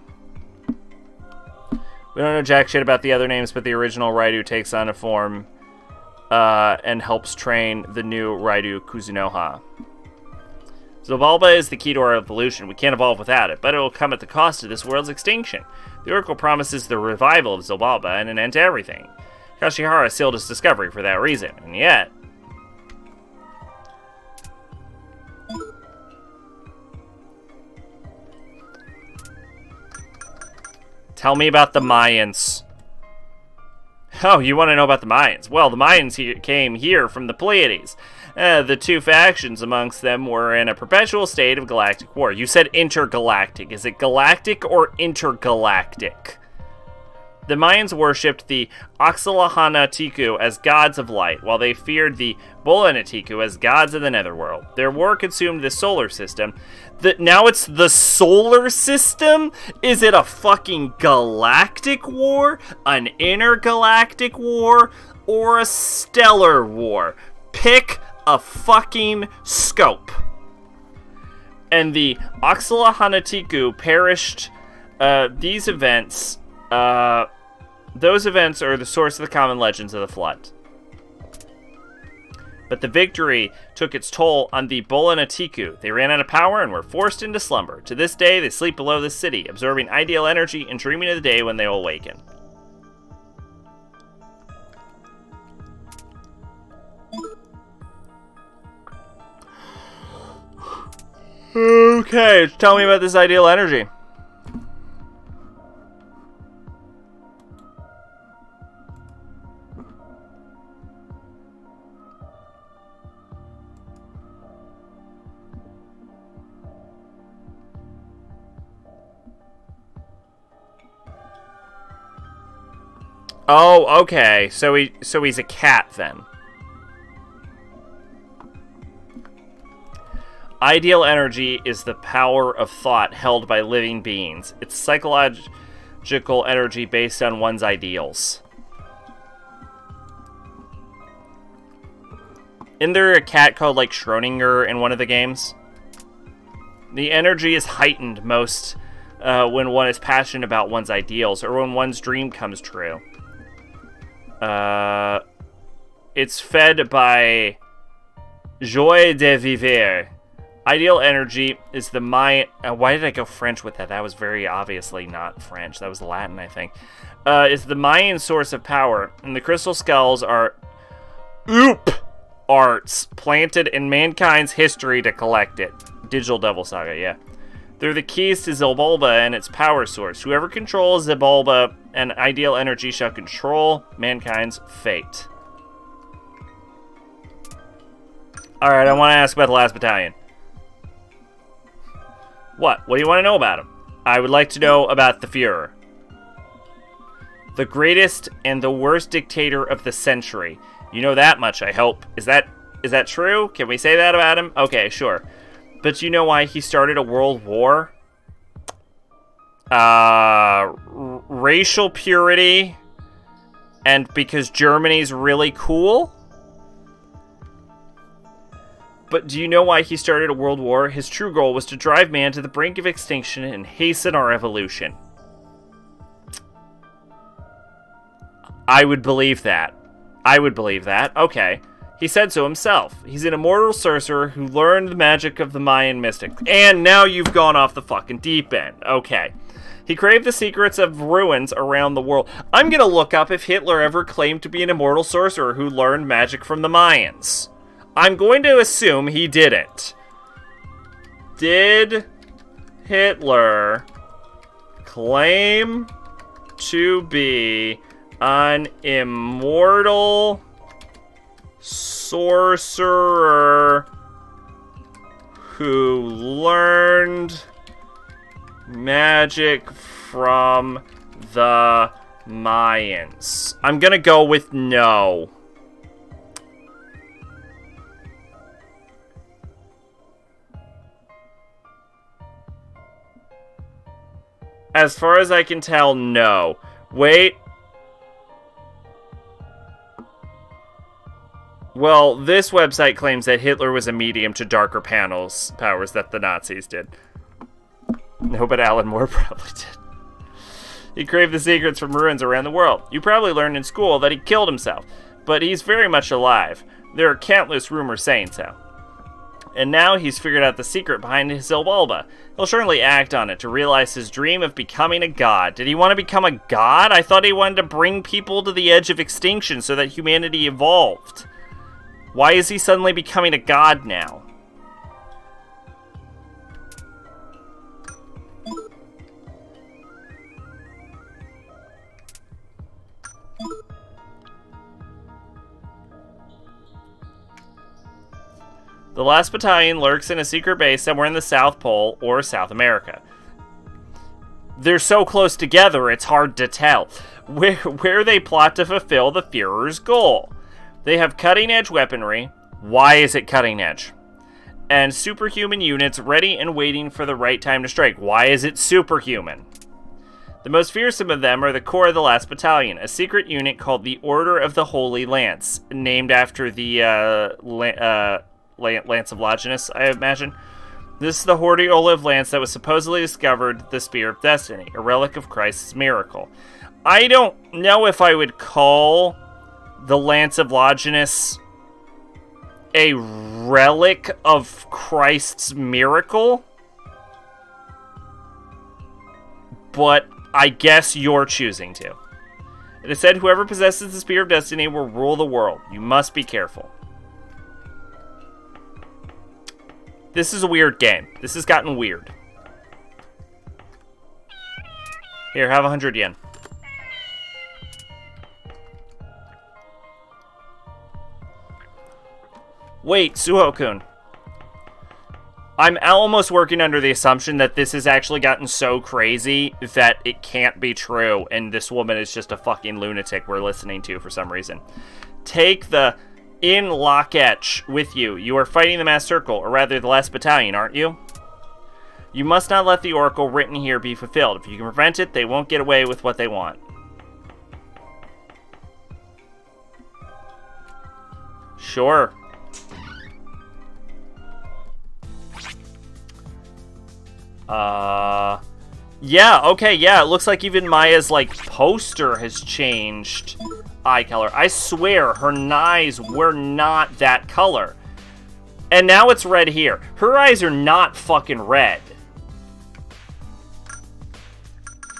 We don't know jack shit about the other names, but the original Raidu takes on a form and helps train the new Raidu Kuzunoha. Zilbalba is the key to our evolution. We can't evolve without it, but it will come at the cost of this world's extinction. The Oracle promises the revival of Zilbalba and an end to everything. Kashihara sealed his discovery for that reason, and yet... Tell me about the Mayans. Oh, you want to know about the Mayans? Well, the Mayans came here from the Pleiades. The two factions amongst them were in a perpetual state of galactic war. You said intergalactic. Is it galactic or intergalactic? The Mayans worshipped the Oxalahanatiku as gods of light, while they feared the Bolanetiku as gods of the netherworld. Their war consumed the solar system. Now it's the solar system? Is it a fucking galactic war? An intergalactic war? Or a stellar war? Pick a fucking scope. And the Oxalahanatiku perished. These events... those events are the source of the common legends of the Flood. But the victory took its toll on the Bolanetiku. They ran out of power and were forced into slumber. To this day, they sleep below the city, absorbing ideal energy and dreaming of the day when they will awaken. Okay, tell me about this ideal energy. Oh, okay. So he's a cat then. Ideal energy is the power of thought held by living beings. It's psychological energy based on one's ideals. Isn't there a cat called like Schrödinger in one of the games? The energy is heightened most when one is passionate about one's ideals or when one's dream comes true. It's fed by joie de vivre. Ideal energy is the Mayan... why did I go French with that? That was very obviously not French. That was Latin, I think. Is the Mayan source of power, and the crystal skulls are arts planted in mankind's history to collect it. Digital Devil Saga, yeah. They're the keys to Zilbalba and its power source. Whoever controls Zilbalba and ideal energy shall control mankind's fate. Alright, I want to ask about the last battalion. What? What do you want to know about him? I would like to know about the Führer. The greatest and the worst dictator of the century. You know that much, I hope. Is that true? Can we say that about him? Okay, sure. But you know why he started a world war? Racial purity, and because Germany's really cool? But do you know why he started a world war? His true goal was to drive man to the brink of extinction and hasten our evolution. I would believe that. I would believe that. Okay. He said so himself. He's an immortal sorcerer who learned the magic of the Mayan mystics. And now you've gone off the fucking deep end. Okay. He craved the secrets of ruins around the world. I'm gonna look up if Hitler ever claimed to be an immortal sorcerer who learned magic from the Mayans. I'm going to assume he didn't. Did Hitler claim to be an immortal sorcerer who learned magic from the Mayans? I'm gonna go with no. As far as I can tell, no. Wait. Well, this website claims that Hitler was a medium to darker powers that the Nazis did. No, but Alan Moore probably did. He craved the secrets from ruins around the world. You probably learned in school that he killed himself, but he's very much alive. There are countless rumors saying so. And now he's figured out the secret behind his Zilbalba. He'll surely act on it to realize his dream of becoming a god. Did he want to become a god? I thought he wanted to bring people to the edge of extinction so that humanity evolved. Why is he suddenly becoming a god now? The last battalion lurks in a secret base somewhere in the South Pole or South America. They're so close together, it's hard to tell where they plot to fulfill the Führer's goal. They have cutting-edge weaponry. Why is it cutting-edge? And superhuman units ready and waiting for the right time to strike. Why is it superhuman? The most fearsome of them are the core of the last battalion, a secret unit called the Order of the Holy Lance, named after the Lance of Longinus, I imagine. This is the hoary olive lance that was supposedly discovered the Spear of Destiny, a relic of Christ's miracle. I don't know if I would call the Lance of Longinus a relic of Christ's miracle, but I guess you're choosing to. It is said whoever possesses the Spear of Destiny will rule the world. You must be careful. This is a weird game. This has gotten weird. Here, have 100 yen. Wait, Suho-kun. I'm almost working under the assumption that this has actually gotten so crazy that it can't be true, and this woman is just a fucking lunatic we're listening to for some reason. Take the in Locketch with you. You are fighting the Mass Circle, or rather the last battalion, aren't you? You must not let the oracle written here be fulfilled. If you can prevent it, they won't get away with what they want. Sure. Yeah, okay, yeah, it looks like even Maya's, like, poster has changed eye color. I swear, her eyes were not that color. And now it's red here. Her eyes are not fucking red.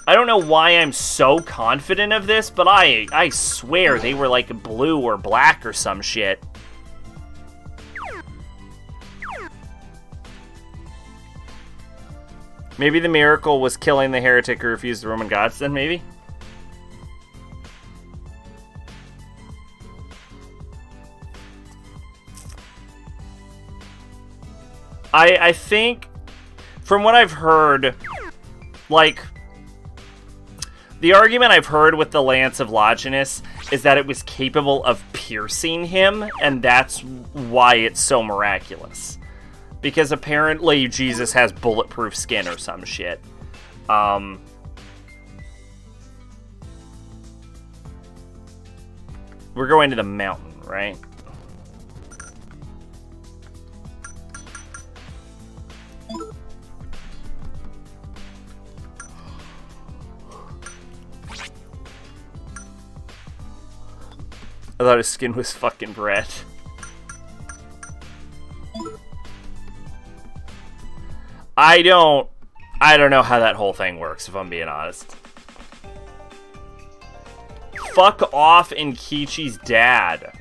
I don't know why I'm so confident of this, but I swear they were, like, blue or black or some shit. Maybe the miracle was killing the heretic who refused the Roman gods, then maybe? I think, from what I've heard, like, the argument I've heard with the Lance of Longinus is that it was capable of piercing him, and that's why it's so miraculous. Because apparently Jesus has bulletproof skin or some shit. We're going to the mountain, right? I thought his skin was fucking red. I don't know how that whole thing works, if I'm being honest. Fuck off Enkichi's dad.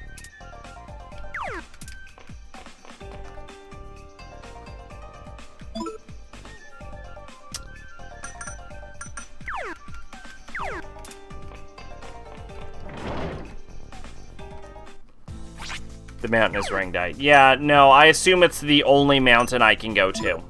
The mountain is ring died. Yeah, no, I assume it's the only mountain I can go to.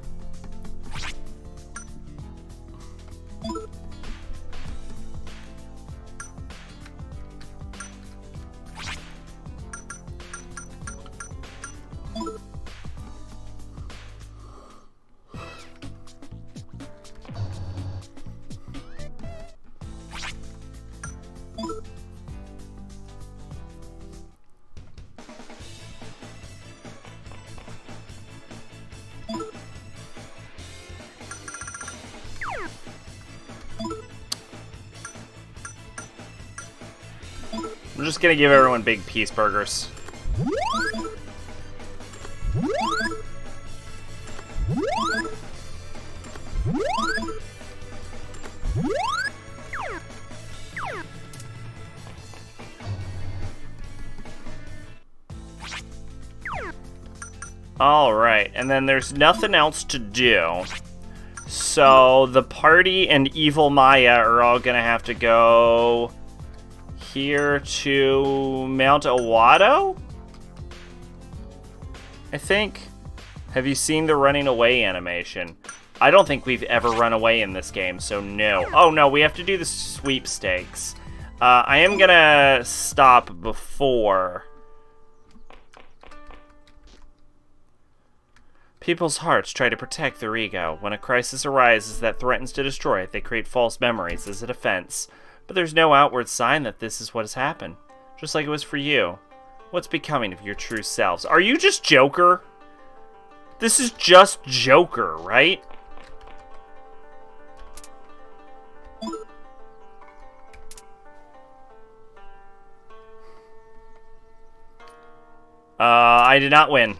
I'm just gonna give everyone big peace burgers. Alright, and then there's nothing else to do. So the party and Evil Maya are all gonna have to go here to Mount Awado? I think. Have you seen the running away animation? I don't think we've ever run away in this game, so no. Oh no, we have to do the sweepstakes. I am gonna stop before. People's hearts try to protect their ego. When a crisis arises that threatens to destroy it, they create false memories as a defense. But there's no outward sign that this is what has happened. Just like it was for you. What's becoming of your true selves? Are you just Joker? This is just Joker, right? I did not win.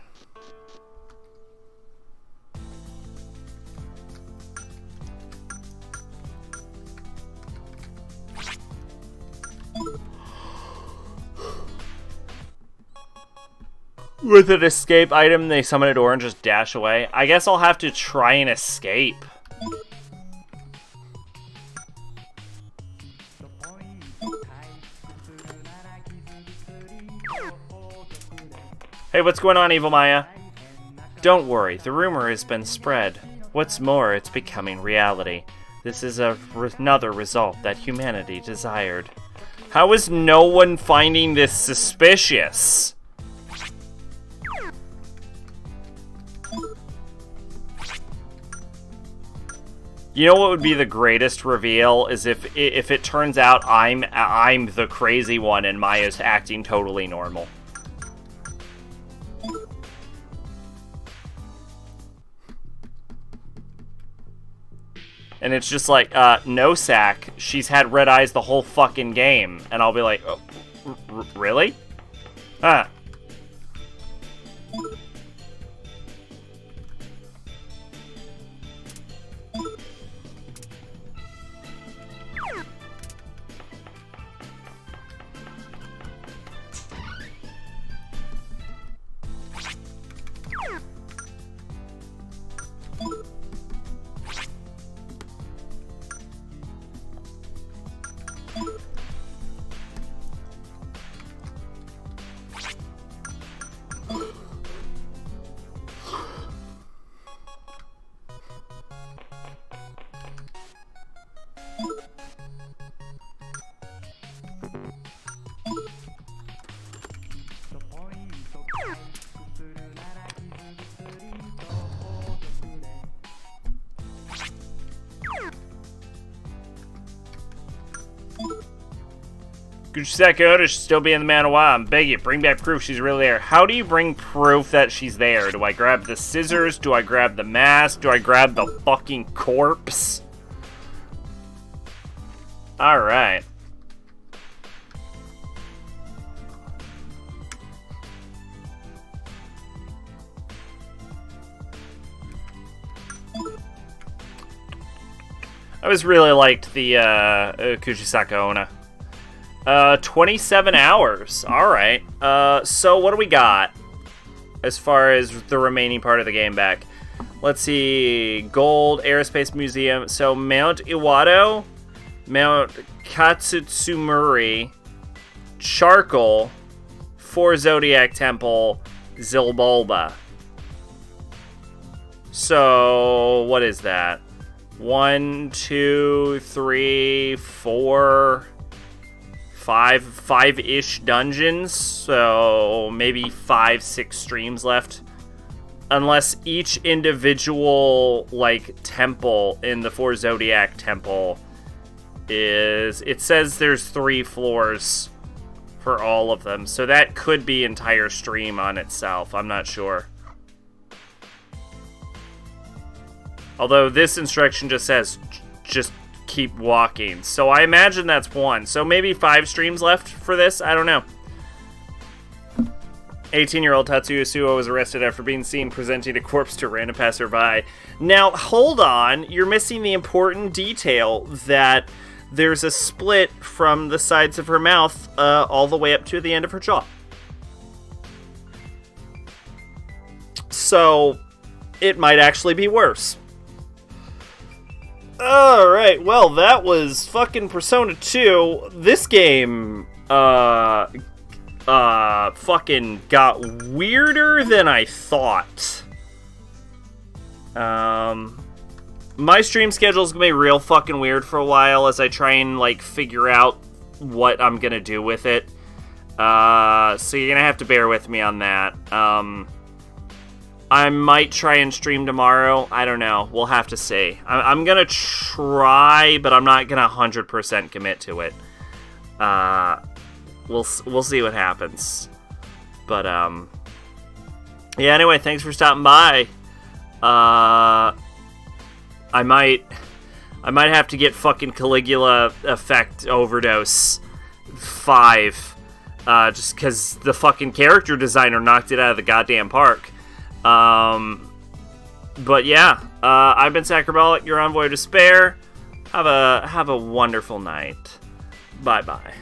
With an escape item, they summon a door and just dash away. I guess I'll have to try and escape. Hey, what's going on, Evil Maya? Don't worry, the rumor has been spread. What's more, it's becoming reality. This is another result that humanity desired. How is no one finding this suspicious? You know what would be the greatest reveal is if it turns out I'm the crazy one and Maya's acting totally normal. And it's just like, no, Sack, she's had red eyes the whole fucking game. And I'll be like, oh, really? Huh. Kuseki Oda should still be in the Manawa. I'm begging you, bring back proof she's really there. How do you bring proof that she's there? Do I grab the scissors? Do I grab the mask? Do I grab the fucking corpse? Alright. I always really liked the Kushisaka Onna. 27 hours. Alright. So what do we got as far as the remaining part of the game back? Let's see. Gold, Aerospace Museum. So Mount Iwado, Mount Katsutsumuri, Charcoal, 4 Zodiac Temple, Zilbulba. So, what is that? 1, 2, 3, 4, 5-ish dungeons. So, maybe 5, 6 streams left. Unless each individual, like, temple in the 4 Zodiac Temple is... It says there's 3 floors for all of them. So that could be entire stream on itself. I'm not sure. Although this instruction just says, just keep walking. So I imagine that's 1. So maybe 5 streams left for this? I don't know. 18-year-old Tatsuya Suo was arrested after being seen presenting a corpse to a random passerby. Now, hold on. You're missing the important detail that there's a split from the sides of her mouth all the way up to the end of her jaw. So, it might actually be worse. Alright, well, that was fucking Persona 2. This game, fucking got weirder than I thought. My stream schedule is gonna be real fucking weird for a while as I try and, like, figure out what I'm gonna do with it. So you're gonna have to bear with me on that. I might try and stream tomorrow. I don't know. We'll have to see. I'm gonna try, but I'm not gonna 100% commit to it. We'll see what happens. But, yeah, anyway, thanks for stopping by. I might have to get fucking Caligula Effect Overdose 5. Just because the fucking character designer knocked it out of the goddamn park. But yeah, I've been Sacrabalic, your Envoy of Despair. Have a wonderful night. Bye-bye.